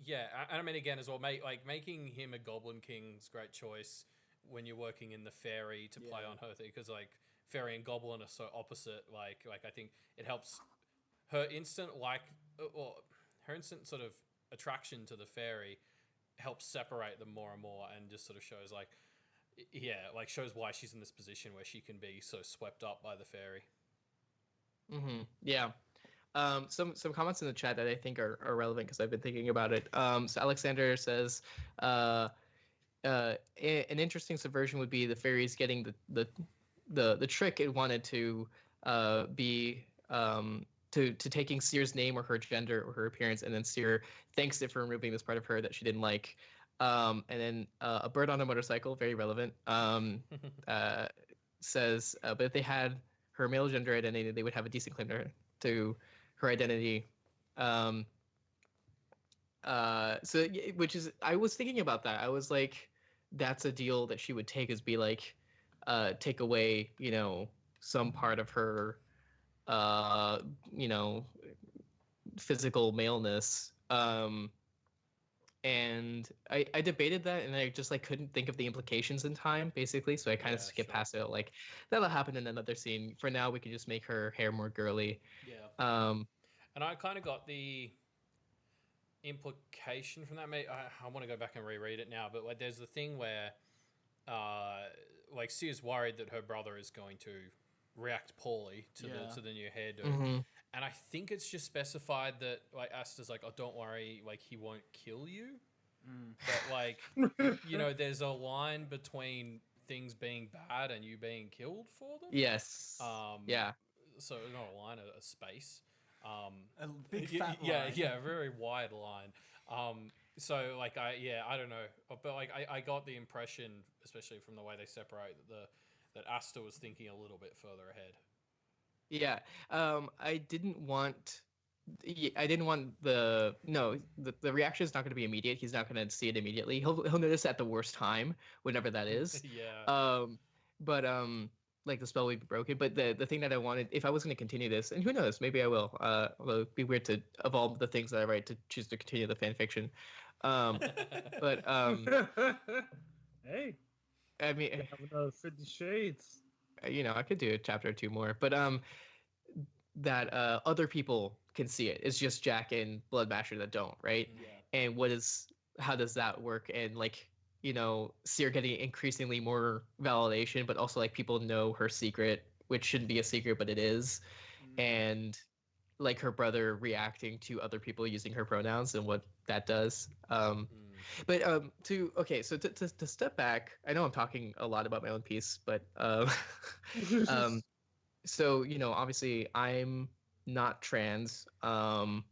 yeah, and I mean again as well, making him a Goblin King's great choice when you're working in the fairy to play Yeah. on her thing because like fairy and goblin are so opposite. Like I think it helps her instant or her instant sort of attraction to the fairy helps separate them more and more and just sort of shows like shows why she's in this position where she can be so swept up by the fairy. Yeah. Some comments in the chat that I think are relevant because I've been thinking about it. So Alexander says an interesting subversion would be the fairies getting the trick it wanted to be to taking Sear's name or her gender or her appearance, and then Sear thanks it for removing this part of her that she didn't like. And then a bird on a motorcycle, very relevant, says, but if they had her male gender identity, they would have a decent claim to her identity. Which is, I was thinking about that. I was like, that's a deal that she would take, is be like, take away, some part of her physical maleness. And I debated that, and I just like couldn't think of the implications in time, basically. So I kind of skipped past it. Like that'll happen in another scene. For now, we can just make her hair more girly. Yeah. And I kind of got the implication from that. I want to go back and reread it now, but like there's the thing where like Sear's worried that her brother is going to react poorly to the new hairdo. And I think it's just specified that like Asta's like, oh, don't worry, like he won't kill you. But like, there's a line between things being bad and you being killed for them. Yes. Yeah. So not a line, a space. A big fat line. Yeah, a very wide line. So like I don't know, but like I got the impression, especially from the way they separate, that Asta was thinking a little bit further ahead. Yeah. I didn't want the reaction is not going to be immediate. He's not going to see it immediately. He'll notice at the worst time, whenever that is. Yeah. But like the spell would be broken. But the thing that I wanted, if I was going to continue this, and who knows, maybe I will. Although it'd be weird to evolve the things that I write to choose to continue the fan fiction. But hey, I mean, have another 50 Shades. I could do a chapter or 2 more, but that other people can see it. It's just Jack and Bloodmasher that don't, right? Yeah. And how does that work? And like, Sear getting increasingly more validation, but also like people know her secret, which shouldn't be a secret, but it is. And like her brother reacting to other people using her pronouns and what that does. But to step back, I know I'm talking a lot about my own piece, but so obviously I'm not trans, and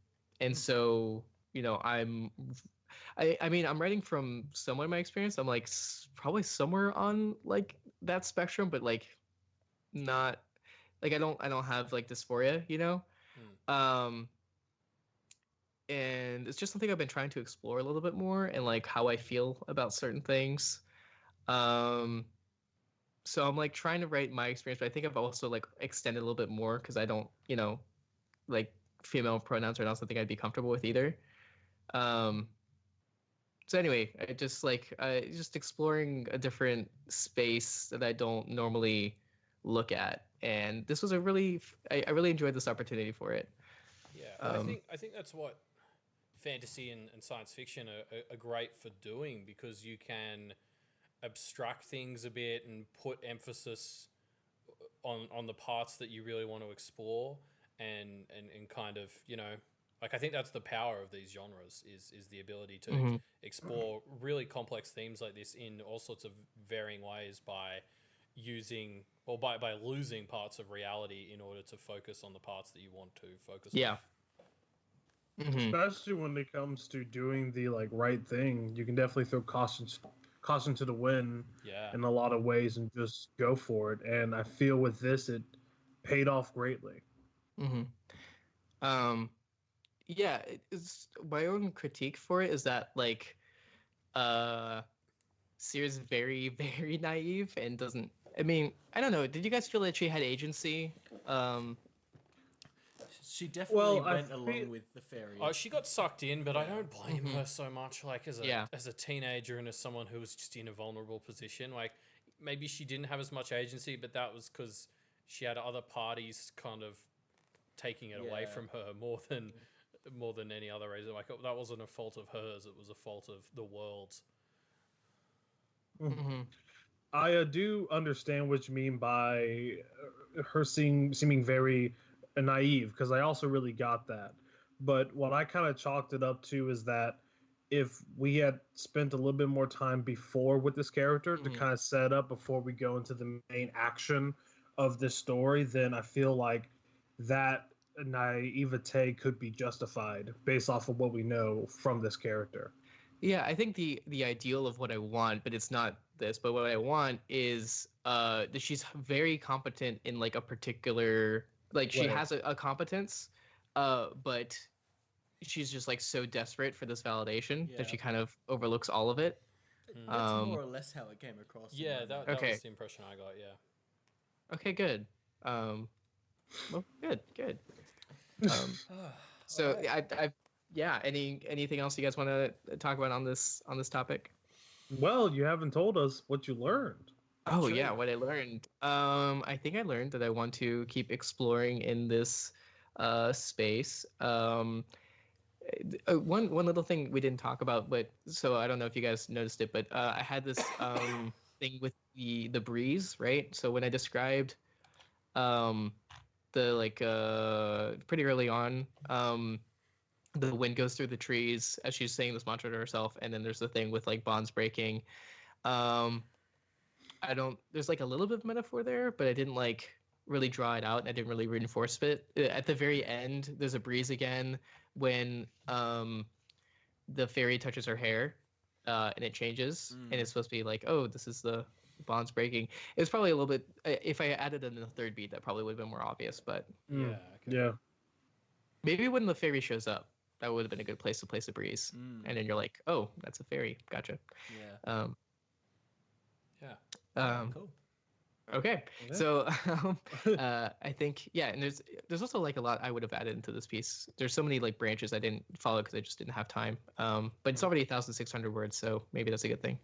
so I mean I'm writing from somewhat of my experience. I'm like probably somewhere on like that spectrum, but like not like I don't have like dysphoria, you know. And it's just something I've been trying to explore a little bit more, and like how I feel about certain things. So I'm like trying to write my experience, but I think I've also like extended a little bit more because I don't, you know, like female pronouns are not something I'd be comfortable with either. So anyway, I just like just exploring a different space that I don't normally look at, and this was a really I really enjoyed this opportunity for it. Yeah, I think that's what fantasy and science fiction are great for doing, because you can abstract things a bit and put emphasis on the parts that you really want to explore, and kind of, you know, like I think that's the power of these genres is the ability to explore really complex themes like this in all sorts of varying ways by using or by losing parts of reality in order to focus on the parts that you want to focus on. Especially when it comes to doing the like right thing, you can definitely throw caution to the wind in a lot of ways and just go for it. And I feel with this, it paid off greatly. Yeah, it's my own critique for it is that like Seer's very, very naive and doesn't. I mean, I don't know. Did you guys feel that she had agency? She definitely went along with the fairy. Oh, she got sucked in, but I don't blame her so much. Like as a teenager and as someone who was just in a vulnerable position, like maybe she didn't have as much agency, but that was because she had other parties kind of taking it away from her more than any other reason. Like that wasn't a fault of hers; it was a fault of the world's. I do understand what you mean by her seeming very naive, because I also really got that. But what I kind of chalked it up to is that if we had spent a little bit more time before with this character to kind of set up before we go into the main action of this story, then I feel like that naivete could be justified based off of what we know from this character. Yeah, I think the ideal of what I want, but it's not this, but what I want is that she's very competent in like a particular, like she has a competence, but she's just like so desperate for this validation that she kind of overlooks all of it. That's more or less how it came across. Yeah, that was the impression I got. Yeah. Okay, good. Well, good. So right. Anything else you guys want to talk about on this topic? Well, you haven't told us what you learned. Oh yeah, what I learned. I think I learned that I want to keep exploring in this space. One little thing we didn't talk about, but so I don't know if you guys noticed it, but I had this thing with the breeze, right? So when I described the like pretty early on, the wind goes through the trees as she's saying this mantra to herself, and then there's the thing with like bonds breaking. There's like a little bit of metaphor there, but I didn't like really draw it out, and I didn't really reinforce it. At the very end, there's a breeze again when the fairy touches her hair, and it changes, and it's supposed to be like, oh, this is the bonds breaking. It's probably a little bit. If I added in the third beat, that probably would have been more obvious. But yeah, maybe when the fairy shows up, that would have been a good place to place a breeze, and then you're like, oh, that's a fairy. Gotcha. Cool. Okay, so I think and there's also like a lot I would have added into this piece. There's so many like branches I didn't follow because I just didn't have time. But it's already 1,600 words, so maybe that's a good thing.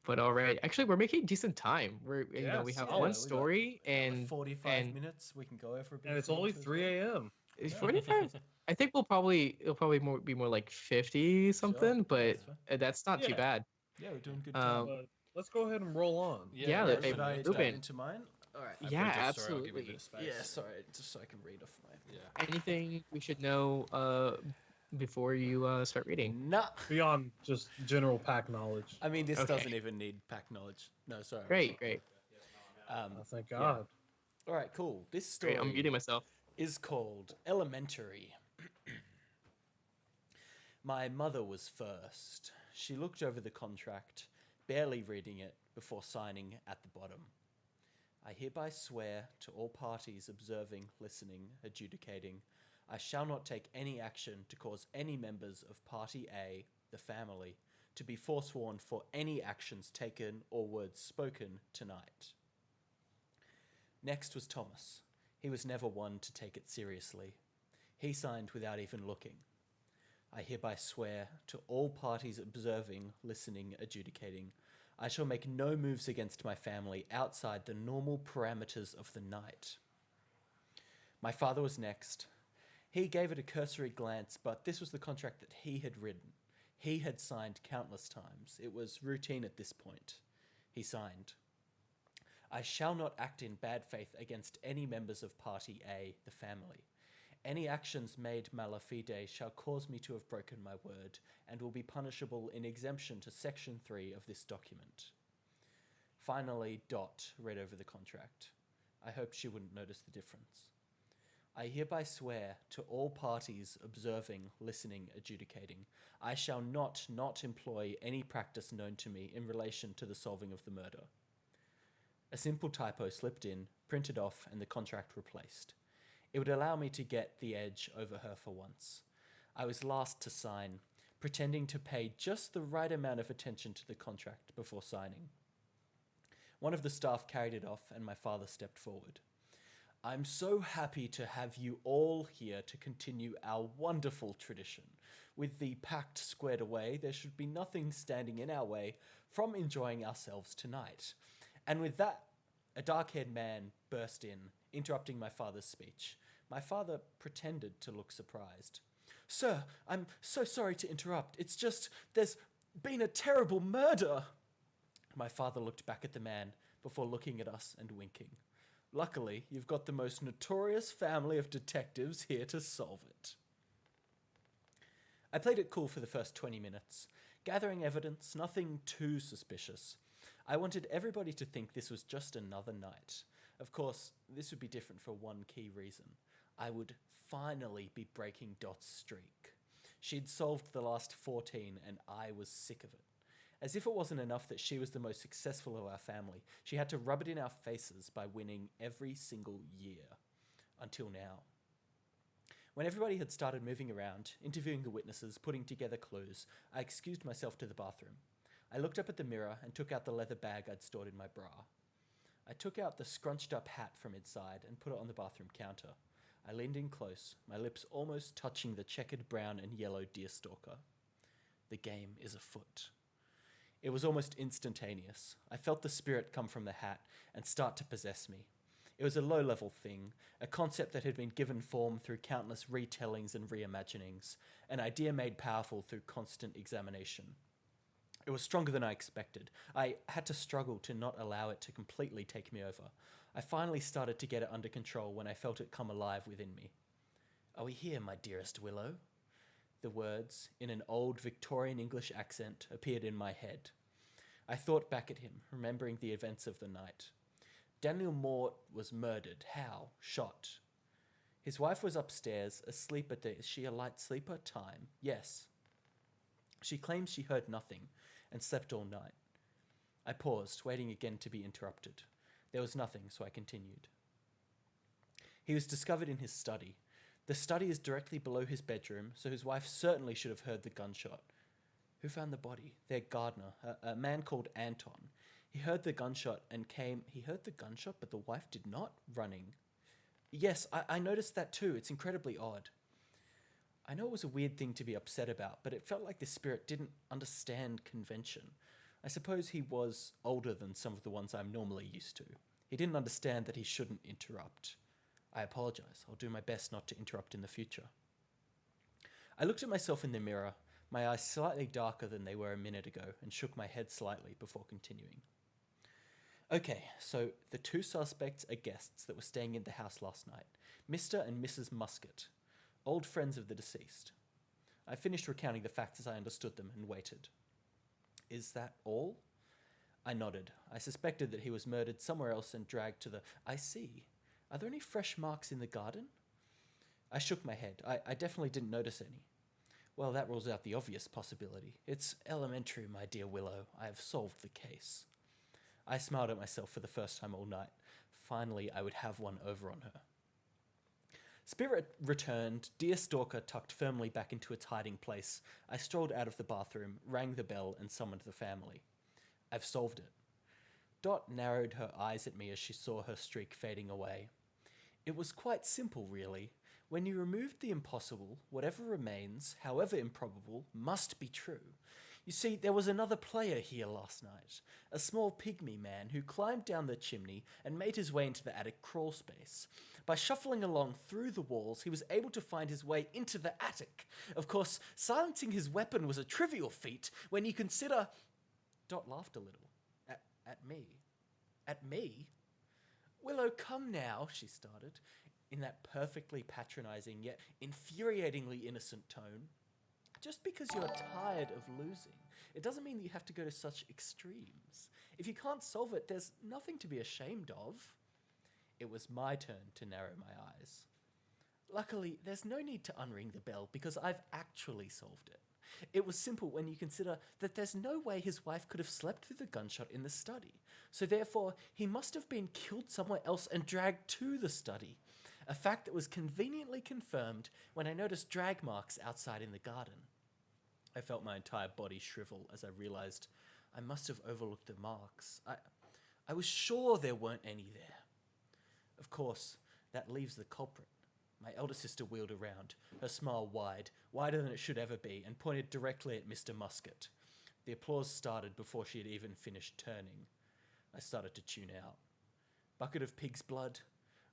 But all right, actually, we're making decent time. We have one story and 45 minutes. We can go over a bit. And it's only 3 a.m. It's 45. I think it'll probably be more like 50 something, but that's not too bad. Yeah, we're doing good time. Let's go ahead and roll on. Should I dive into mine? All right. Yeah, absolutely. Sorry, just so I can read off my. Yeah. Anything we should know before you start reading? Nah. Beyond just general pack knowledge. I mean, this doesn't even need pack knowledge. No, sorry. Great. Thank God. All right, cool. This story. Great, I'm muting myself. Is called Elementary. My mother was first. she looked over the contract, barely reading it, before signing at the bottom. I hereby swear to all parties observing, listening, adjudicating, I shall not take any action to cause any members of Party A, the family, to be forsworn for any actions taken or words spoken tonight. Next was Thomas. He was never one to take it seriously. He signed without even looking. I hereby swear to all parties observing, listening, adjudicating, I shall make no moves against my family outside the normal parameters of the night. My father was next. He gave it a cursory glance, but this was the contract that he had written. He had signed countless times. It was routine at this point. He signed. I shall not act in bad faith against any members of Party A, the family. Any actions made mala fide shall cause me to have broken my word and will be punishable in exemption to Section 3 of this document. Finally, Dot read over the contract. I hoped she wouldn't notice the difference. I hereby swear to all parties observing, listening, adjudicating, I shall not employ any practice known to me in relation to the solving of the murder. A simple typo slipped in, printed off, and the contract replaced. It would allow me to get the edge over her for once. I was last to sign, pretending to pay just the right amount of attention to the contract before signing. One of the staff carried it off, and my father stepped forward. I'm so happy to have you all here to continue our wonderful tradition. With the pact squared away, there should be nothing standing in our way from enjoying ourselves tonight. And with that, a dark-haired man burst in, interrupting my father's speech. My father pretended to look surprised. Sir, I'm so sorry to interrupt. It's just, there's been a terrible murder. My father looked back at the man before looking at us and winking. Luckily, you've got the most notorious family of detectives here to solve it. I played it cool for the first 20 minutes, gathering evidence, nothing too suspicious. I wanted everybody to think this was just another night. Of course, this would be different for one key reason. I would finally be breaking Dot's streak. She'd solved the last 14 and I was sick of it. As if it wasn't enough that she was the most successful of our family, she had to rub it in our faces by winning every single year. Until now. When everybody had started moving around, interviewing the witnesses, putting together clues, I excused myself to the bathroom. I looked up at the mirror and took out the leather bag I'd stored in my bra. I took out the scrunched up hat from inside and put it on the bathroom counter. I leaned in close, my lips almost touching the checkered brown and yellow deerstalker. The game is afoot. It was almost instantaneous. I felt the spirit come from the hat and start to possess me. It was a low-level thing, a concept that had been given form through countless retellings and reimaginings, an idea made powerful through constant examination. It was stronger than I expected. I had to struggle to not allow it to completely take me over. I finally started to get it under control when I felt it come alive within me. Are we here, my dearest Willow? The words, in an old Victorian English accent, appeared in my head. I thought back at him, remembering the events of the night. Daniel Mort was murdered. How? Shot. His wife was upstairs, asleep at the is she a light sleeper time. Yes. She claims she heard nothing and slept all night. I paused, waiting again to be interrupted. There was nothing, so I continued. He was discovered in his study. The study is directly below his bedroom, so his wife certainly should have heard the gunshot. Who found the body? Their gardener, a man called Anton. He heard the gunshot and came... He heard the gunshot, but the wife did not? Running. Yes, I noticed that too. It's incredibly odd. I know it was a weird thing to be upset about, but it felt like the spirit didn't understand convention. I suppose he was older than some of the ones I'm normally used to. He didn't understand that he shouldn't interrupt. I apologize. I'll do my best not to interrupt in the future. I looked at myself in the mirror, my eyes slightly darker than they were a minute ago, and shook my head slightly before continuing. Okay, so the two suspects are guests that were staying in the house last night, Mr. and Mrs. Muscat, old friends of the deceased. I finished recounting the facts as I understood them and waited. Is that all? I nodded. I suspected that he was murdered somewhere else and dragged to the... I see. Are there any fresh marks in the garden? I shook my head. I definitely didn't notice any. Well, that rules out the obvious possibility. It's elementary, my dear Willow. I have solved the case. I smiled at myself for the first time all night. Finally, I would have one over on her. Spirit returned, dear stalker tucked firmly back into its hiding place. I strolled out of the bathroom, rang the bell, and summoned the family. I've solved it. Dot narrowed her eyes at me as she saw her streak fading away. It was quite simple, really. When you removed the impossible, whatever remains, however improbable, must be true. You see, there was another player here last night, a small pygmy man who climbed down the chimney and made his way into the attic crawl space. By shuffling along through the walls, he was able to find his way into the attic. Of course, silencing his weapon was a trivial feat when you consider... Dot laughed a little. At me? At me? Willow, come now, she started, in that perfectly patronizing yet infuriatingly innocent tone. Just because you're tired of losing, it doesn't mean that you have to go to such extremes. If you can't solve it, there's nothing to be ashamed of. It was my turn to narrow my eyes. Luckily, there's no need to unring the bell because I've actually solved it. It was simple when you consider that there's no way his wife could have slept through the gunshot in the study. So therefore, he must have been killed somewhere else and dragged to the study. A fact that was conveniently confirmed when I noticed drag marks outside in the garden. I felt my entire body shrivel as I realized I must have overlooked the marks. I was sure there weren't any there. Of course, that leaves the culprit. My elder sister wheeled around, her smile wide, wider than it should ever be, and pointed directly at Mr. Musket. The applause started before she had even finished turning. I started to tune out. Bucket of pig's blood,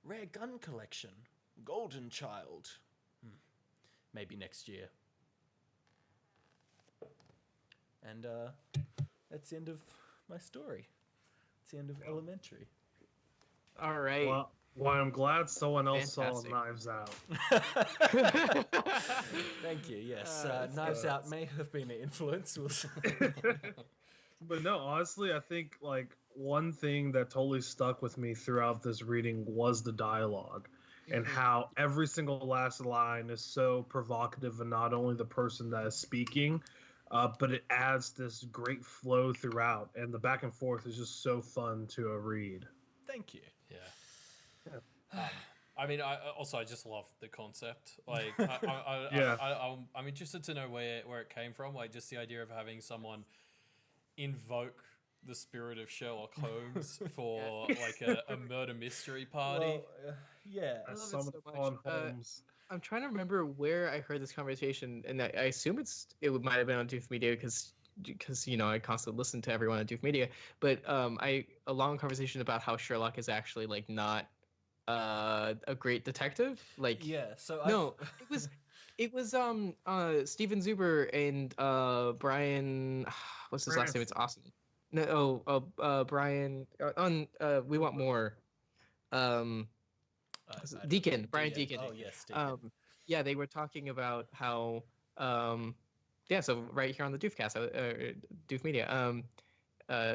rare gun collection, golden child. Maybe next year. And that's the end of my story. It's the end of Elementary. All right. Well, I'm glad someone else Fantastic. saw Knives Out. Thank you. Yes, Knives Out may have been an influence. We'll see. But no, honestly, I think like one thing that totally stuck with me throughout this reading was the dialogue and how every single last line is so provocative, and not only the person that is speaking, but it adds this great flow throughout, and the back and forth is just so fun to read. Thank you. Yeah. I mean, I just love the concept. Like, I'm interested to know where it came from. Like, just the idea of having someone invoke the spirit of Sherlock Holmes for like a murder mystery party. Well, yeah. I love it Someone so much. on Holmes. I'm trying to remember where I heard this conversation, and I assume it might have been on Doof Media because I constantly listen to everyone at Doof Media. But a long conversation about how Sherlock is actually like not a great detective. Like so it was Steven Zuber and Brian, what's his last name? It's awesome. Brian We Want More. Deacon, Brian Deacon. Oh yes, Deacon. Yeah, they were talking about how so right here on the Doofcast, Doof Media,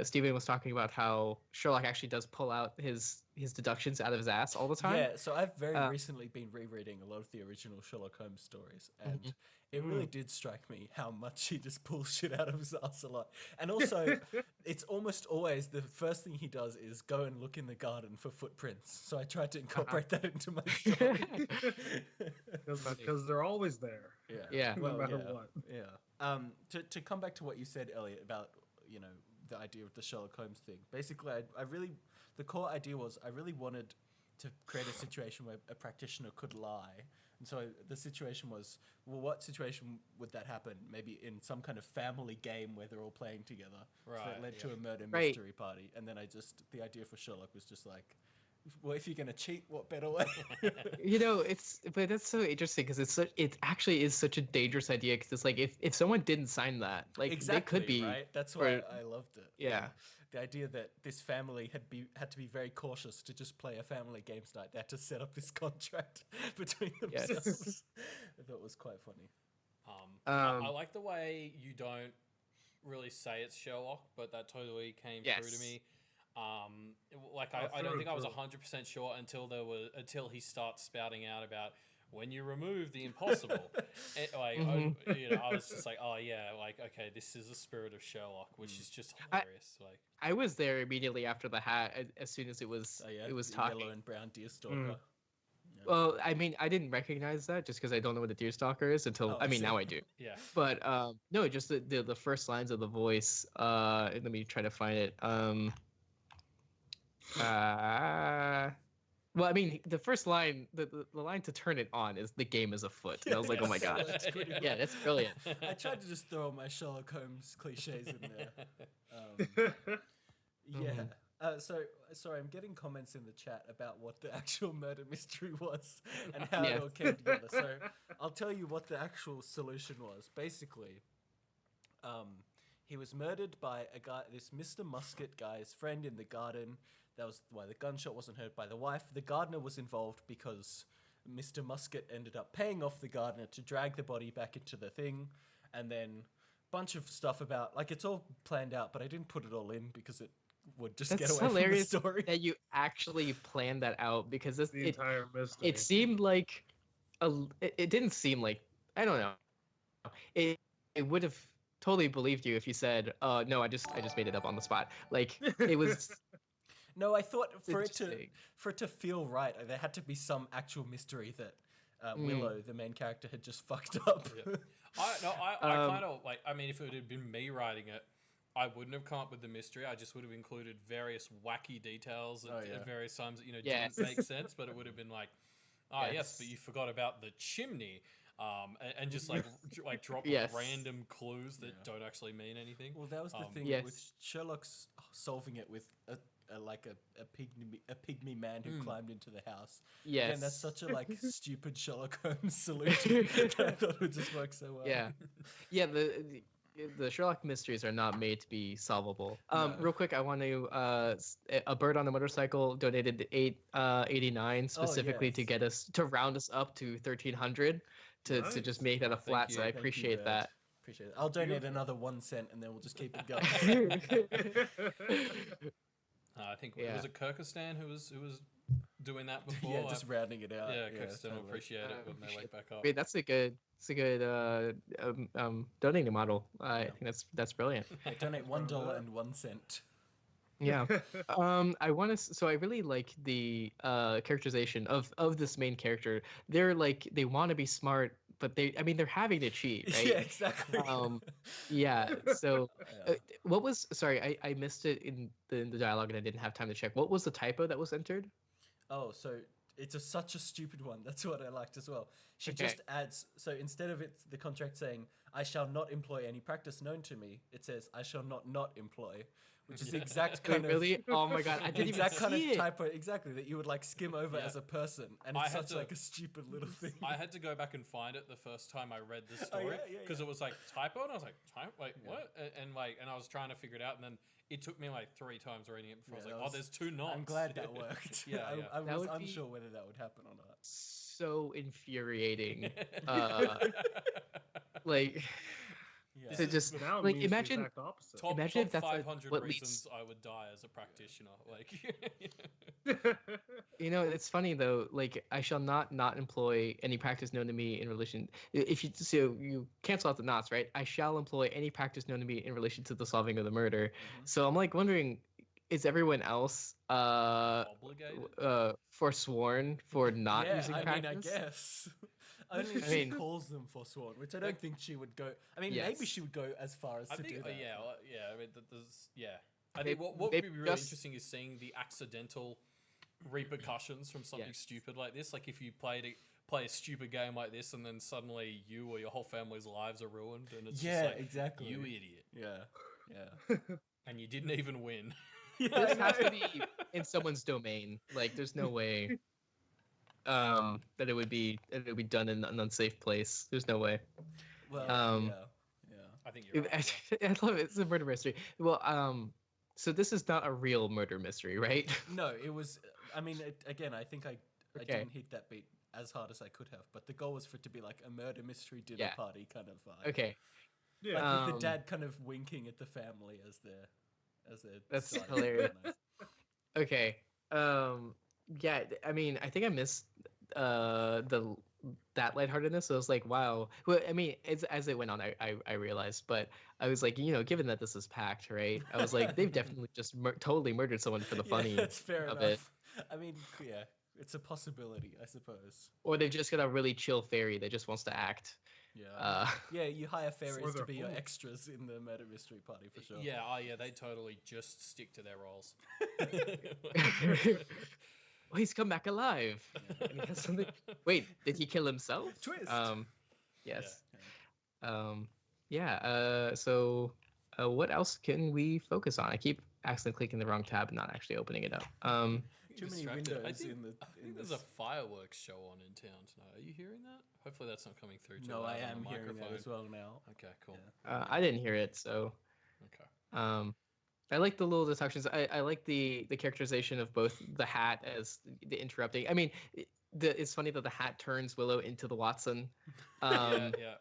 Steven was talking about how Sherlock actually does pull out his deductions out of his ass all the time. Yeah, so I've very recently been rereading a lot of the original Sherlock Holmes stories, and it really did strike me how much he just pulls shit out of his ass a lot. And also, it's almost always the first thing he does is go and look in the garden for footprints. So I tried to incorporate that into my story. Because they're always there. Yeah. No matter what. Yeah. To come back to what you said, Elliot, about, the idea of the Sherlock Holmes thing. Basically, the core idea was I really wanted to create a situation where a practitioner could lie. And so the situation was, well, what situation would that happen? Maybe in some kind of family game where they're all playing together. Right, So that led to a murder Right. mystery party. And then the idea for Sherlock was just like, well, if you're going to cheat, what better way? But that's so interesting because it actually is such a dangerous idea because it's like if someone didn't sign that, like Exactly, they could be right. That's why I loved it. Yeah. The idea that this family had to be very cautious to just play a family games night. They had to set up this contract between themselves. I thought it was quite funny. I like the way you don't really say it's Sherlock, but that totally came through to me. I don't think I was 100% sure until he starts spouting out about when you remove the impossible. I was just like, oh yeah, like okay, this is a spirit of Sherlock, which is just hilarious. I was there immediately after the hat as soon as it was talking. Yellow and brown deerstalker. Yeah. Well, I mean, I didn't recognize that just because I don't know what a deerstalker is until now I do. Yeah. But no, just the first lines of the voice. Let me try to find it. Well, I mean, the first line, the line to turn it on is "the game is afoot." And I was like, "Oh my gosh, yeah, that's brilliant." I tried to just throw my Sherlock Holmes cliches in there. Yeah. Sorry, I'm getting comments in the chat about what the actual murder mystery was and how it all came together. So I'll tell you what the actual solution was. Basically, he was murdered by a guy, this Mr. Musket guy's friend in the garden. That was why the gunshot wasn't heard by the wife. The gardener was involved because Mr. Musket ended up paying off the gardener to drag the body back into the thing, and then a bunch of stuff about, like, it's all planned out, but I didn't put it all in because it would just get away hilarious from the story. That you actually planned that out, because the entire mystery. It seemed like it didn't seem like, I don't know. It would have totally believed you if you said, no, I just made it up on the spot. Like, it was. No, I thought for it to feel right, there had to be some actual mystery that Willow, the main character, had just fucked up. Yeah. I kind of like. I mean, if it had been me writing it, I wouldn't have come up with the mystery. I just would have included various wacky details at various times that didn't make sense. But it would have been like, yes, but you forgot about the chimney. And just like drop random clues that don't actually mean anything. Well, that was the thing with Sherlock's solving it with a pygmy man who climbed into the house. Yes, and that's such a stupid Sherlock Holmes solution that I thought would just work so well. Yeah. The Sherlock mysteries are not made to be solvable. Real quick, I want to a bird on a motorcycle donated $8.89 specifically to get us to round us up to 1,300 to just make that a flat. So I appreciate that. Appreciate it. I'll donate another 1 cent and then we'll just keep it going. I think it was Kurkistan who was doing that before. Yeah, just rounding it out. Yeah, Kurkistan will appreciate it when they wake back up. Wait, that's a good donating model. I think that's brilliant. Hey, donate $1 and 1 cent. Yeah. I really like the characterization of this main character. They're like, they want to be smart, but they're having to cheat, right? Yeah, exactly. So what was, sorry, I missed it in the dialogue and I didn't have time to check. What was the typo that was entered? Oh, so it's such a stupid one. That's what I liked as well. She just adds, so instead of the contract saying, I shall not employ any practice known to me, it says, I shall not employ, which is the exact kind of... Really? Oh my god, I didn't even see kind it. of typo, exactly, that you would skim over as a person. And it's such a stupid little thing. I had to go back and find it the first time I read the story, because it was typo, and I was like, what? And I was trying to figure it out, and then it took me 3 times reading it before I was like, there's 2 knots. I'm glad that worked. I was unsure whether that would happen or not. So infuriating. To just imagine top if that's 500 what reasons I would die as a practitioner. It's funny though. I shall not employ any practice known to me in relation. If you cancel out the knots, right? I shall employ any practice known to me in relation to the solving of the murder. Mm-hmm. So I'm wondering, is everyone else forsworn for not using practice? I guess. Only if she calls them forsworn, which I don't think she would go. I mean, maybe she would go as far as to do that. I think what would be really interesting is seeing the accidental repercussions from something stupid like this. Like if you play a stupid game like this, and then suddenly you or your whole family's lives are ruined, and it's just exactly. You idiot. Yeah. And you didn't even win. This has to be in someone's domain. There's no way. That it would be done in an unsafe place. There's no way. Well, I think you're right. I love it. It's a murder mystery. Well, so this is not a real murder mystery, right? No, it was. I mean, again, I think I didn't hit that beat as hard as I could have, but the goal was for it to be like a murder mystery dinner party kind of vibe. Okay. Yeah. With the dad kind of winking at the family as they're. That's hilarious. Okay. Yeah, I mean, I think I missed that lightheartedness. So I was like, wow. Well, I mean, as it went on, I realized, but I was like, given that this is Pact, right? I was like, they've definitely just totally murdered someone for the funny that's fair of enough. it. I mean, yeah, it's a possibility, I suppose. Or they've just got a really chill fairy that just wants to act. Yeah. Yeah, you hire fairies to their be your fault. extras in the murder mystery party for sure. Yeah, they totally just stick to their roles. Oh, he's come back alive. And he has something. Wait, did he kill himself? Twist. Yes. So, what else can we focus on? I keep accidentally clicking the wrong tab and not actually opening it up. Too many Distracted. windows I think in there's this. a fireworks show on in town tonight. Are you hearing that? Hopefully that's not coming through. No, I loud on am the hearing that microphone. as well now. Okay, cool. I didn't hear it, so. Okay. I like the little deductions. I like the characterization of both the hat as the interrupting. I mean, it's funny that the hat turns Willow into the Watson. Yeah.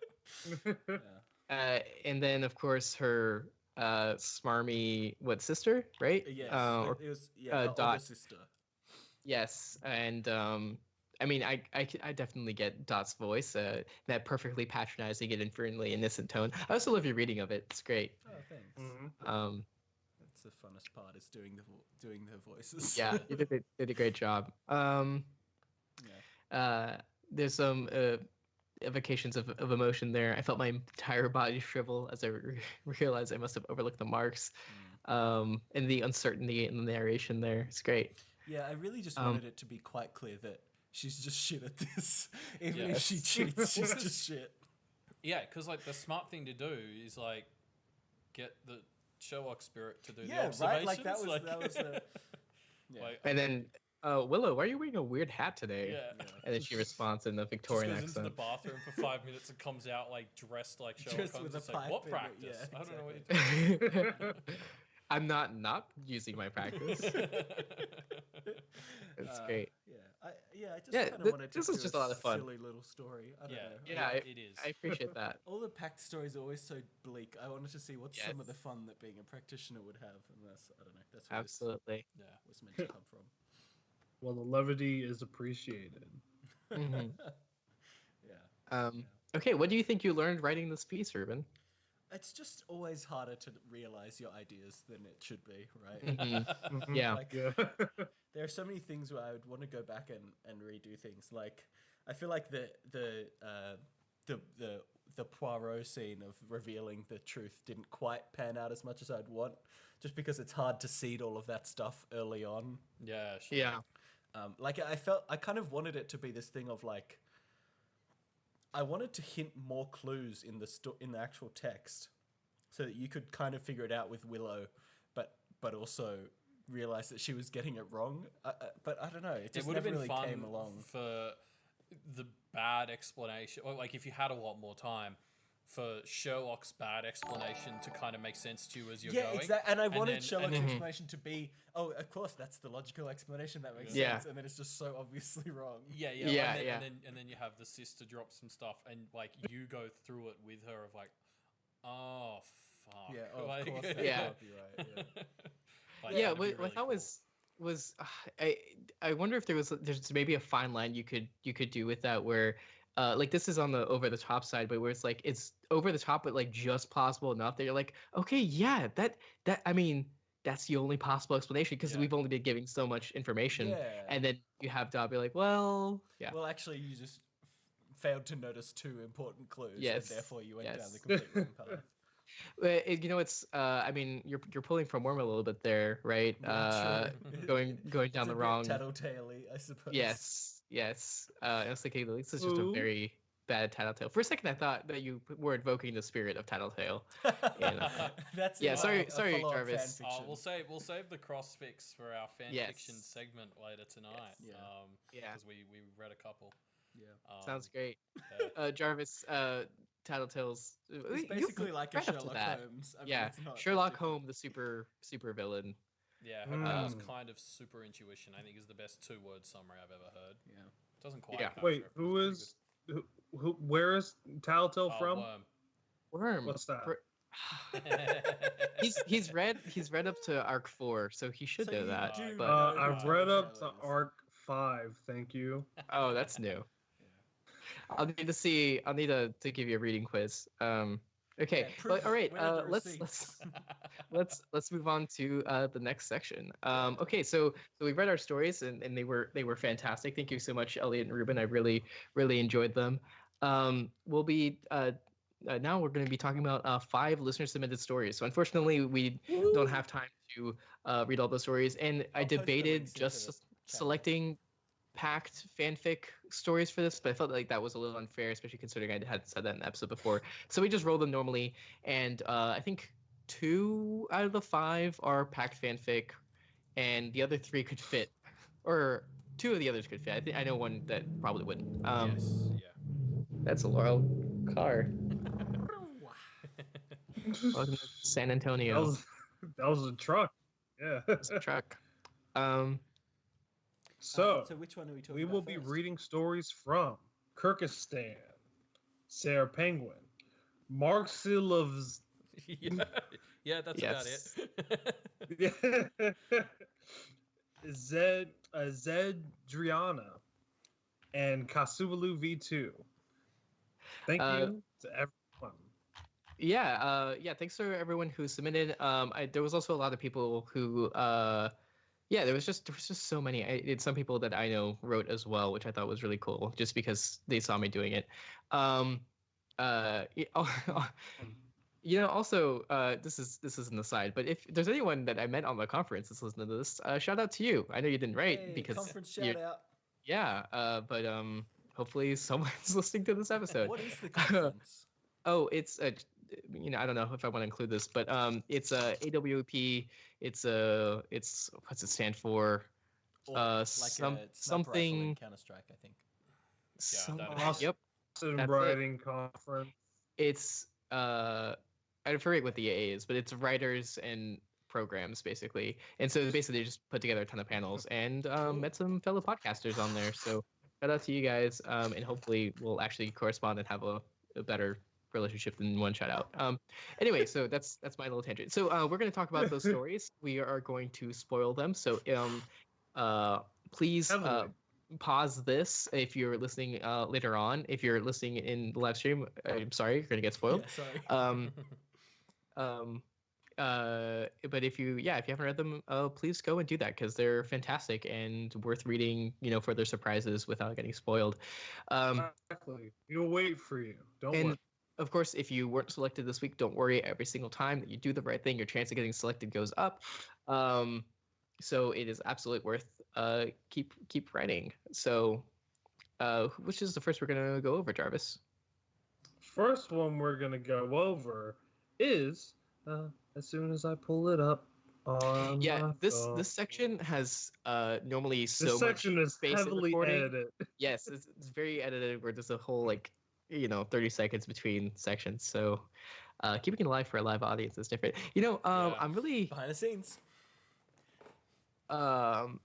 And then of course her smarmy sister, right? Yes, Or it was her Dot. older sister. yes, and I mean, I definitely get Dot's voice, that perfectly patronizing and infernally innocent tone. I also love your reading of it; it's great. Oh, thanks. Mhm. That's the funnest part is doing the voices. Yeah, you did a great job. There's some evocations of emotion there. I felt my entire body shrivel as I realized I must have overlooked the marks, and the uncertainty in the narration there. It's great. Yeah, I really just wanted it to be quite clear that she's just shit at this. Even if she Yes. cheats, she's just shit. Yeah, because like the smart thing to do is like get the Sherlock spirit to do the Yeah, observations. right. Like that was the. Yeah. Like, And then, Willow, why are you wearing a weird hat today? yeah. And then she responds in the Just Victorian goes into the accent. bathroom for 5 minutes and comes out like dressed like Sherlock Dressed Holmes. with a It's like, pipe what in it, practice? yeah, I don't know what you're doing. I'm not using my practice. It's great. I just Yeah, kind of wanted to this was do just a lot of fun. silly little story. I don't know. Yeah, it is. I appreciate that. All the Pact stories are always so bleak. I wanted to see what's some of Yes. the fun that being a practitioner would have, and that's I don't know. That's where this Absolutely. Yeah. was meant to come from. Well, the levity is appreciated. Mhm. Yeah. Okay, what do you think you learned writing this piece, Reuben? It's just always harder to realize your ideas than it should be, right? Mhm. Yeah. Like, Yeah. there are so many things where I would want to go back and redo things. Like I feel like the Poirot scene of revealing the truth didn't quite pan out as much as I'd want, just because it's hard to seed all of that stuff early on. Yeah. Sure. Yeah. Like I kind of wanted it to be this thing of like I wanted to hint more clues in the actual text, so that you could kind of figure it out with Willow, but also realize that she was getting it wrong. But I don't know. It just would have never been really fun came along. for the bad explanation, or like if you had a lot more time for Sherlock's bad explanation to kind of make sense to you as you're going. Exactly. And I wanted then- Sherlock's and then- explanation to be, oh, of course, that's the logical explanation that makes Yeah. sense, and then it's just so obviously wrong. Yeah. And then you have the sister drop some stuff, and like you go through it with her of like, oh fuck. Yeah, oh, like, of course. That Yeah. would be right. Yeah. Like, Yeah, that'd be what really I thought cool. was I wonder if there's maybe a fine line you could do with that where like this is on the over the top side, but where it's like it's over the top but like just plausible enough that you're like, okay, yeah, that I mean that's the only possible explanation because Yeah. we've only been giving so much information, Yeah. and then you have Dot be like, well, yeah, Well, actually, you just failed to notice two important clues, Yes, and therefore you went down yes. the complete wrong path. it's I mean you're pulling from Worm a little bit there, right? Yeah, true. Going down It's the a bit wrong. tattletale-y, I suppose. Yes. I was thinking this is just a Ooh. very bad Tattletale. For a second, I thought that you were invoking the spirit of Tattletale. That's Yeah, in sorry- a sorry, follow-up Jarvis. fanfiction. We'll save the cross fix for our fan Yes. fiction segment later tonight. Yeah. Yeah. Because we read a couple. Yeah. Sounds great. Yeah. Jarvis, Tattletale's. It's basically like a right up to Sherlock that. Holmes. I mean, Yeah, it's not that Sherlock different. Holmes, the super villain. Yeah, her was Mm. kind of super intuition. I think is the best two-word summary I've ever heard. Yeah. Doesn't quite. Yeah. capture Wait, it, but who it's is where is Tattletale pretty from? good. Worm. Worm. What's that? He's read up to Arc 4, so he should So know you that. do But know I've who read up to Tattletale is. Arc 5, thank you. Oh, that's new. I'll need to give you a reading quiz. Okay, Yeah, prove but all right. it. Where are the Let's receipts? let's move on to the next section. Okay, so we read our stories and they were fantastic. Thank you so much, Elliot and Reuben. I really enjoyed them. We'll be now we're going to be talking about 5 listener submitted stories. So unfortunately, we don't have time to read all those stories, and I I'll post the debated links into just the chat. selecting Pact fanfic stories for this, but I felt like that was a little unfair, especially considering I had said that in the episode before. So we just rolled them normally, and I think 2 out of the 5 are Pact fanfic, and the other 3 could fit, or 2 of the others could fit. I know one that probably wouldn't. Yes. Yeah. That's a Laurel car. Welcome to San Antonio. That was a truck. Yeah. It's a truck. So which one are we talking we about will be first? reading stories from Kurkistan, SarahPenguin, Mraxilus, Yeah, that's Yes. about it. Zedariana, and Kasubalu V2. Thank you to everyone. Yeah, thanks for everyone who submitted. There was also a lot of people who there was just so many. Some people that I know wrote as well, which I thought was really cool, just because they saw me doing it. Also, this is an aside, but if there's anyone that I met on the conference that's listening to this, shout out to you. I know you didn't write Hey, because conference shout out. yeah, but hopefully someone's listening to this episode. What is the conference? Oh, it's a, I don't know if I want to include this, but it's a AWP. It's what's it stand for? Something Counter Strike, I think. Yep. Awesome writing conference. It's I forget what the AA is, but it's writers and programs basically. And so basically they just put together a ton of panels and met some fellow podcasters on there. So shout out to you guys, and hopefully we'll actually correspond and have a better relationship than one shout out. Anyway, so that's my little tangent. So we're going to talk about those stories. We are going to spoil them. So please pause this if you're listening later on. If you're listening in the live stream, I'm sorry, you're going to get spoiled. Yeah, sorry. But if you haven't read them, please go and do that because they're fantastic and worth reading, for their surprises without getting spoiled. Exactly. We'll wait for you. Don't worry. Of course, if you weren't selected this week, don't worry. Every single time that you do the right thing, your chance of getting selected goes up. So it is absolutely worth keep writing. So which is the first we're going to go over, Jarvis? First one we're going to go over is as soon as I pull it up on this section has normally this so section much is space heavily in recording. edited. Yes, it's very edited where there's a whole 30 seconds between sections. So keeping it alive for a live audience is different. I'm really Behind the scenes. I'm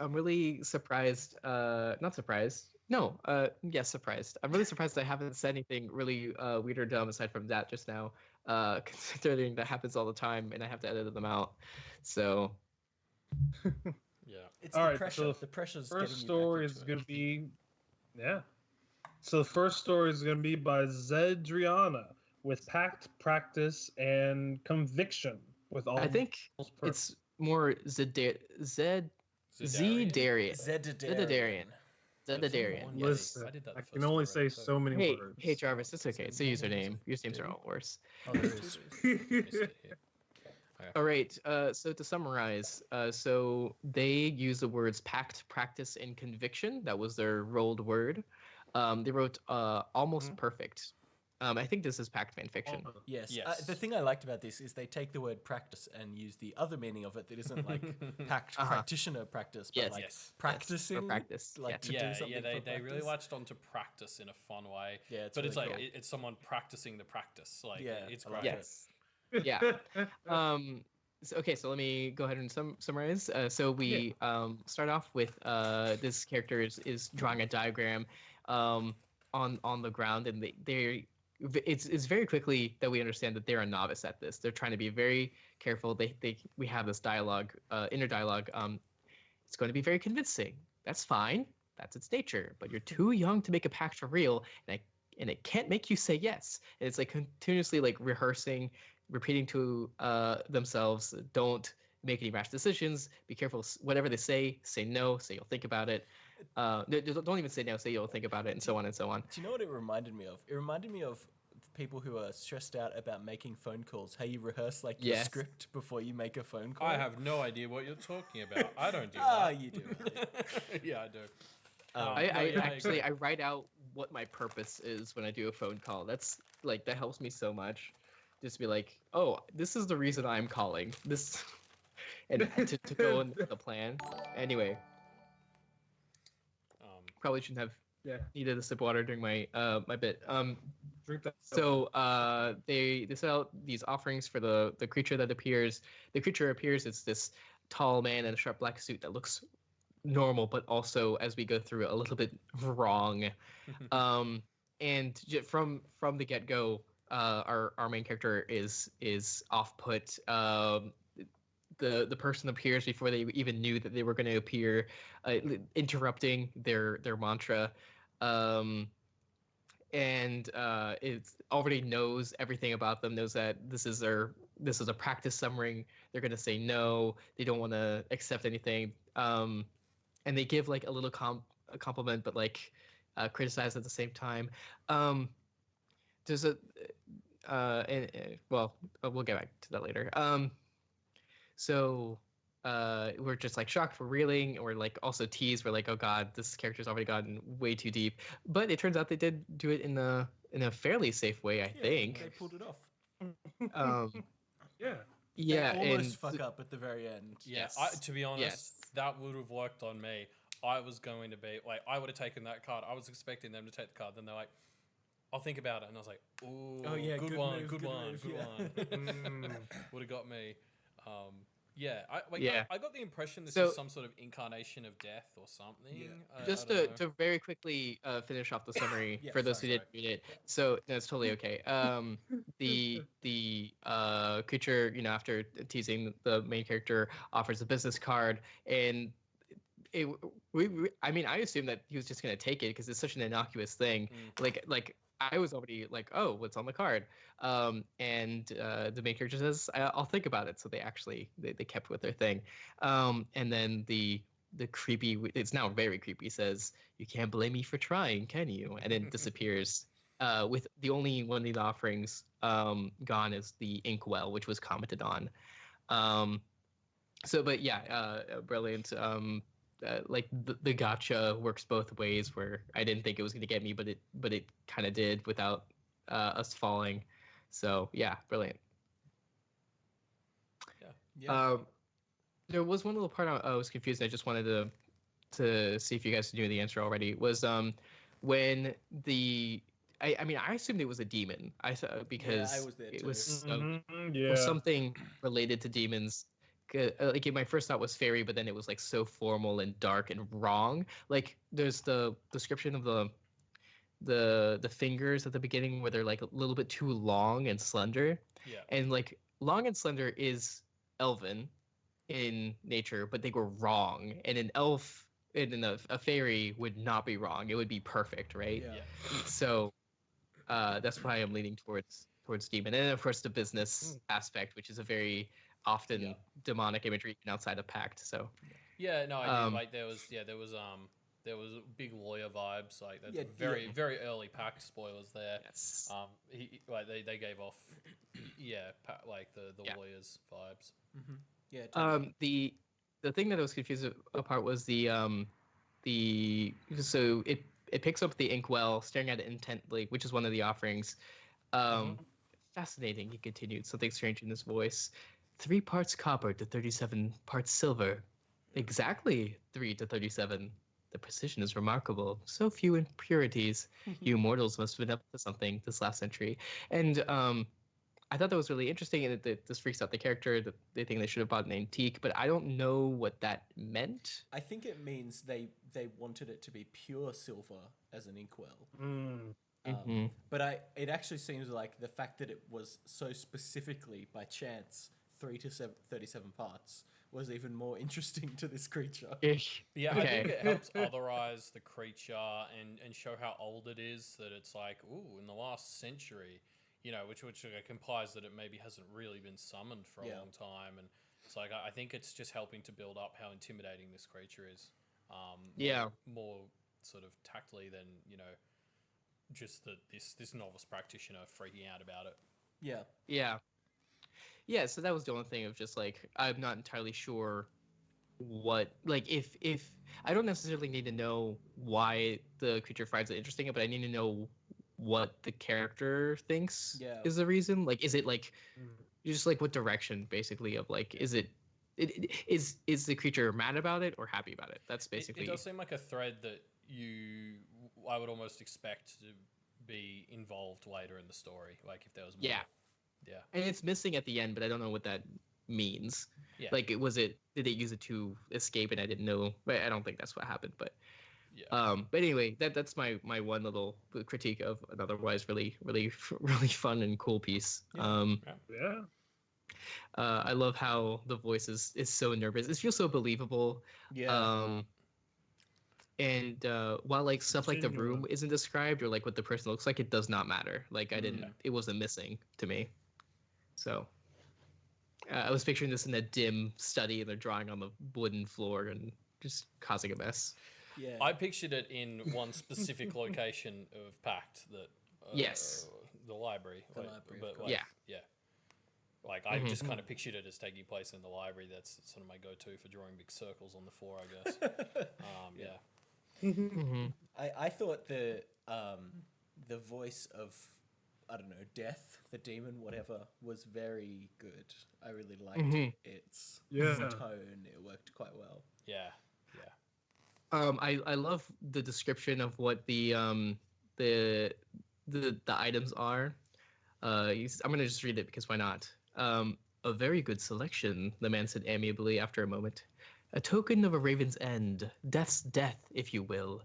really surprised. Not surprised. No. Yes, surprised. I'm really surprised I haven't said anything really weird or dumb aside from that just now. Considering that happens all the time and I have to edit them out. So. Yeah. It's All the right, pressure. so The pressure's First getting you story back is into going it. to be, So the first story is going to be by Zedariana with Pact, Practice, and Conviction. With all, I think it's more Zedarian. Zedarian. Zedarian. Yeah, Listen, I did that I the can first only time, say so- so many words. Hey, Jarvis, it's okay. It's a username. Usernames are all worse. Oh, there is. Missed it here. All right. So to summarize, so they use the words pact, practice, and conviction. That was their rolled word. They wrote almost perfect. I think this is Pact fan fiction. Yes. Yes. The thing I liked about this is they take the word practice and use the other meaning of it that isn't like pact practitioner practice, but Yes. like Yes. practicing. Or practice. Like to do Yeah, something they for really practice. latched on to practice in a fun way. Yeah, it's but it's really like cool. it's someone practicing the practice. Like Yeah, it's I great. like Yes. Yeah. So let me go ahead and summarize. So we start off with this character is drawing a diagram on the ground, and it's very quickly that we understand that they're a novice at this. They're trying to be very careful. We have this dialogue, inner dialogue. It's going to be very convincing. That's fine. That's its nature. But you're too young to make a pact for real, and it can't make you say yes. And it's like continuously like rehearsing, repeating to themselves, don't make any rash decisions. Be careful. Whatever they say no. Say you'll think about it. Don't even say no. Say you'll think about it, and so on and so on. Do you know what it reminded me of? It reminded me of people who are stressed out about making phone calls. How you rehearse like your script before you make a phone call. I have no idea what you're talking about. I don't do that. Ah, you do. Yeah, I do. I write out what my purpose is when I do a phone call. That's like that helps me so much. Just be like, oh, this is the reason I'm calling. This and to go in the plan. Anyway, probably shouldn't have needed a sip of water during my my bit. Drink that. So they set out these offerings for the creature that appears. The creature appears. It's this tall man in a sharp black suit that looks normal, but also as we go through a little bit wrong. And from the get go, our main character is off put. The person appears before they even knew that they were going to appear, interrupting their mantra. And it already knows everything about them. Knows that this is a practice summering. They're going to say no. They don't want to accept anything. And they give like a little compliment, but like criticize at the same time. There's a well, we'll get back to that later. So we're just like shocked, we're reeling, or like also teased. We're like, oh god, this character's already gotten way too deep. But it turns out they did do it in a fairly safe way, I think. They pulled it off. Yeah, they almost fuck up at the very end. Yeah, to be honest, that would have worked on me. I was going to be like, I would have taken that card. I was expecting them to take the card. Then they're like, I'll think about it, and I was like, ooh, oh yeah, good one. Would have got me. I got the impression this is some sort of incarnation of death or something. Yeah. Just to very quickly finish off the summary for those who didn't read it. So that's totally okay. The creature, after teasing the main character, offers a business card, and I assumed that he was just gonna take it because it's such an innocuous thing. Like I was already like, oh, what's on the card? And the main character says, I'll think about it. So they actually they kept with their thing. And then the creepy, it's now very creepy, says, you can't blame me for trying, can you? And then disappears. With the only one of the offerings gone is the inkwell, which was commented on. Brilliant. Like the gotcha works both ways, where I didn't think it was going to get me, but it kind of did without us falling. So yeah, brilliant. Yeah. There was one little part I was confused. I just wanted to see if you guys knew the answer already. Was when I assumed it was a demon. Because I was there too. It was something related to demons. Like my first thought was fairy, but then it was like so formal and dark and wrong. Like there's the description of the fingers at the beginning where they're like a little bit too long and slender. Yeah. And like long and slender is elven in nature, but they were wrong. And an elf and a fairy would not be wrong. It would be perfect, right? Yeah. So that's why I'm leaning towards demon. And then of course the business aspect, which is a very often demonic imagery even outside of Pact. So I did. Like there was big lawyer vibes. Like that's very very early Pact spoilers there. Yes. They gave off like the lawyers vibes. Mm-hmm. Yeah. Totally. The thing that I was confused apart was so it picks up the inkwell, staring at it intently, which is one of the offerings. Fascinating, he continued, something strange in his voice. 3 parts copper to 37 parts silver. Exactly 3 to 37. The precision is remarkable. So few impurities. You mortals must have been up to something this last century. And I thought that was really interesting, and this freaks out the character. That they think they should have bought an antique, but I don't know what that meant. I think it means they wanted it to be pure silver as an inkwell. But it actually seems like the fact that it was so specifically by chance 3 to 37 parts was even more interesting to this creature. Yeah, I think it helps otherize the creature and show how old it is. That it's like, ooh, in the last century, which like implies that it maybe hasn't really been summoned for a long time. And it's like I think it's just helping to build up how intimidating this creature is. More sort of tactily than just that this novice practitioner freaking out about it. Yeah, so that was the only thing of just like I'm not entirely sure what like if I don't necessarily need to know why the creature finds it interesting, but I need to know what the character thinks is the reason. Like, is it like just like what direction basically of like is it is the creature mad about it or happy about it? That's basically it does seem like a thread that I would almost expect to be involved later in the story. Like if there was more. Yeah. And it's missing at the end, but I don't know what that means. Yeah. Like did they use it to escape and I didn't know, but I don't think that's what happened. But but anyway, that's my one little critique of an otherwise really fun and cool piece. I love how the voice is so nervous. It feels so believable. And while like stuff like the room isn't described or like what the person looks like, it does not matter. Like it wasn't missing to me. So I was picturing this in a dim study and they're drawing on the wooden floor and just causing a mess. Yeah, I pictured it in one specific location of Pact that. The library. Like I just kind of pictured it as taking place in the library. That's sort of my go-to for drawing big circles on the floor, I guess. I thought the voice of Death, the demon, whatever, was very good. I really liked its tone. It worked quite well. I love the description of what the items are. I'm gonna just read it because why not? A very good selection, the man said amiably after a moment. A token of a raven's end, death's death, if you will.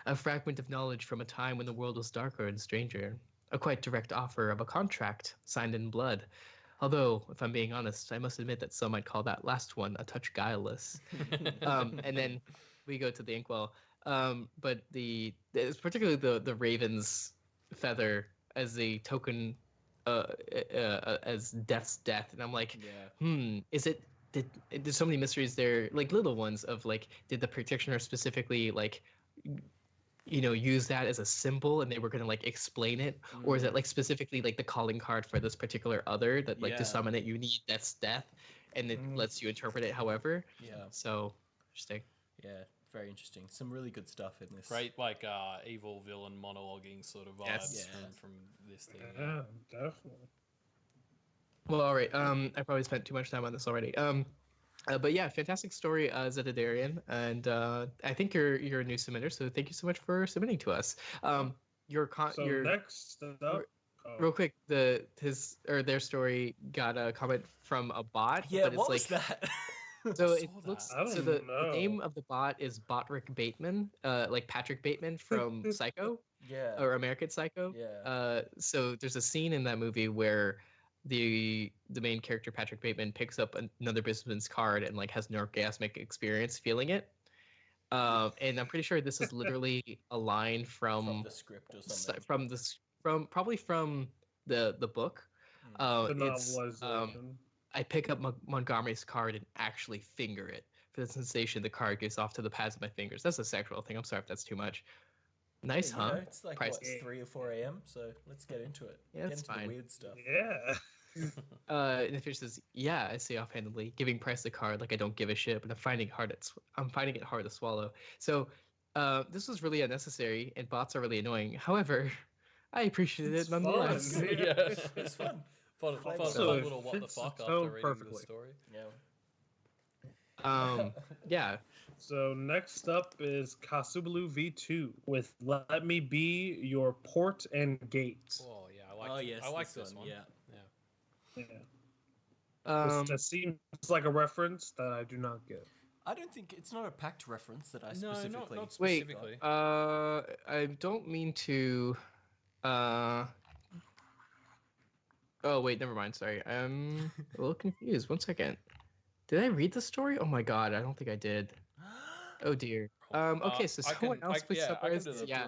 A fragment of knowledge from a time when the world was darker and stranger. A quite direct offer of a contract, signed in blood. Although, if I'm being honest, I must admit that some might call that last one a touch guileless. And then we go to the inkwell. But it's particularly the raven's feather as the token as death's death, and I'm like, is it? There's so many mysteries there, like little ones of like, did the practitioner specifically like, use that as a symbol, and they were gonna like explain it, or is it like specifically like the calling card for this particular other that like to summon it you need death's death, and it lets you interpret it however. So interesting. Very interesting. Some really good stuff in this. Great, like evil villain monologuing sort of vibes from this thing. Yeah, definitely. Well, all right. I probably spent too much time on this already. But yeah, fantastic story, Zedarian, and I think you're a new submitter, so thank you so much for submitting to us. Next up, real quick, their story got a comment from a bot. Yeah, but it's what like, was that? So it looks. So the name of the bot is Botrick Bateman, like Patrick Bateman from Psycho, or American Psycho. So there's a scene in that movie where the main character Patrick Bateman picks up another businessman's card and like has an orgasmic experience feeling it. And I'm pretty sure this is literally a line from the script or something. Probably from the book. The novelization. I pick up Montgomery's card and actually finger it. For the sensation the card gives off to the pads of my fingers. That's a sexual thing. I'm sorry if that's too much. Nice, huh? It's like it's 3 or 4 a.m. So let's get into it. Yeah, that's fine. The weird stuff. Yeah. And the fish says, "Yeah," I say offhandedly, giving Price the card like I don't give a shit, but I'm finding it hard to swallow. So, this was really unnecessary, and bots are really annoying. However, I appreciated it nonetheless. It's fun. Fun little what the fuck after reading the story. Yeah. So next up is Kasubalu V2 with "Let Me Be Your Port and Gate." Oh yeah, I like this one. Yeah. That seems like a reference that I do not get. I don't think it's not a Pact reference that I specifically. Not specifically. Wait, I don't mean to. Oh wait, never mind. Sorry, I'm a little confused. 1 second. Did I read the story? Oh my god, I don't think I did. Oh dear. Okay, so someone else please summarize this. Yeah.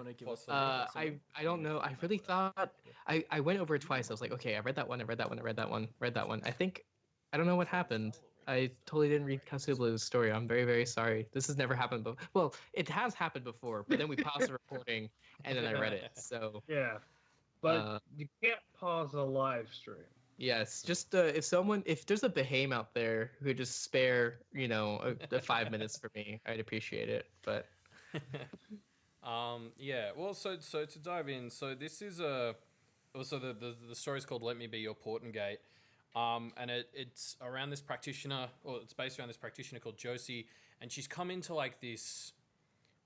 I don't know. I really thought I went over it twice. I was like, okay, I read that one, I read that one, I read that one, read that one. I think I don't know what happened. I totally didn't read Kasublu's story. I'm very, very sorry. This has never happened before. Well, it has happened before, but then we paused the recording and then I read it. So yeah, but you can't pause a live stream. Yes, just if there's a behemoth out there who could just spare, the 5 minutes for me, I'd appreciate it. But yeah. Well, so to dive in, so this is the story's called "Let Me Be Your Portengate," and it's around this practitioner, or it's based around this practitioner called Josie, and she's come into like this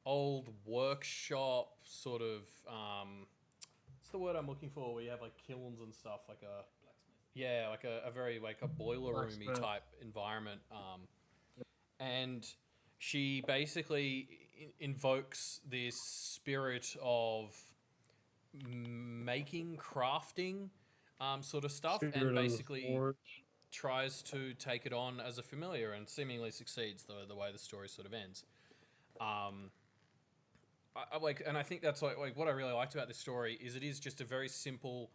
old workshop sort of what's the word I'm looking for? Where you have like kilns and stuff, like a a very like a boiler roomy type environment. And she basically invokes this spirit of making crafting sort of stuff, and basically tries to take it on as a familiar, and seemingly succeeds the way the story sort of ends. And I think that's like what I really liked about this story is it is just a very simple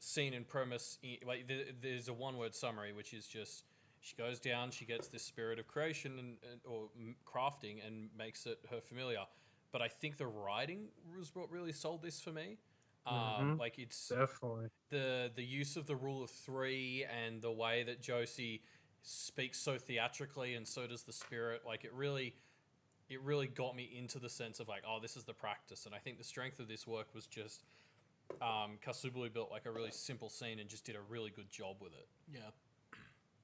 scene and premise. Like there's a one-word summary, which is just she goes down, she gets this spirit of creation or crafting, and makes it her familiar. But I think the writing was what really sold this for me. Like it's definitely the use of the rule of three and the way that Josie speaks so theatrically, and so does the spirit. Like it really got me into the sense of like, oh, this is the practice. And I think the strength of this work was just Kasublu built like a really simple scene and just did a really good job with it.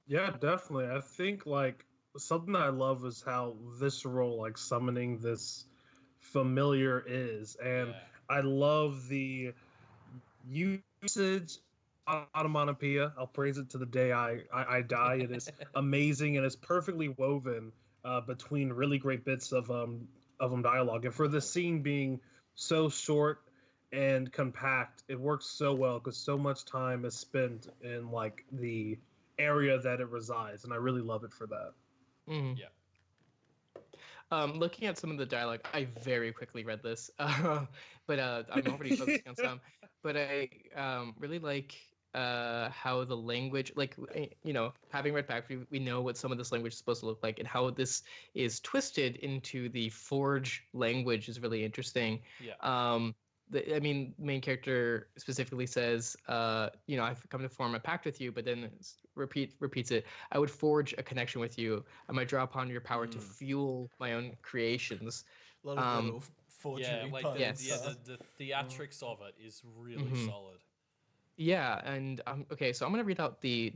Yeah, definitely. I think like something that I love is how visceral like summoning this familiar is, and I love the usage onomatopoeia. I'll praise it to the day I die. It is amazing, and it's perfectly woven between really great bits of dialogue. And for the scene being so short and compact, it works so well because so much time is spent in like the area that it resides, and I really love it for that. Mm-hmm. Looking at some of the dialogue, I very quickly read this, but I'm already focusing on some. But I really like how the language, like, having read Pact, we know what some of this language is supposed to look like, and how this is twisted into the Forge language is really interesting. Main character specifically says, I've come to form a pact with you, but then repeats it. I would forge a connection with you. I might draw upon your power to fuel my own creations. A lot of little forgery puns. The theatrics of it is really solid. Yeah, and okay, so I'm gonna read out the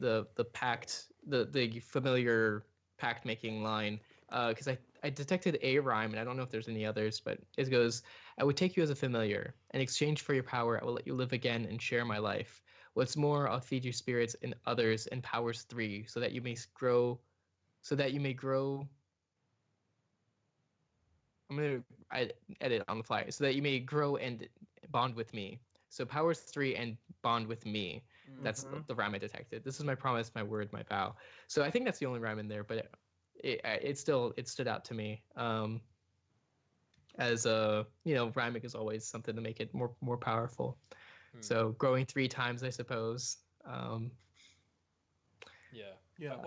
pact, the familiar pact making line, because I detected a rhyme, and I don't know if there's any others, but it goes, I would take you as a familiar. In exchange for your power, I will let you live again and share my life. What's more, I'll feed you spirits and others and powers 3, so that you may grow. I'm going to edit on the fly. So that you may grow and bond with me. So powers 3 and bond with me. That's the rhyme I detected. This is my promise, my word, my vow. So I think that's the only rhyme in there, but it stood out to me. As rhyming is always something to make it more powerful. So growing 3 times, I suppose. Well,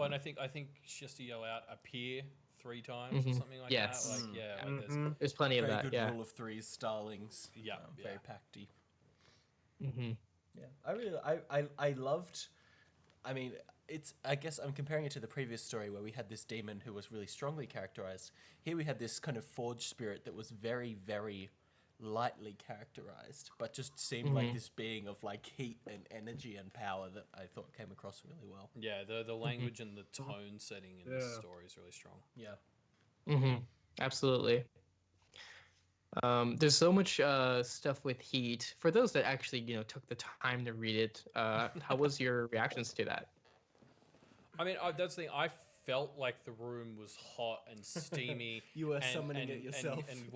and I think she has to yell out appear 3 times or something like that. Like, there's plenty of that. Very good rule of 3s, Starlings. Very pacty. I loved. I mean, I guess I'm comparing it to the previous story where we had this demon who was really strongly characterized. Here we had this kind of forged spirit that was very, very lightly characterized, but just seemed like this being of like heat and energy and power that I thought came across really well. Yeah, the language and the tone setting in this story is really strong. Absolutely. There's so much stuff with heat. For those that actually took the time to read it, how was your reactions to that? I mean, that's the thing. I felt like the room was hot and steamy. You were summoning it yourself. And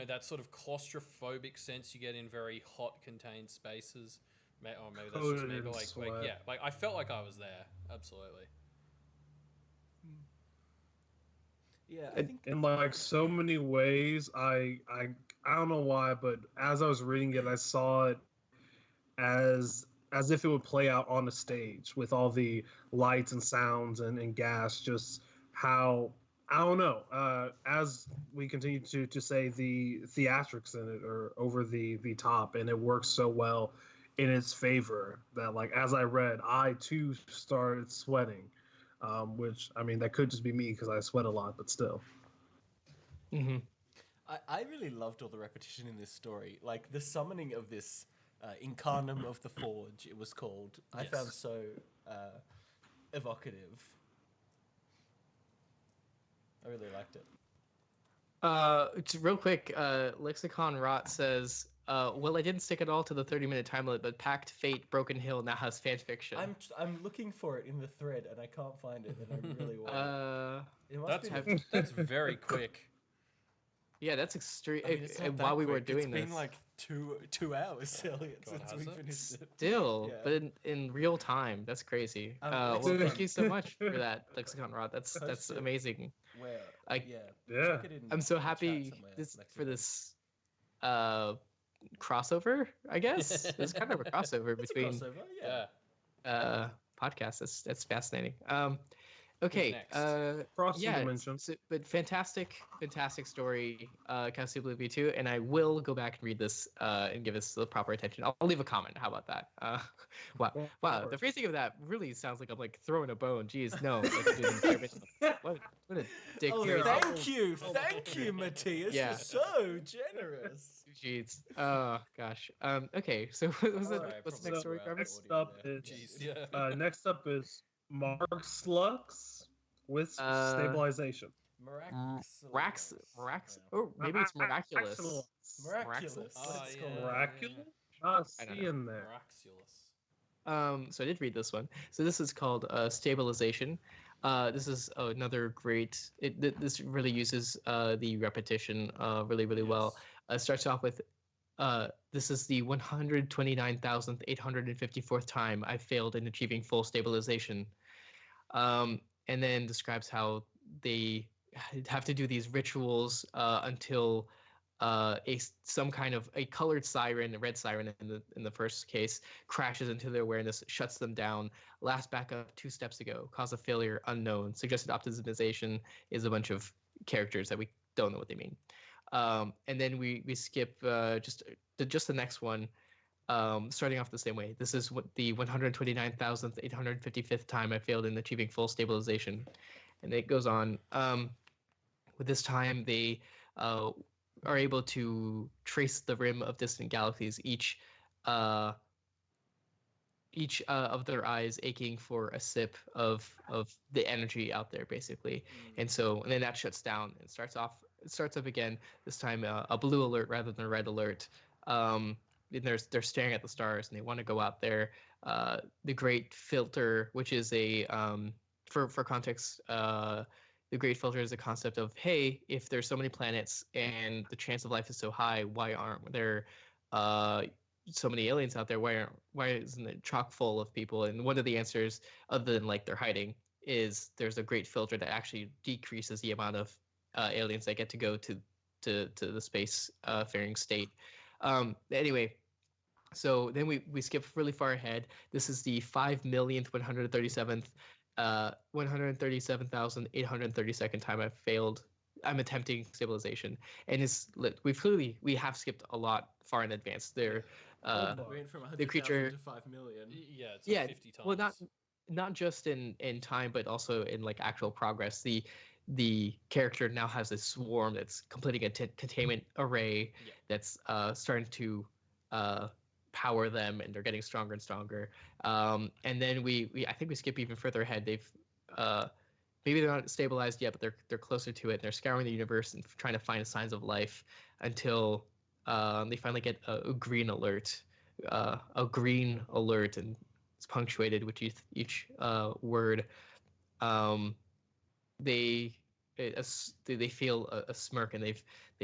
that sort of claustrophobic sense you get in very hot, contained spaces. Or maybe that's just me, but like I felt like I was there. Absolutely. Yeah, I think in like so many ways. I don't know why, but as I was reading it, I saw it as if it would play out on the stage with all the lights and sounds and gas. Just how I don't know. As we continue to say, the theatrics in it are over the top, and it works so well in its favor that, like, as I read, I too started sweating. Which, I mean, that could just be me because I sweat a lot, but still. Mm-hmm. I really loved all the repetition in this story. Like the summoning of this Incarnum of the Forge, it was called. I Yes. found so evocative. I really liked it. Real quick, Lexicon Rot says, well, I didn't stick it all to the 30-minute time limit, but Pact, Fate, Broken Hill now has fan fiction. I'm looking for it in the thread and I can't find it, and I really want it. It must be. That's very quick. Yeah, that's extreme. I mean, it's not While that we were quick. doing It's this, been like two hours, Elliot, God, since has we it? finished it. still, Yeah. but in real time, that's crazy. Well, Lexicon- thank you so much for that, Lexicon Rod. That's Post it. amazing. Where? I- Yeah. chuck it in I'm so the chat happy somewhere, for Lexicon. this crossover. I guess it's kind of a crossover It's a between crossover, yeah. Yeah. podcasts. That's fascinating. Okay. next? Crossing Yeah. dimensions. But fantastic story, Castle V2, and I will go back and read this and give us the proper attention. I'll leave a comment. How about that? Wow. The phrasing of that really sounds like I'm like throwing a bone. Jeez, no. What a dick. Oh, here. thank you, Matias. Yeah. You're so generous. Jeez. Oh gosh. Okay. So what's the Sorry, what's probably the next story, out Jarvis? Next up is Jeez, yeah. next up is Mraxilus with stabilization. Rax. Oh, maybe it's miraculous. Miraculous. Oh, Let's yeah. call it. Miraculous? Not I don't seeing there. Mraxilus. So I did read this one. So this is called stabilization. This is another great. This really uses the repetition really well. Starts off with, this is the 129,854th time I failed in achieving full stabilization. And then describes how they have to do these rituals until some kind of a colored siren, a red siren in the first case, crashes into their awareness, shuts them down. Last backup 2 steps ago, cause of failure unknown. Suggested optimization is a bunch of characters that we don't know what they mean. And then we skip just the next one. Starting off the same way. This is what the 129,855th time I failed in achieving full stabilization, and it goes on. With this time, they are able to trace the rim of distant galaxies. Each of their eyes aching for a sip of the energy out there, basically. And then that shuts down and starts up again. This time, a blue alert rather than a red alert. They're staring at the stars and they want to go out there. The Great Filter, which is a for context, the Great Filter is a concept of, hey, if there's so many planets and the chance of life is so high, why aren't there so many aliens out there? Why isn't it chock full of people? And one of the answers, other than like they're hiding, is there's a Great Filter that actually decreases the amount of aliens that get to go to the space faring state. Anyway, so then we skip really far ahead. This is the 137,832nd time I'm attempting stabilization, and we have skipped a lot far in advance. There, We went from 100,000 the creature to 5 million. Yeah, it's Yeah, like 50 times. well, not just in time, but also in like actual progress. The character now has a swarm that's completing a containment array that's starting to power them, and they're getting stronger and stronger. And then I think we skip even further ahead. They've maybe they're not stabilized yet, but they're closer to it. And they're scouring the universe and trying to find signs of life until they finally get a green alert. And it's punctuated with each word. They feel a smirk, and they've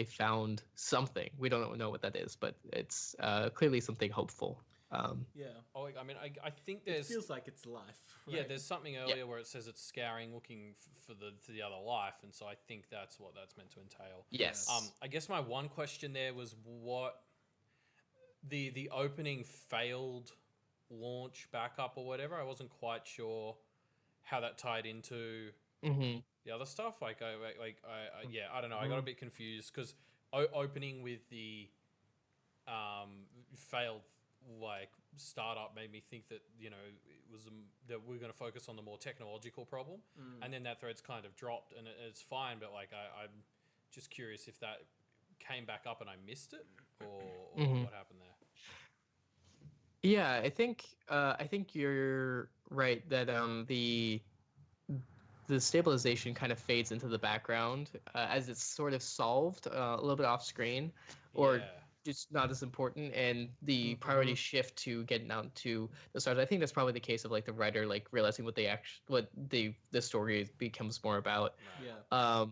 found something. We don't know what that is, but it's clearly something hopeful. Yeah. Oh, I mean, I think It there's feels like it's life. yeah, right? there's something earlier where it says it's scouring, looking for the other life, and so I think that's what that's meant to entail. Yes. I guess my one question there was what the opening failed launch backup or whatever. I wasn't quite sure how that tied into Mm-hmm. the other stuff. I don't know. I got a bit confused because opening with the failed like startup made me think that it was that we're going to focus on the more technological problem, and then that thread's kind of dropped and it's fine. But like I'm just curious if that came back up and I missed it or what happened there. Yeah, I think you're right that the stabilization kind of fades into the background as it's sort of solved a little bit off screen, or Yeah. just not as important, and the priority shift to getting down to the stars. I think that's probably the case of like the writer like realizing what the story becomes more about. Right. Yeah.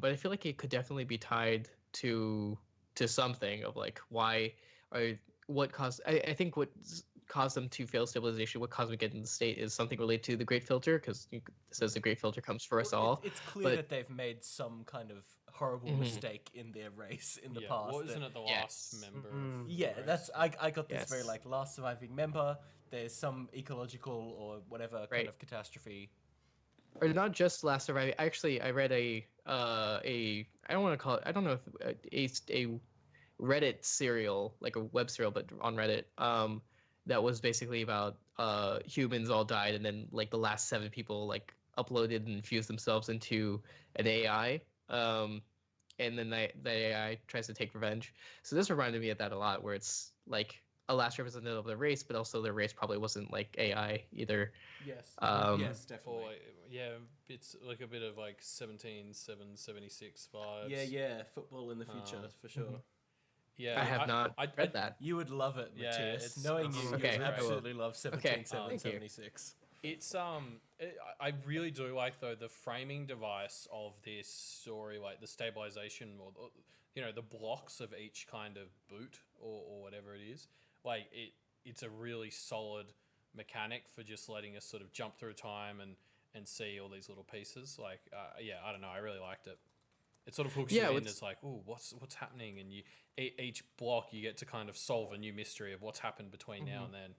But I feel like it could definitely be tied to something of like why or what caused. I think what caused them to fail stabilization, what caused them to get in the state, is something related to the Great Filter, because it says the Great Filter comes for us all. It's clear but- that they've made some kind of horrible mistake in their race in the past. Well, isn't it the last Yes. member? Mhm. Of Yeah, the race? that's I got this Yes. very like last surviving member. There's some ecological or whatever kind Right. of catastrophe. Or not just last surviving. Actually, I read a I don't want to call it. I don't know if a Reddit serial, like a web serial, but on Reddit. That was basically about humans all died, and then like the last 7 people like uploaded and infused themselves into an AI. And then the AI tries to take revenge. So this reminded me of that a lot, where it's like a last representative of the race, but also the race probably wasn't like AI either. Yes. Yes, definitely. Or yeah, it's like a bit of like 1776 vibes. Yeah. Football in the future for sure. Yeah, I have not read that. You would love it, Yeah, Matias. it's- Knowing it's you, okay, you would I will. absolutely love Thank 17776. It's I really do like though the framing device of this story, like the stabilization or the blocks of each kind of boot or whatever it is. Like it's a really solid mechanic for just letting us sort of jump through time and see all these little pieces. Like I don't know, I really liked it. It sort of hooks you in. It's like, oh, what's happening, and you each block you get to kind of solve a new mystery of what's happened between now and then.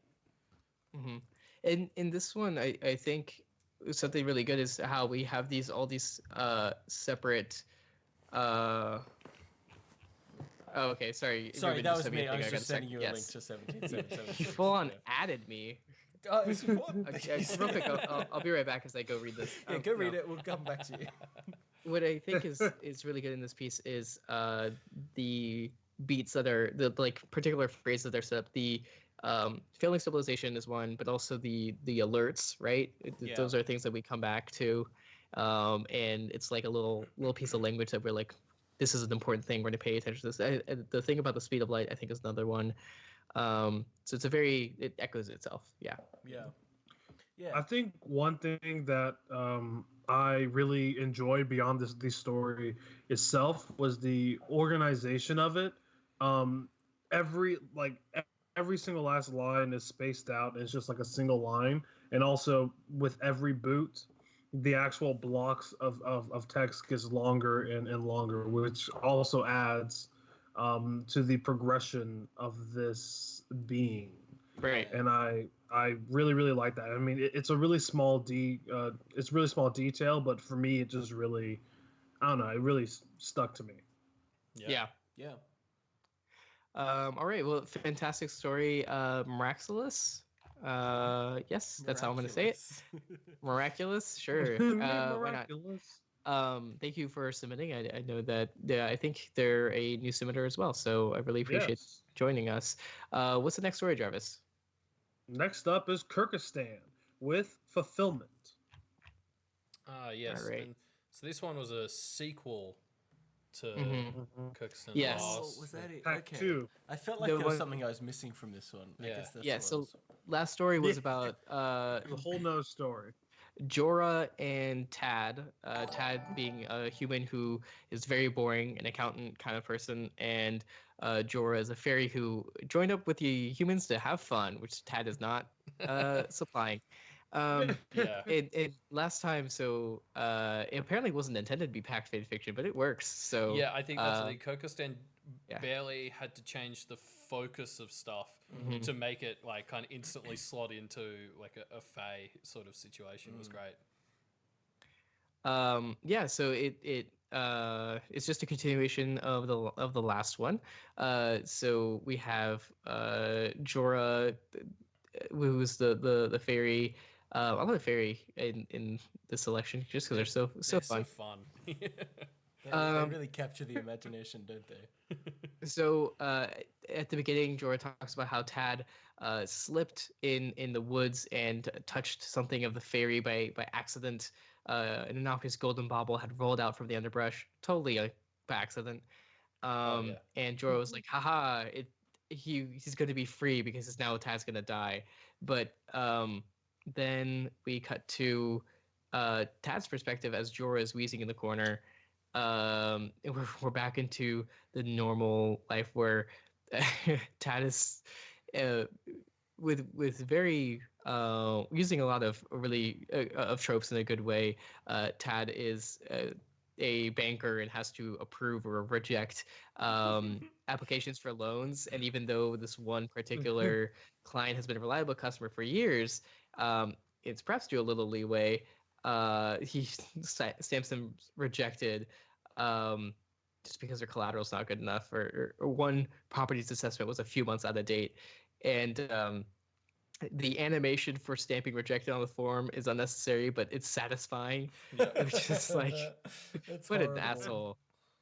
Mm-hmm. And in this one, I think something really good is how we have all these separate. Oh, okay, sorry. Sorry, Reuben that just was sent me. I a was thing. just got sending you a link to 17776. He full on added me. Oh, it's important. Okay, real quick, I'll be right back as I go read this. Yeah, go read it. We'll come back to you. What I think is really good in this piece is the beats that are the like particular phrases that are set up. The failing stabilization is one, but also the alerts, right? Yeah. Those are things that we come back to, and it's like a little piece of language that we're like, this is an important thing. We're going to pay attention to this. The thing about the speed of light, I think, is another one. So it echoes itself. Yeah. I think one thing that I really enjoyed beyond this story itself was the organization of it. Every single last line is spaced out. It's just like a single line, and also with every boot, the actual blocks of text gets longer and longer, which also adds to the progression of this being. Right. And I really really like that. I mean, it's a really small detail, but for me, it just really, I don't know, it really stuck to me. Yeah. All right. Well, fantastic story, Mraxilus. Yes, that's how I'm going to say it. Miraculous, sure. Why not? Thank you for submitting. I know that I think they're a new submitter as well, so I really appreciate joining us. What's the next story, Jarvis? Next up is Kurkistan with Fulfillment. Yes. All right. And so this one was a sequel to Kurkistan. Yes. Oh, was that it? Pact Okay. 2. I felt like The there was one- something I was missing from this one. I Yeah. guess that's Yeah, what it so was. last story was Yeah. about The whole nose story. Jorah and Tad. Tad being a human who is very boring, an accountant kind of person, and Jorah is a fairy who joined up with the humans to have fun, which Tad is not supplying. Yeah. It last time, so it apparently wasn't intended to be Pact fan fiction, but it works. So Yeah, I think that's the Kurkistan yeah. barely had to change the focus of stuff to make it like kind of instantly slot into like a Fae sort of situation. It was great. Yeah, so it's just a continuation of the last one. So we have Jorah, who's the fairy. I love the fairy in the selection just because they're so fun. So fun. They really capture the imagination, don't they? So at the beginning, Jorah talks about how Tad slipped in the woods and touched something of the fairy by accident. An innocuous golden bauble had rolled out from the underbrush, totally by accident. And Jorah was like, haha, he's going to be free because now Tad's going to die. But then we cut to Tad's perspective as Jorah is wheezing in the corner. And we're back into the normal life where Tad is with very using a lot of really of tropes in a good way. Tad is a banker and has to approve or reject applications for loans, and even though this one particular client has been a reliable customer for years, it's perhaps due a little leeway. He stamps them rejected just because their collateral is not good enough, or one property's assessment was a few months out of date, and the animation for stamping rejected on the form is unnecessary, but it's satisfying. Which is like, what an asshole.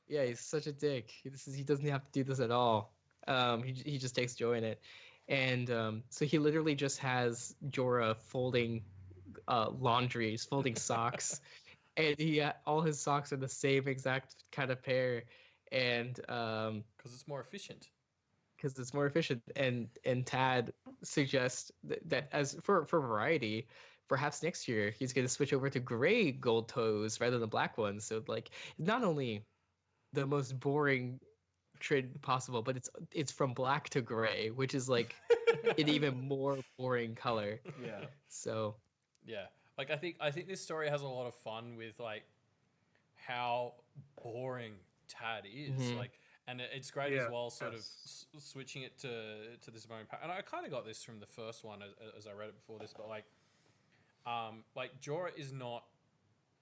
Yeah, he's such a dick. He doesn't have to do this at all. He just takes joy in it, and so he literally just has Jorah folding laundry. He's folding socks, and all his socks are the same exact kind of pair, and because it's more efficient. And Tad suggests that as for variety, perhaps next year he's going to switch over to gray gold toes rather than black ones. So like, not only the most boring trade possible, but it's from black to gray, which is like an even more boring color. Yeah. So yeah, like I think this story has a lot of fun with like how boring Tad is. Like. And it's great as well, sort of switching it to this moment. And I kind of got this from the first one as I read it before this, but like Jorah is not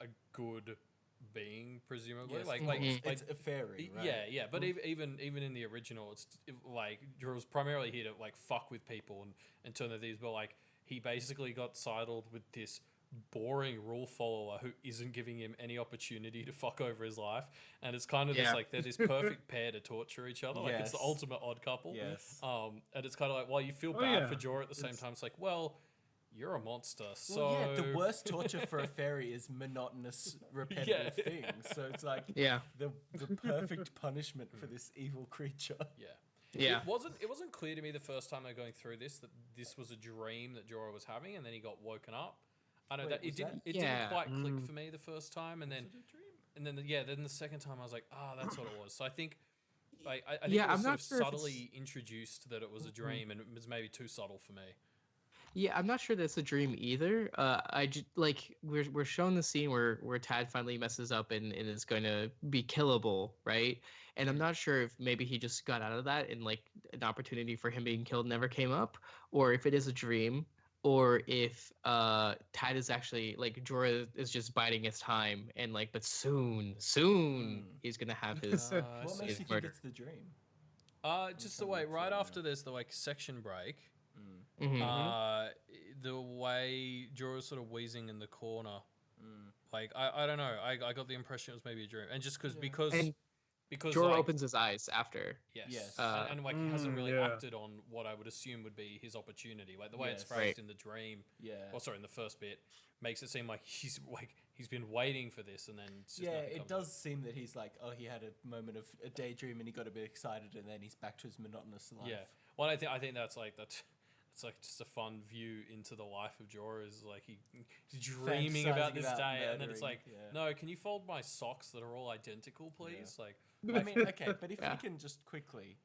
a good being, presumably. Yes, it's a fairy, right? Yeah. But even in the original, it's like Jorah's primarily here to like fuck with people and turn to these. But like he basically got sidled with this boring rule follower who isn't giving him any opportunity to fuck over his life, and it's kind of this like they're this perfect pair to torture each other. Like it's the ultimate odd couple. Yes. And it's kind of like, while you feel bad for Jorah at the same time, it's like, well, you're a monster. So the worst torture for a fairy is monotonous, repetitive things. So it's like the perfect punishment for this evil creature. Yeah. It wasn't clear to me the first time they were going through this that this was a dream that Jorah was having, and then he got woken up. I know that it didn't quite click for me the first time, and then the second time I was like, that's what it was. So I think I think it was sort of subtly introduced that it was a dream, and it was maybe too subtle for me. Yeah, I'm not sure that's a dream either. I just like we're shown the scene where Tad finally messes up and is going to be killable, right? And I'm not sure if maybe he just got out of that and like an opportunity for him being killed never came up, or if it is a dream. Or if Tad is actually like Jorah is just biding his time, and like, but soon he's gonna have his. What makes you think it's the dream? Just the way right after there's the like section break, the way Jorah's sort of wheezing in the corner, like I don't know, I got the impression it was maybe a dream, and just because Jorah opens his eyes after. Yes. And like he hasn't really acted on what I would assume would be his opportunity. Like the way it's phrased in the dream, in the first bit, makes it seem like he's been waiting for this, and then it's just it does seem that he's like, he had a moment of a daydream and he got a bit excited, and then he's back to his monotonous life. Yeah. Well, I think that's it's like just a fun view into the life of Jorah. Is like he's dreaming about this day, and then it's like, no, can you fold my socks that are all identical, please? Like, I mean, okay, but if we can just quickly,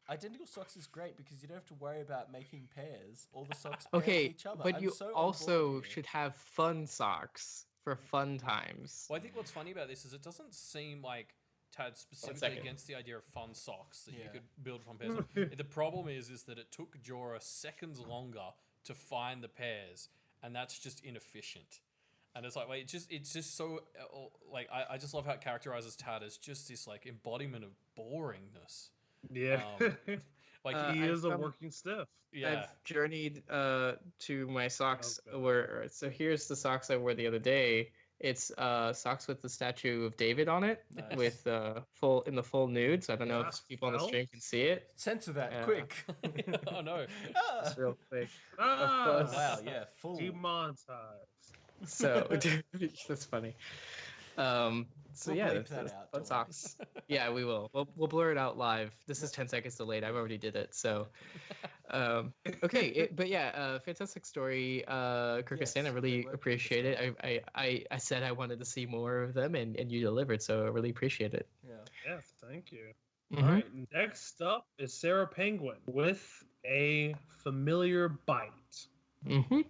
identical socks is great because you don't have to worry about making pairs. All the socks pair with Okay, each other. but I'm you so on also board here. should have fun socks for fun times. Well, I think what's funny about this is it doesn't seem like Tad specifically second. against the idea of fun socks that you Yeah. could build from pairs. The problem is that it took Jorah seconds longer to find the pairs, and that's just inefficient. And it's like, wait, it's just so like I just love how it characterizes Tad as just this like embodiment of boringness. Yeah. Like he I've is a come- working stiff. yeah, I've journeyed to my socks Okay. where so here's the socks I wore the other day. It's socks with the statue of David on it Nice. with full nude. So I don't know Yes, if people on the well. stream can see it. Censor that Yeah. quick. oh no, Just real quick. Ah, course. Wow, yeah, full. demonetized. So that's funny. So We'll yeah, bleep that's that out, fun don't worry. socks. Yeah, we will. We'll blur it out live. This is 10 seconds delayed. I've already did it. So, okay. But yeah, fantastic story, Kurkistan. I Yes, really great work, appreciate it. I said I wanted to see more of them, and you delivered. So I really appreciate it. Yeah. Yes, thank you. Mhm. All right, next up is SarahPenguin with a familiar bite. Mm-hmm.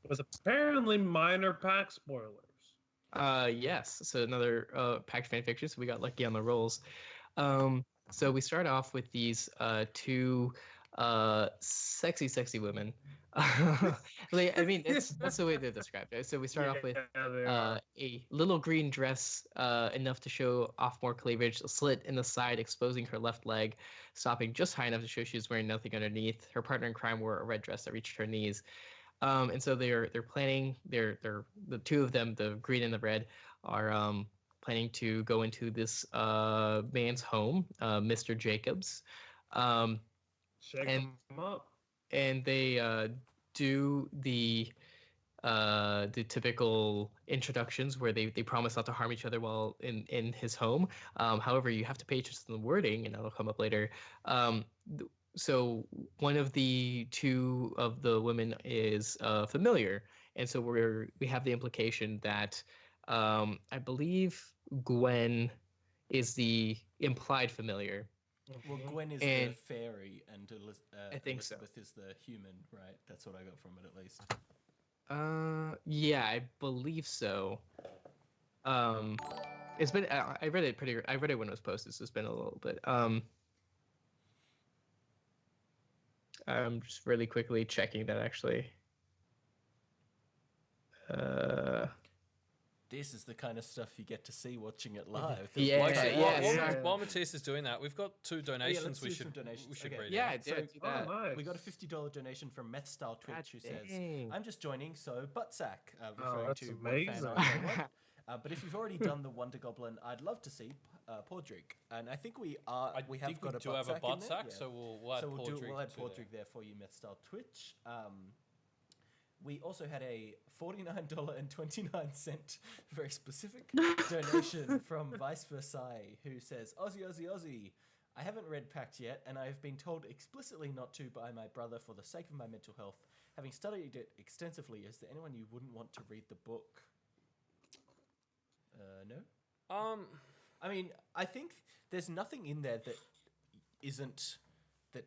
With apparently minor pack spoilers. Yes. So another Pact fanfiction. So we got lucky on the rolls. So we start off with these two sexy women. Like, I mean, that's the way they're described. Right? So we start off with they are. a little green dress enough to show off more cleavage, a slit in the side exposing her left leg, stopping just high enough to show she was wearing nothing underneath. Her partner in crime wore a red dress that reached her knees. And so they're planning. They're the two of them, the green and the red, are planning to go into this man's home, Mr. Jacobs, Shake and- them up. and they do the typical introductions where they promise not to harm each other while in his home. However, you have to pay attention to the wording, and that'll come up later. So one of the two of the women is familiar, and so we have the implication that I believe Gwen is the implied familiar. Well, Gwen is And- the fairy, and I think so. Elizabeth is the human, right? That's what I got from it, at least. Yeah, I believe so. It's been I read it when it was posted, so it's been a little bit. I'm just really quickly checking that actually. This is the kind of stuff you get to see watching it live. Yeah, Well, actually, yeah. while Matias is doing that, we've got two donations let's we do should some donations. we should Okay. read Yeah, out. I did do Oh, that. nice. We got a $50 donation from Methstyle Twitch, who says, dang. "I'm just joining, so buttsack," referring that's to amazing. what fan art they want. But if you've already done the Wonder Goblin, I'd love to see Podrick. And I think we are. I We have think got we a do have a butt butt sack, sack, in there. so we'll add So we'll Podrick add to Podrick there. there for you, Methstyle Twitch. We also had a $49.29, very specific, donation from Vice Versailles, who says, Aussie. I haven't read Pact yet, and I have been told explicitly not to by my brother for the sake of my mental health. Having studied it extensively, is there anyone you wouldn't want to read the book? No? I mean, I think there's nothing in there that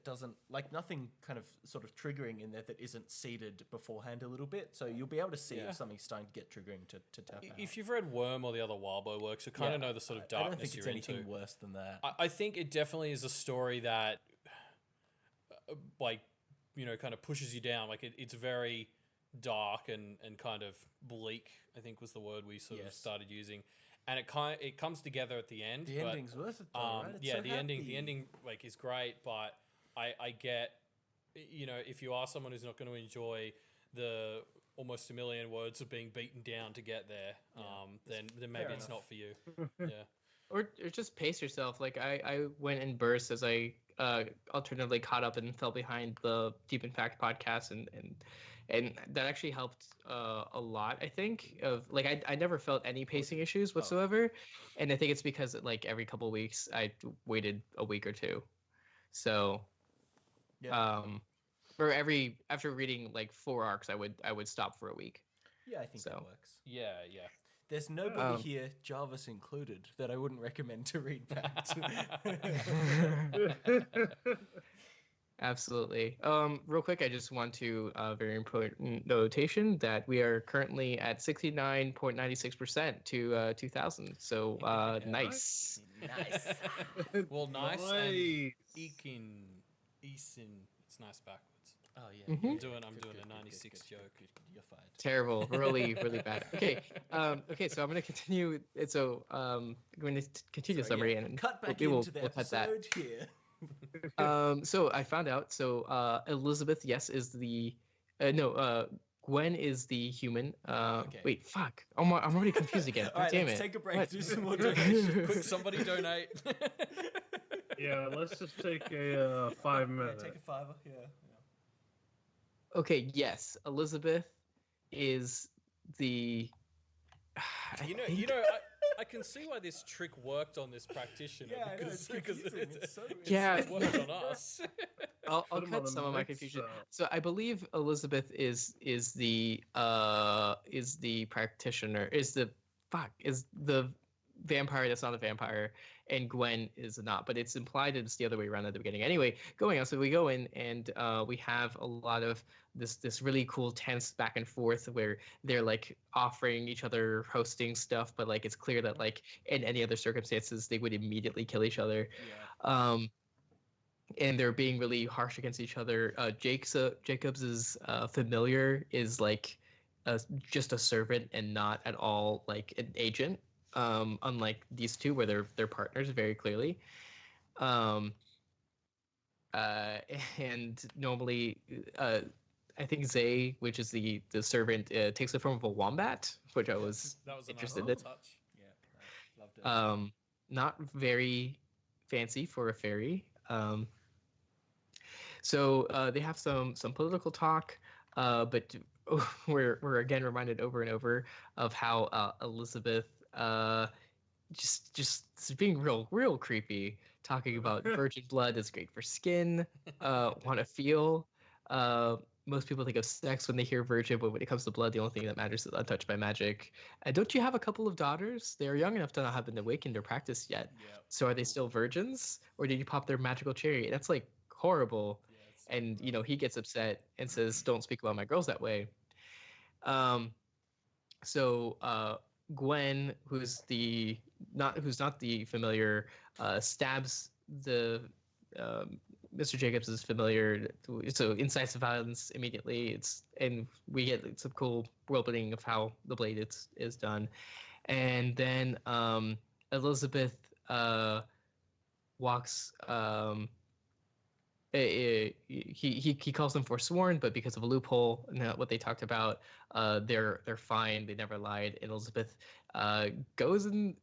doesn't, like, nothing kind of sort of triggering in there that isn't seeded beforehand a little bit. So you'll be able to see Yeah. if something's starting to get triggering to tap out. If you've read Worm or the other Wildbow works, you kind of know the sort of I don't darkness think it's you're anything into. worse than that. I think it definitely is a story that, like, kind of pushes you down. Like, it's very dark and kind of bleak, I think was the word we sort of Yes. started using. And it comes together at the end. The but, ending's worth it, though, right? It's yeah, so the happy. ending, like, is great, but I get, if you are someone who's not going to enjoy the almost a million words of being beaten down to get there, then maybe it's enough. not for you. Yeah. Or just pace yourself. Like I went in bursts as I alternatively caught up and fell behind the Deep in Fact podcast, and that actually helped a lot. I think of like I never felt any pacing issues whatsoever, and I think it's because like every couple of weeks I waited a week or two, so Yeah. or after reading like 4 arcs I would stop for a week. Yeah, I think So. that works. Yeah. There's nobody here, Jarvis included, that I wouldn't recommend to read Pact. Absolutely. Real quick, I just want to very important notation that we are currently at 69.96% to 2000. So nice. Nice. Well, nice. Nice. And Eason. It's nice backwards. Oh yeah. Mhm. I'm doing a 96 joke. You're fired. Terrible. Really, really bad. Okay. Okay. So I'm going to continue. So I'm going to continue the summary and cut back we'll into the cut that. episode here. So I found out. So Elizabeth, yes, is the Gwen is the human. Okay. Wait, fuck. I'm already confused again. All right, Damn let's it. take a break. What? Do some more donations. Quick, somebody donate. Yeah, let's just take a 5 minute. Take a $5. Yeah. Okay. Yes, Elizabeth is the. I can see why this trick worked on this practitioner. Yeah, I know, because it's confusing. It's so weird. Yeah. it's worked on us. I'll Put 'em on cut the some of my mix, confusion. So I believe Elizabeth is the practitioner, is the vampire that's not a vampire, and Gwen is not, but it's implied that it's the other way around at the beginning. Anyway, going on, so we go in and we have a lot of this really cool tense back and forth where they're like offering each other hosting stuff, but like it's clear that like in any other circumstances they would immediately kill each other. Yeah. And they're being really harsh against each other. Jacobs's familiar is like just a servant and not at all like an agent. Unlike these two, where they're partners very clearly. And normally, I think Zay, which is the servant, takes the form of a wombat, which I was That was a interested nice in. touch. Yeah. Loved it. Not very fancy for a fairy. So they have some political talk, but we're again reminded over and over of how Elizabeth just being real creepy, talking about virgin blood is great for skin, want to feel. Most people think of sex when they hear virgin, but when it comes to blood, the only thing that matters is untouched by magic. Don't you have a couple of daughters? They're young enough to not have been awakened or practiced yet. Yeah. So are they still virgins, or did you pop their magical cherry? That's like horrible. Yeah, it's And rough. he gets upset and says, "Don't speak about my girls that way." So Gwen, who's not the familiar, stabs the Mr. Jacobs is familiar. So incisive violence immediately. And we get some cool world building of how the blade is done, and then Elizabeth walks. He calls them forsworn, but because of a loophole, and what they talked about, they're fine. They never lied. And Elizabeth goes and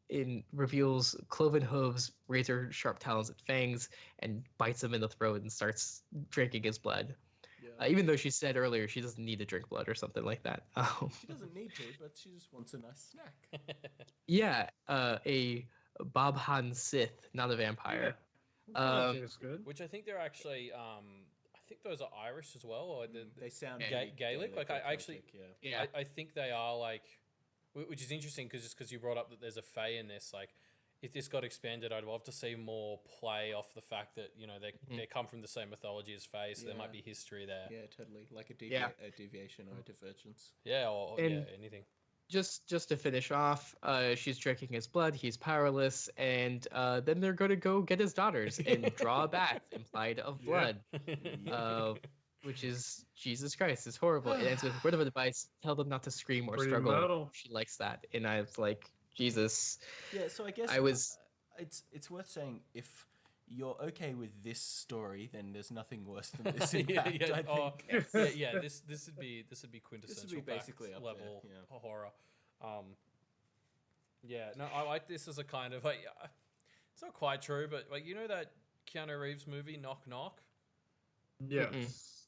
reveals cloven hooves, razor sharp talons and fangs, and bites him in the throat and starts drinking his blood. Yeah. Even though she said earlier she doesn't need to drink blood or something like that. She doesn't need to, but she just wants a nice snack. Yeah, a Bob Han Sith, not a vampire. That tastes good. Which I think they're actually, I think those are Irish as well, or They sound Gaelic. Like I or actually, Celtic, yeah. Yeah. I think they are like, which is interesting because you brought up that there's a fae in this. Like, if this got expanded, I'd love to see more play off the fact that they come from the same mythology as fae, so there might Yeah. be history there. Yeah, totally. Like a deviation or a divergence. Yeah, or And- anything. Just to finish off, she's drinking his blood. He's powerless, and then they're going to go get his daughters and draw a bath implied of blood, which is Jesus Christ. It's horrible. It ends with word of advice: tell them not to scream or Pretty struggle. metal. She likes that, and I was like, Jesus. Yeah, so I guess I was- it's worth saying if you're okay with this story, then there's nothing worse than this in Pact, I think. yeah. This would be quintessential basically Pact up there, level yeah. horror. Yeah, no, I like this as a kind of like, it's not quite true, but like that Keanu Reeves movie Knock Knock. Yes.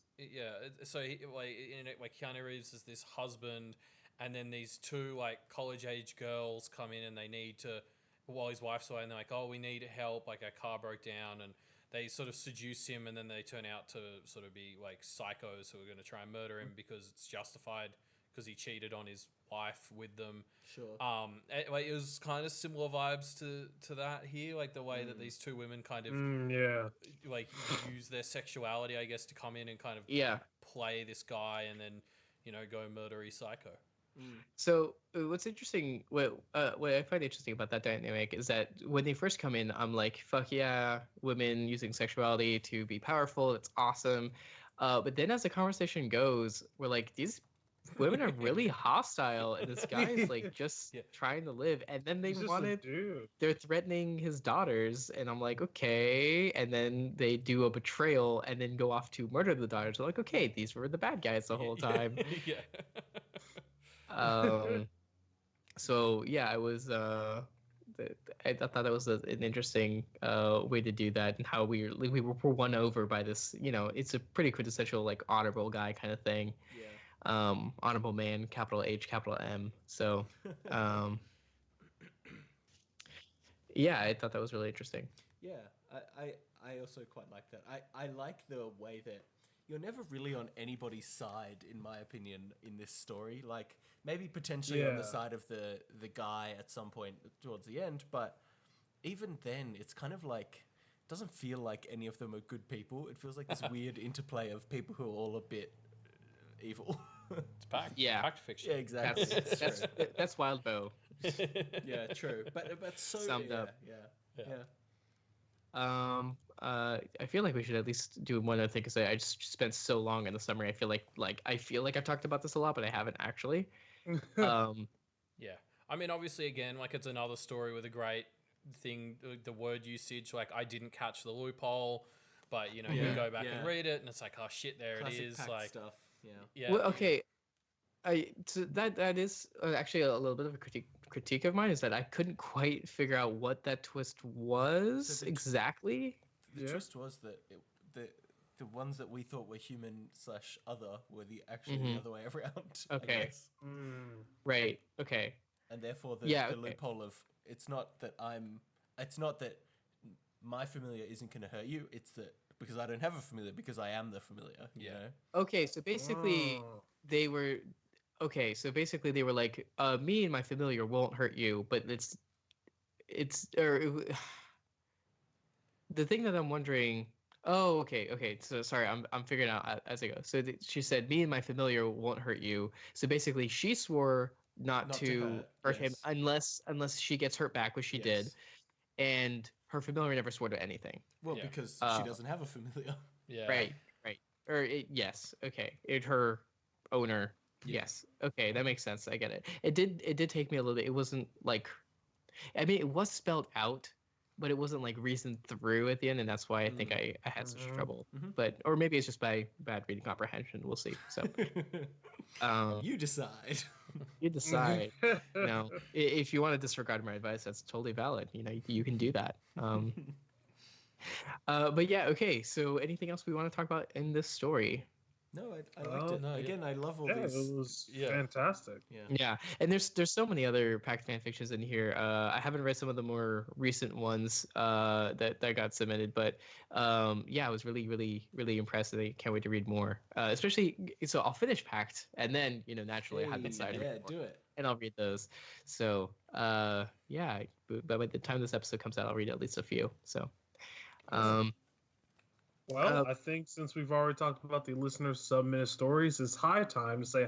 So in it, Keanu Reeves is this husband, and then these two like college age girls come in and they need to, while his wife's away, and they're like, oh, we need help, like our car broke down, and they sort of seduce him, and then they turn out to sort of be like psychos who are going to try and murder him because it's justified because he cheated on his wife with them. Sure. It was kind of similar vibes to that here, like the way that these two women kind of like use their sexuality, I guess, to come in and kind of play this guy and then go murdery psycho. So what's interesting, what I find interesting about that dynamic is that when they first come in, I'm like, fuck yeah, women using sexuality to be powerful, it's awesome. But then as the conversation goes, we're like, these women are really hostile, and this guy is like just trying to live. And then they're threatening his daughters, and I'm like, okay. And then they do a betrayal and then go off to murder the daughters. I'm like, okay, these were the bad guys the whole time. So yeah, I was I thought that was an interesting way to do that, and how we were won over by this. It's a pretty quintessential like honorable guy kind of thing. Honorable man, capital H, capital M. So yeah, I thought that was really interesting. Yeah, I also quite like that. I like the way that you're never really on anybody's side, in my opinion, in this story. Like, maybe potentially on the side of the guy at some point towards the end, but even then, it's kind of like, it doesn't feel like any of them are good people. It feels like this weird interplay of people who are all a bit evil. It's Pact. Yeah. Pact fiction. Yeah, exactly. That's Wild Bow. Yeah, true. But so summed up. Yeah. I feel like we should at least do one other thing, because I just spent so long in the summary. I feel like I've talked about this a lot, but I haven't actually. Yeah, I mean, obviously, again, like, it's another story with a great thing. The word usage, like, I didn't catch the loophole, but you go back and read it, and it's like, oh shit, there Classic it is. Pact Like stuff. Yeah. Well, okay. So that is actually a little bit of a critique of mine, is that I couldn't quite figure out what that twist was exactly. The twist was that the ones that we thought were human/other were the other way around. Okay. Right. Okay. And therefore the loophole of it's not that my familiar isn't going to hurt you. It's that because I don't have a familiar, because I am the familiar. You know? Okay. So basically they were. Okay, so basically they were like, me and my familiar won't hurt you, but the thing that I'm wondering. Oh, okay. So sorry, I'm figuring out as I go. So she said, me and my familiar won't hurt you. So basically, she swore not to hurt him unless she gets hurt back, which she did, and her familiar never swore to anything. Well, because she doesn't have a familiar. Yeah. Right. Or yes. Okay. Her owner. Yes. Okay, that makes sense. I get it. It did take me a little bit. It wasn't like, I mean, it was spelled out, but it wasn't like reasoned through at the end, and that's why I think I had such trouble. But or maybe it's just by bad reading comprehension. We'll see. So, you decide. You decide. If you want to disregard my advice, that's totally valid. You can do that. But yeah. Okay. So, anything else we want to talk about in this story? No, I liked it. Again, I love all these. It was fantastic. Yeah, and there's so many other Pact fan fictions in here. I haven't read some of the more recent ones that got submitted, but I was really, really, really impressed, and I can't wait to read more. Especially, so I'll finish Pact, and then naturally I have decided. Yeah, do it. And I'll read those. So by the time this episode comes out, I'll read at least a few. So. Well, I think since we've already talked about the listeners' submitted stories, it's high time to say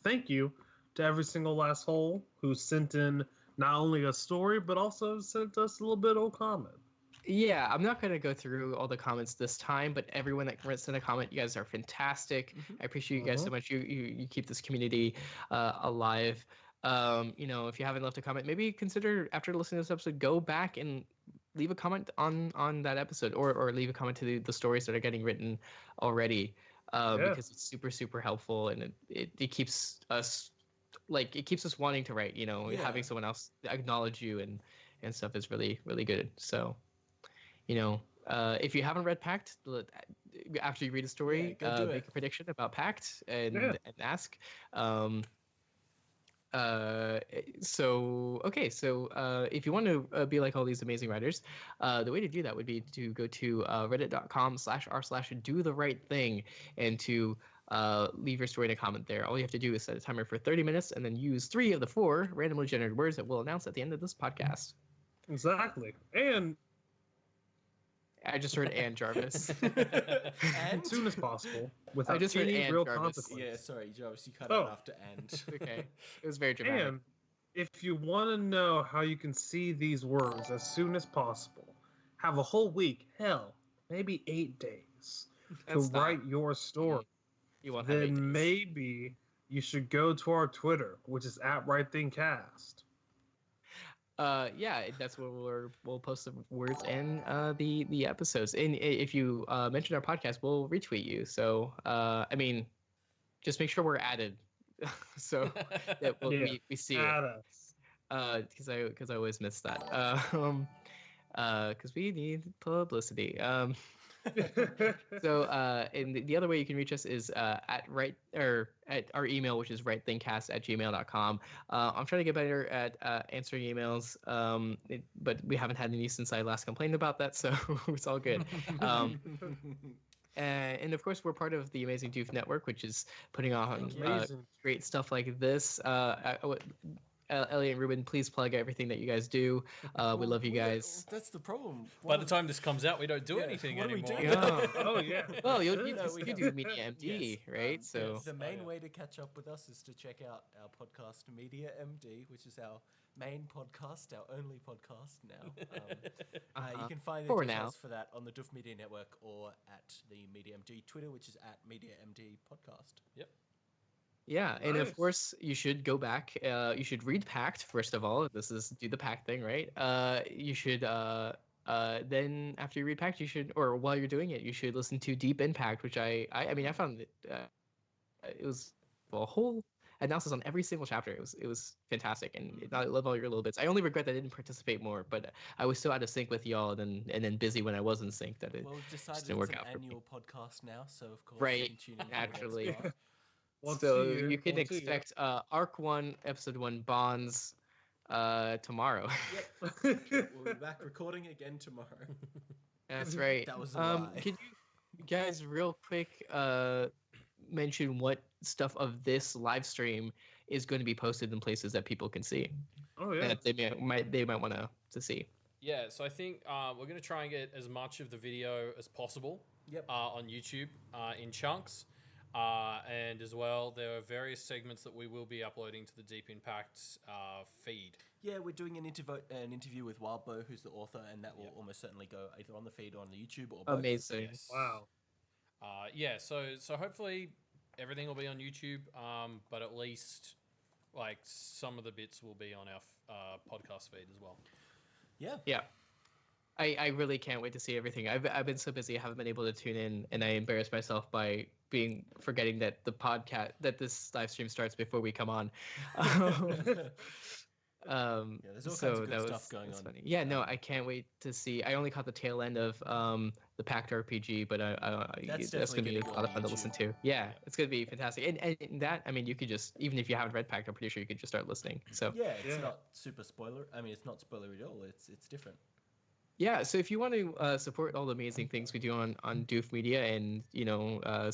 thank you to every single last hole who sent in not only a story, but also sent us a little bit of comment. Yeah, I'm not going to go through all the comments this time, but everyone that sent a comment, you guys are fantastic. I appreciate you guys so much. You keep this community alive. If you haven't left a comment, maybe consider, after listening to this episode, go back and leave a comment on that episode, or leave a comment to the stories that are getting written already, because it's super, super helpful, and it keeps us wanting to write. Having someone else acknowledge you and stuff is really, really good. So, if you haven't read Pact, after you read a story, make a prediction about Pact and ask. So if you want to be like all these amazing writers, the way to do that would be to go to reddit.com/r/do the right thing, and to leave your story in a comment there. All you have to do is set a timer for 30 minutes and then use 3 of the 4 randomly generated words that we'll announce at the end of this podcast. Exactly. And I just heard and Jarvis. And as soon as possible, without I just heard any and real Jarvis. consequences. yeah, sorry, Jarvis, you cut out after and. Okay. It was very dramatic. And if you want to know how you can see these words as soon as possible, have a whole week, hell, maybe 8 days to That's not- write your story. You won't have 8 days. Then maybe you should go to our Twitter, which is @RightThingCast. Yeah, that's where we'll post the words and the episodes. And if you mention our podcast, we'll retweet you. So I mean, just make sure we're added, so that we see Add it. us. Because I always miss that. Because we need publicity. So and the other way you can reach us is at our email, which is rightthingcast@gmail.com. I'm trying to get better at answering emails, but we haven't had any since I last complained about that, so it's all good. And of course, we're part of the Amazing Doof Network, which is putting on Amazing. great stuff like this. Elliot and Reuben, please plug everything that you guys do. We love you guys. That's the problem. By the time this comes out, we don't do Yeah, anything what do we anymore. do? Yeah. Oh yeah. Well, you we do Media MD, right? So the main yeah. way to catch up with us is to check out our podcast, Media MD, which is our main podcast, our only podcast now. You can find the For details now. for that on the Doof Media Network or at the Media MD Twitter, which is @MediaMD Podcast. Yep. yeah, and Nice. of course you should go back. You should read Pact first of all. This is do the Pact thing, right? You should then after you read Pact, you should, or while you're doing it, you should listen to Deep Impact, which I mean I found it was a whole analysis on every single chapter. It was fantastic, and I love all your little bits. I only regret that I didn't participate more, but I was so out of sync with y'all and then busy when I was in sync that it Well, we've decided didn't work it's an out for me. annual podcast now, so of course Right, you can tune in for the next naturally. part. Once so a year, you can once a year. expect Arc 1, Episode 1 Bonds tomorrow. We'll be back recording again tomorrow. That's right. That was a lie. Could you guys real quick mention what stuff of this live stream is going to be posted in places that people can see Oh yeah. that they might want to see? Yeah, so I think we're going to try and get as much of the video as possible Yep. on YouTube in chunks. And as well, there are various segments that we will be uploading to the Deep Impact feed. Yeah, we're doing an interview with Wildbow, who's the author, and that will almost certainly go either on the feed or on the YouTube or both. Amazing. Yes. Wow. Yeah, so hopefully everything will be on YouTube, but at least like some of the bits will be on our podcast feed as well. Yeah. Yeah. I really can't wait to see everything. I've been so busy, I haven't been able to tune in, and I embarrass myself by forgetting that this live stream starts before we come on. There's all kinds of good stuff going on. Funny. Yeah, no, I can't wait to see. I only caught the tail end of the Pact RPG, but that's definitely gonna be a gonna go lot of on fun to YouTube. listen to. Yeah, it's gonna be fantastic. And that, I mean, you could just, even if you haven't read Pact, I'm pretty sure you could just start listening. So Yeah, it's Yeah. not super spoiler. I mean, it's not spoilery at all. It's different. yeah, so if you want to support all the amazing things we do on Doof Media, and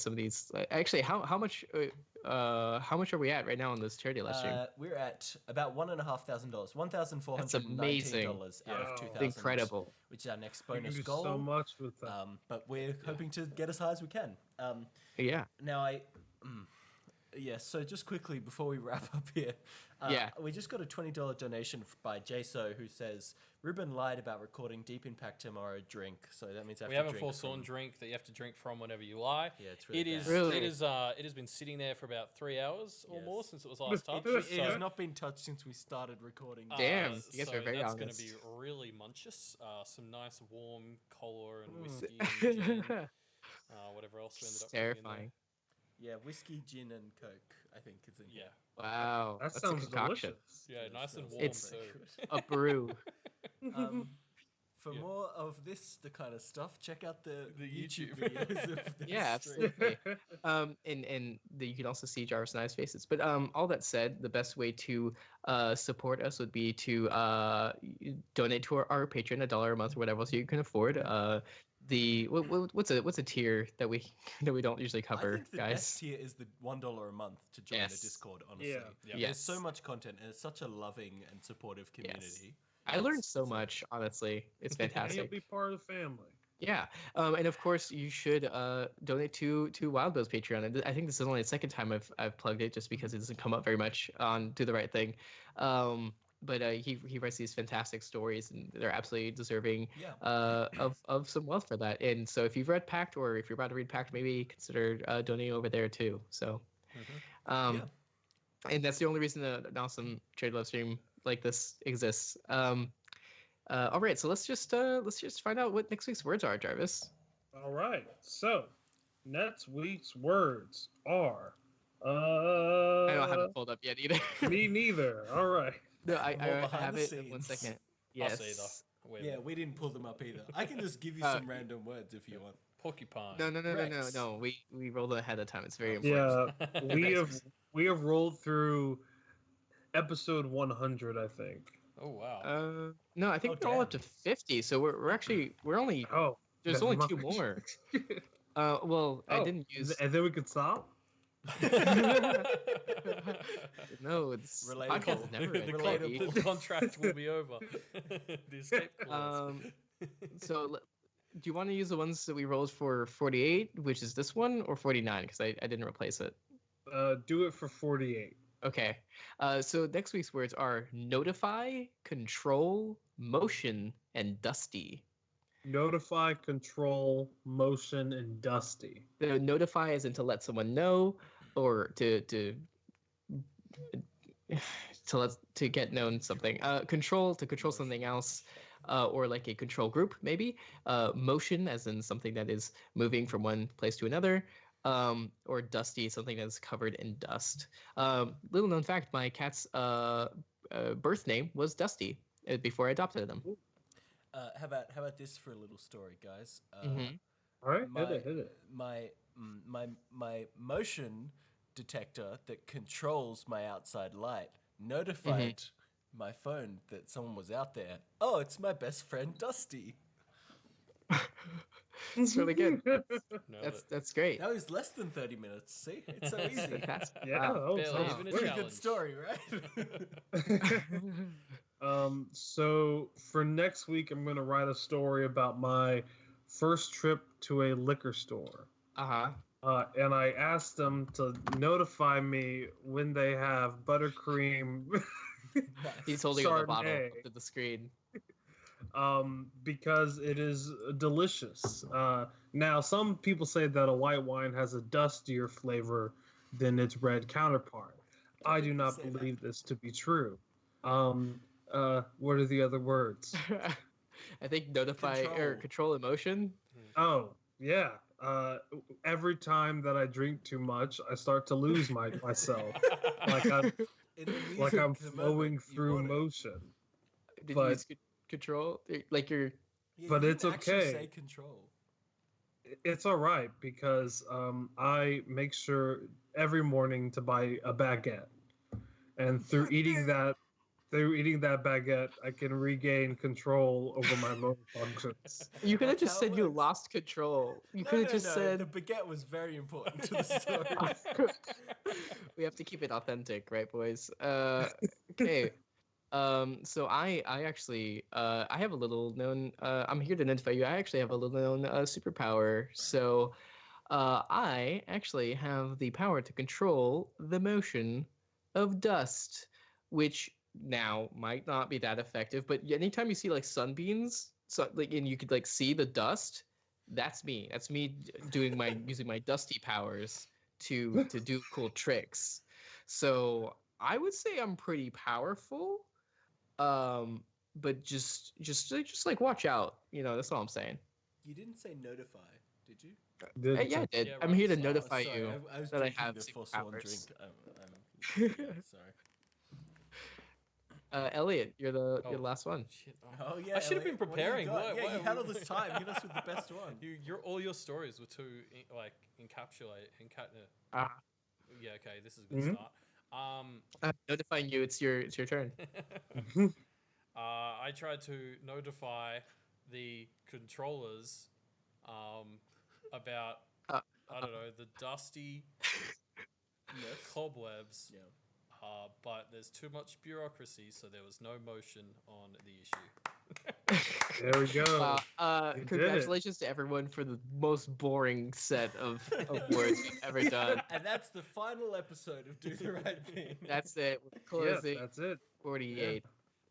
some of these, actually, how much are we at right now on this charity live stream? We're at about $1,500, $1,419 out of Wow. 2,000. Incredible. Which is our next You can bonus do goal. so much with that. But we're hoping to get as high as we can. Yeah. Now so just quickly before we wrap up here, we just got a $20 donation by JSO, who says Reuben lied about recording Deep Impact tomorrow. Drink, so that means I have We to have a drink foresworn from- drink that you have to drink from whenever you lie. Yeah, it's really It bad. is. Really? It has been sitting there for about 3 hours or Yes. more since it was last touched. It has so, not been touched since we started recording. Damn, you guys so are very that's honest. going to be really munchous. Some nice warm cola and whiskey and gin, whatever else we ended up putting in there. Terrifying. Yeah, whiskey, gin, and Coke, I think is in Yeah, Wow. That that's sounds a concoction. delicious. yeah, nice and Sounds warm It's- too. A brew. For Yeah. more of the kind of stuff, check out the YouTube YouTube. videos of this Yeah, stream. absolutely. You can also see Jarvis and I's faces. But all that said, the best way to support us would be to donate to our Patreon, $1 a month or whatever else you can afford. what's a tier that we don't usually I cover, think the guys? best tier is the $1 a month to join the Yes. Discord. Honestly, Yeah. Yeah. Yes. there's so much content and it's such a loving and supportive community. I learned It's- so it's a- much, honestly. It's And you'll fantastic. be part of the family. Yeah, and of course you should donate to Wild Bill's Patreon. And I think this is only the second time I've plugged it, just because it doesn't come up very much on Do the Right Thing. But he writes these fantastic stories, and they're absolutely deserving Yeah. of some wealth for that. And so if you've read Pact, or if you're about to read Pact, maybe consider donating over there too. So, Yeah. and that's the only reason that an awesome trade love stream like this exists. All right, so let's just find out what next week's words are, Jarvis. All right. So next week's words are. I don't have it pulled up yet either. Me neither. All right. No, I More behind have the it in 1 scenes. second. I'll Yes. say though. Wait a Yeah, minute. we didn't pull them up either. I can just give you Uh, some random words if you want. Porcupine. No. Rex. We rolled ahead of time. It's very important. Yeah, we have rolled through episode 100, I think. Oh wow. No, I think Oh, we're all damn. up to 50. So we're only Oh, there's never only 2 mind. more. Well, I Oh, didn't use. and then we could stop. No, it's Relatable. podcast is never the, ending. Relatable. the contract will be over. The escape clause. So do you want to use the ones that we rolled for 48, which is this one, or 49? Because I didn't replace it. Do it for 48. Okay. So next week's words are notify, control, motion, and dusty. Notify, control, motion, and dusty. The notify is in to let someone know, or to get known something. Control, to control something else, or like a control group maybe. Motion, as in something that is moving from one place to another. Or dusty, something that's covered in dust. Little known fact: my cat's birth name was Dusty before I adopted him. How about this for a little story, guys? Mhm. All right, my, hit it. my motion detector that controls my outside light notified my phone that someone was out there. Oh, it's my best friend Dusty. It's really good. Nailed it. That's great. That was less than 30 minutes. See, it's so easy. Fantastic. Yeah, Wow. oh, Barely sounds even a great. Pretty challenge. good story, right? So for next week, I'm going to write a story about my first trip to a liquor store. Uh-huh. And I asked them to notify me when they have buttercream. He's holding up the bottle Chardonnay. up to the screen. Because it is delicious. Now, some people say that a white wine has a dustier flavor than its red counterpart. I do not Say that. believe this to be true. What are the other words? I think notify or control emotion. Oh, yeah. Every time that I drink too much, I start to lose myself. Like I'm, In the like music, I'm the flowing moment you through want it. motion. Did But- you use control? Like you're Yeah, But you it's can actually okay. Say control. It's all right because I make sure every morning to buy a baguette, and through eating that baguette, I can regain control over my motor functions. you could have That's just how it said you works. lost control. You No, could have no, just no, said the baguette was very important to the story. we have to keep it authentic, right, boys? Okay. So I actually I have a little known. I'm here to notify you. I actually have a little known superpower. So I actually have the power to control the motion of dust, which now might not be that effective. But anytime you see like sunbeams, so like and you could like see the dust, that's me. That's me doing my using my dusty powers to do cool tricks. So I would say I'm pretty powerful. But just like watch out. You know, that's all I'm saying. You didn't say notify, did you? Yeah, I did. Yeah, I'm right, here to so- notify Sorry, you. I was that I drinking have the Forsworn superpowers. drink. Sorry. Elliot, you're the Oh. last one. Shit. Oh yeah. I should have been Elliot, what do you preparing. got? What- Yeah, what- you had all this time. Hit us with the best one. All your stories were too like encapsulate. Ah, Yeah, okay, this is a good Mhm. start. notifying you. It's your turn. I tried to notify the controllers about Uh, I don't know, the dusty cobwebs. Yeah. But there's too much bureaucracy, so there was no motion on the issue. There we go. Wow. You did it. Congratulations to everyone for the most boring set of words we've ever done. And that's the final episode of Do the Right Thing. That's it. We're Yes, closing that's it. 48.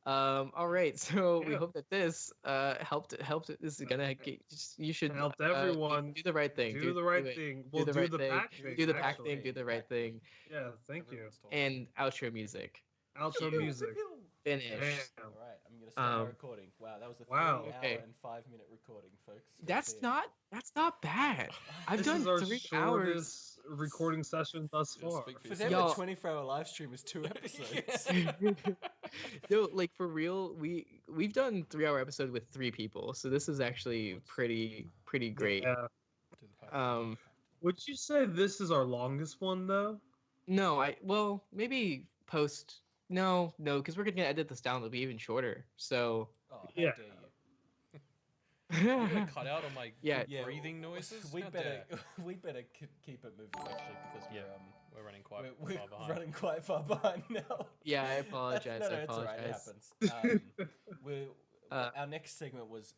All right. So we Yeah. hope that this helped. This is gonna get, you should Helped everyone do the right thing. Do the right it. thing. We'll the do right the thing. pack thing. Do the pack actually. thing. Do the right thing. Yeah, thank you. Everyone's talking. And outro music. Outro music. Finish. Damn. All right, I'm gonna start my recording. Wow, that was a 3-hour Okay. and 5-minute recording, folks. That's Goddamn. not bad. I've This done is our 3 hours. shortest recording session thus Yeah, far. speak for For them, Y'all- a 24-hour live stream is 2 episodes. No, like for real, we've done 3-hour episode with 3 people, so this is actually pretty great. Yeah. Do the pack. Would you say this is our longest one though? No, maybe post. No, because we're gonna edit this down. It'll be even shorter. So Oh, how Yeah. dare you? You're gonna cut out on my Yeah. Yeah, breathing noises. We How better dare. keep it moving actually because Yeah. We're running quite we're far behind. running quite far behind now. yeah, I That's- apologize. no, I it's all right. It apologize. happens. We're, Uh, our next segment was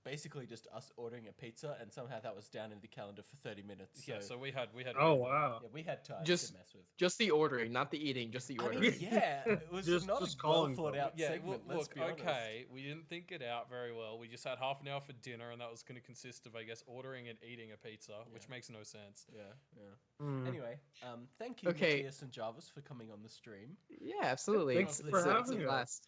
basically just us ordering a pizza, and somehow that was down in the calendar for 30 minutes. So, Yeah, so we had. Oh wow. yeah, we had time Just- to mess with. Just the ordering, not the eating. Just the I ordering. mean, yeah, it was Just- not just a well calling thought them. out Yeah, segment. let's look, be honest. okay, we didn't think it out very well. We just had half an hour for dinner, and that was going to consist of, I guess, ordering and eating a pizza, which Yeah. makes no sense. Yeah. Mm. Anyway, thank you, Okay. Matias and Jarvis, for coming on the stream. Yeah, absolutely. Thanks It's for a- it's a having us. blast.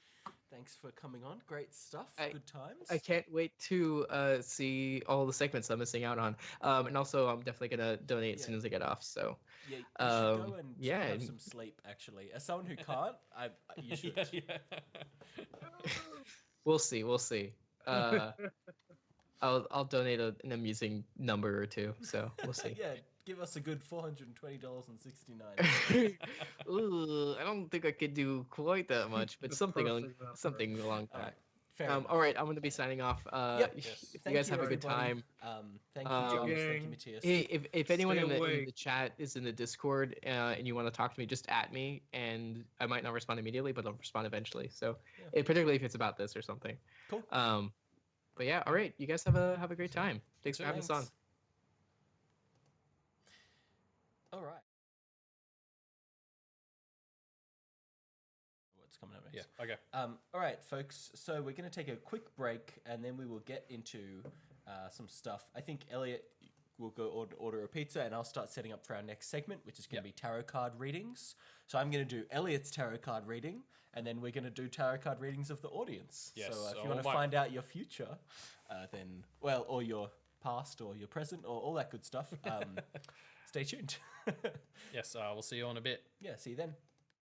Thanks for coming on. Great stuff. I- Good times. I can't wait to see all the segments I'm missing out on. And also, I'm definitely gonna donate as soon as I get off. So Yeah, you should go and yeah, have and- some sleep. Actually, as someone who can't, you should. yeah. we'll see. We'll see. I'll donate an amusing number or two. So we'll see. Yeah, give us a good $420.69. Ooh, I don't think I could do quite that much, but The something perfect number. something along All that. right, fair enough. All right, I'm gonna be signing off. Yep. Yes. You Thank guys have a good everybody. time. Thank you, Um, Jarvis. Thank you, gang. Matias. Hey, if anyone Stay in the awake. chat is in the Discord and you want to talk to me, just at me, and I might not respond immediately, but I'll respond eventually. So, Yeah. particularly if it's about this or something. Cool. But yeah, all right. You guys have a great time. Thanks for having us on. Thanks. All right. What's coming up next? Yeah. Okay. All right, folks. So we're going to take a quick break, and then we will get into some stuff. I think Elliot will go order a pizza, and I'll start setting up for our next segment, which is going to be tarot card readings. So I'm going to do Elliot's tarot card reading, and then we're going to do tarot card readings of the audience. Yes, So if so you want to all my- find out your future, then or your past, or your present, or all that good stuff, stay tuned. Yes. We'll see you in a bit. Yeah. See you then.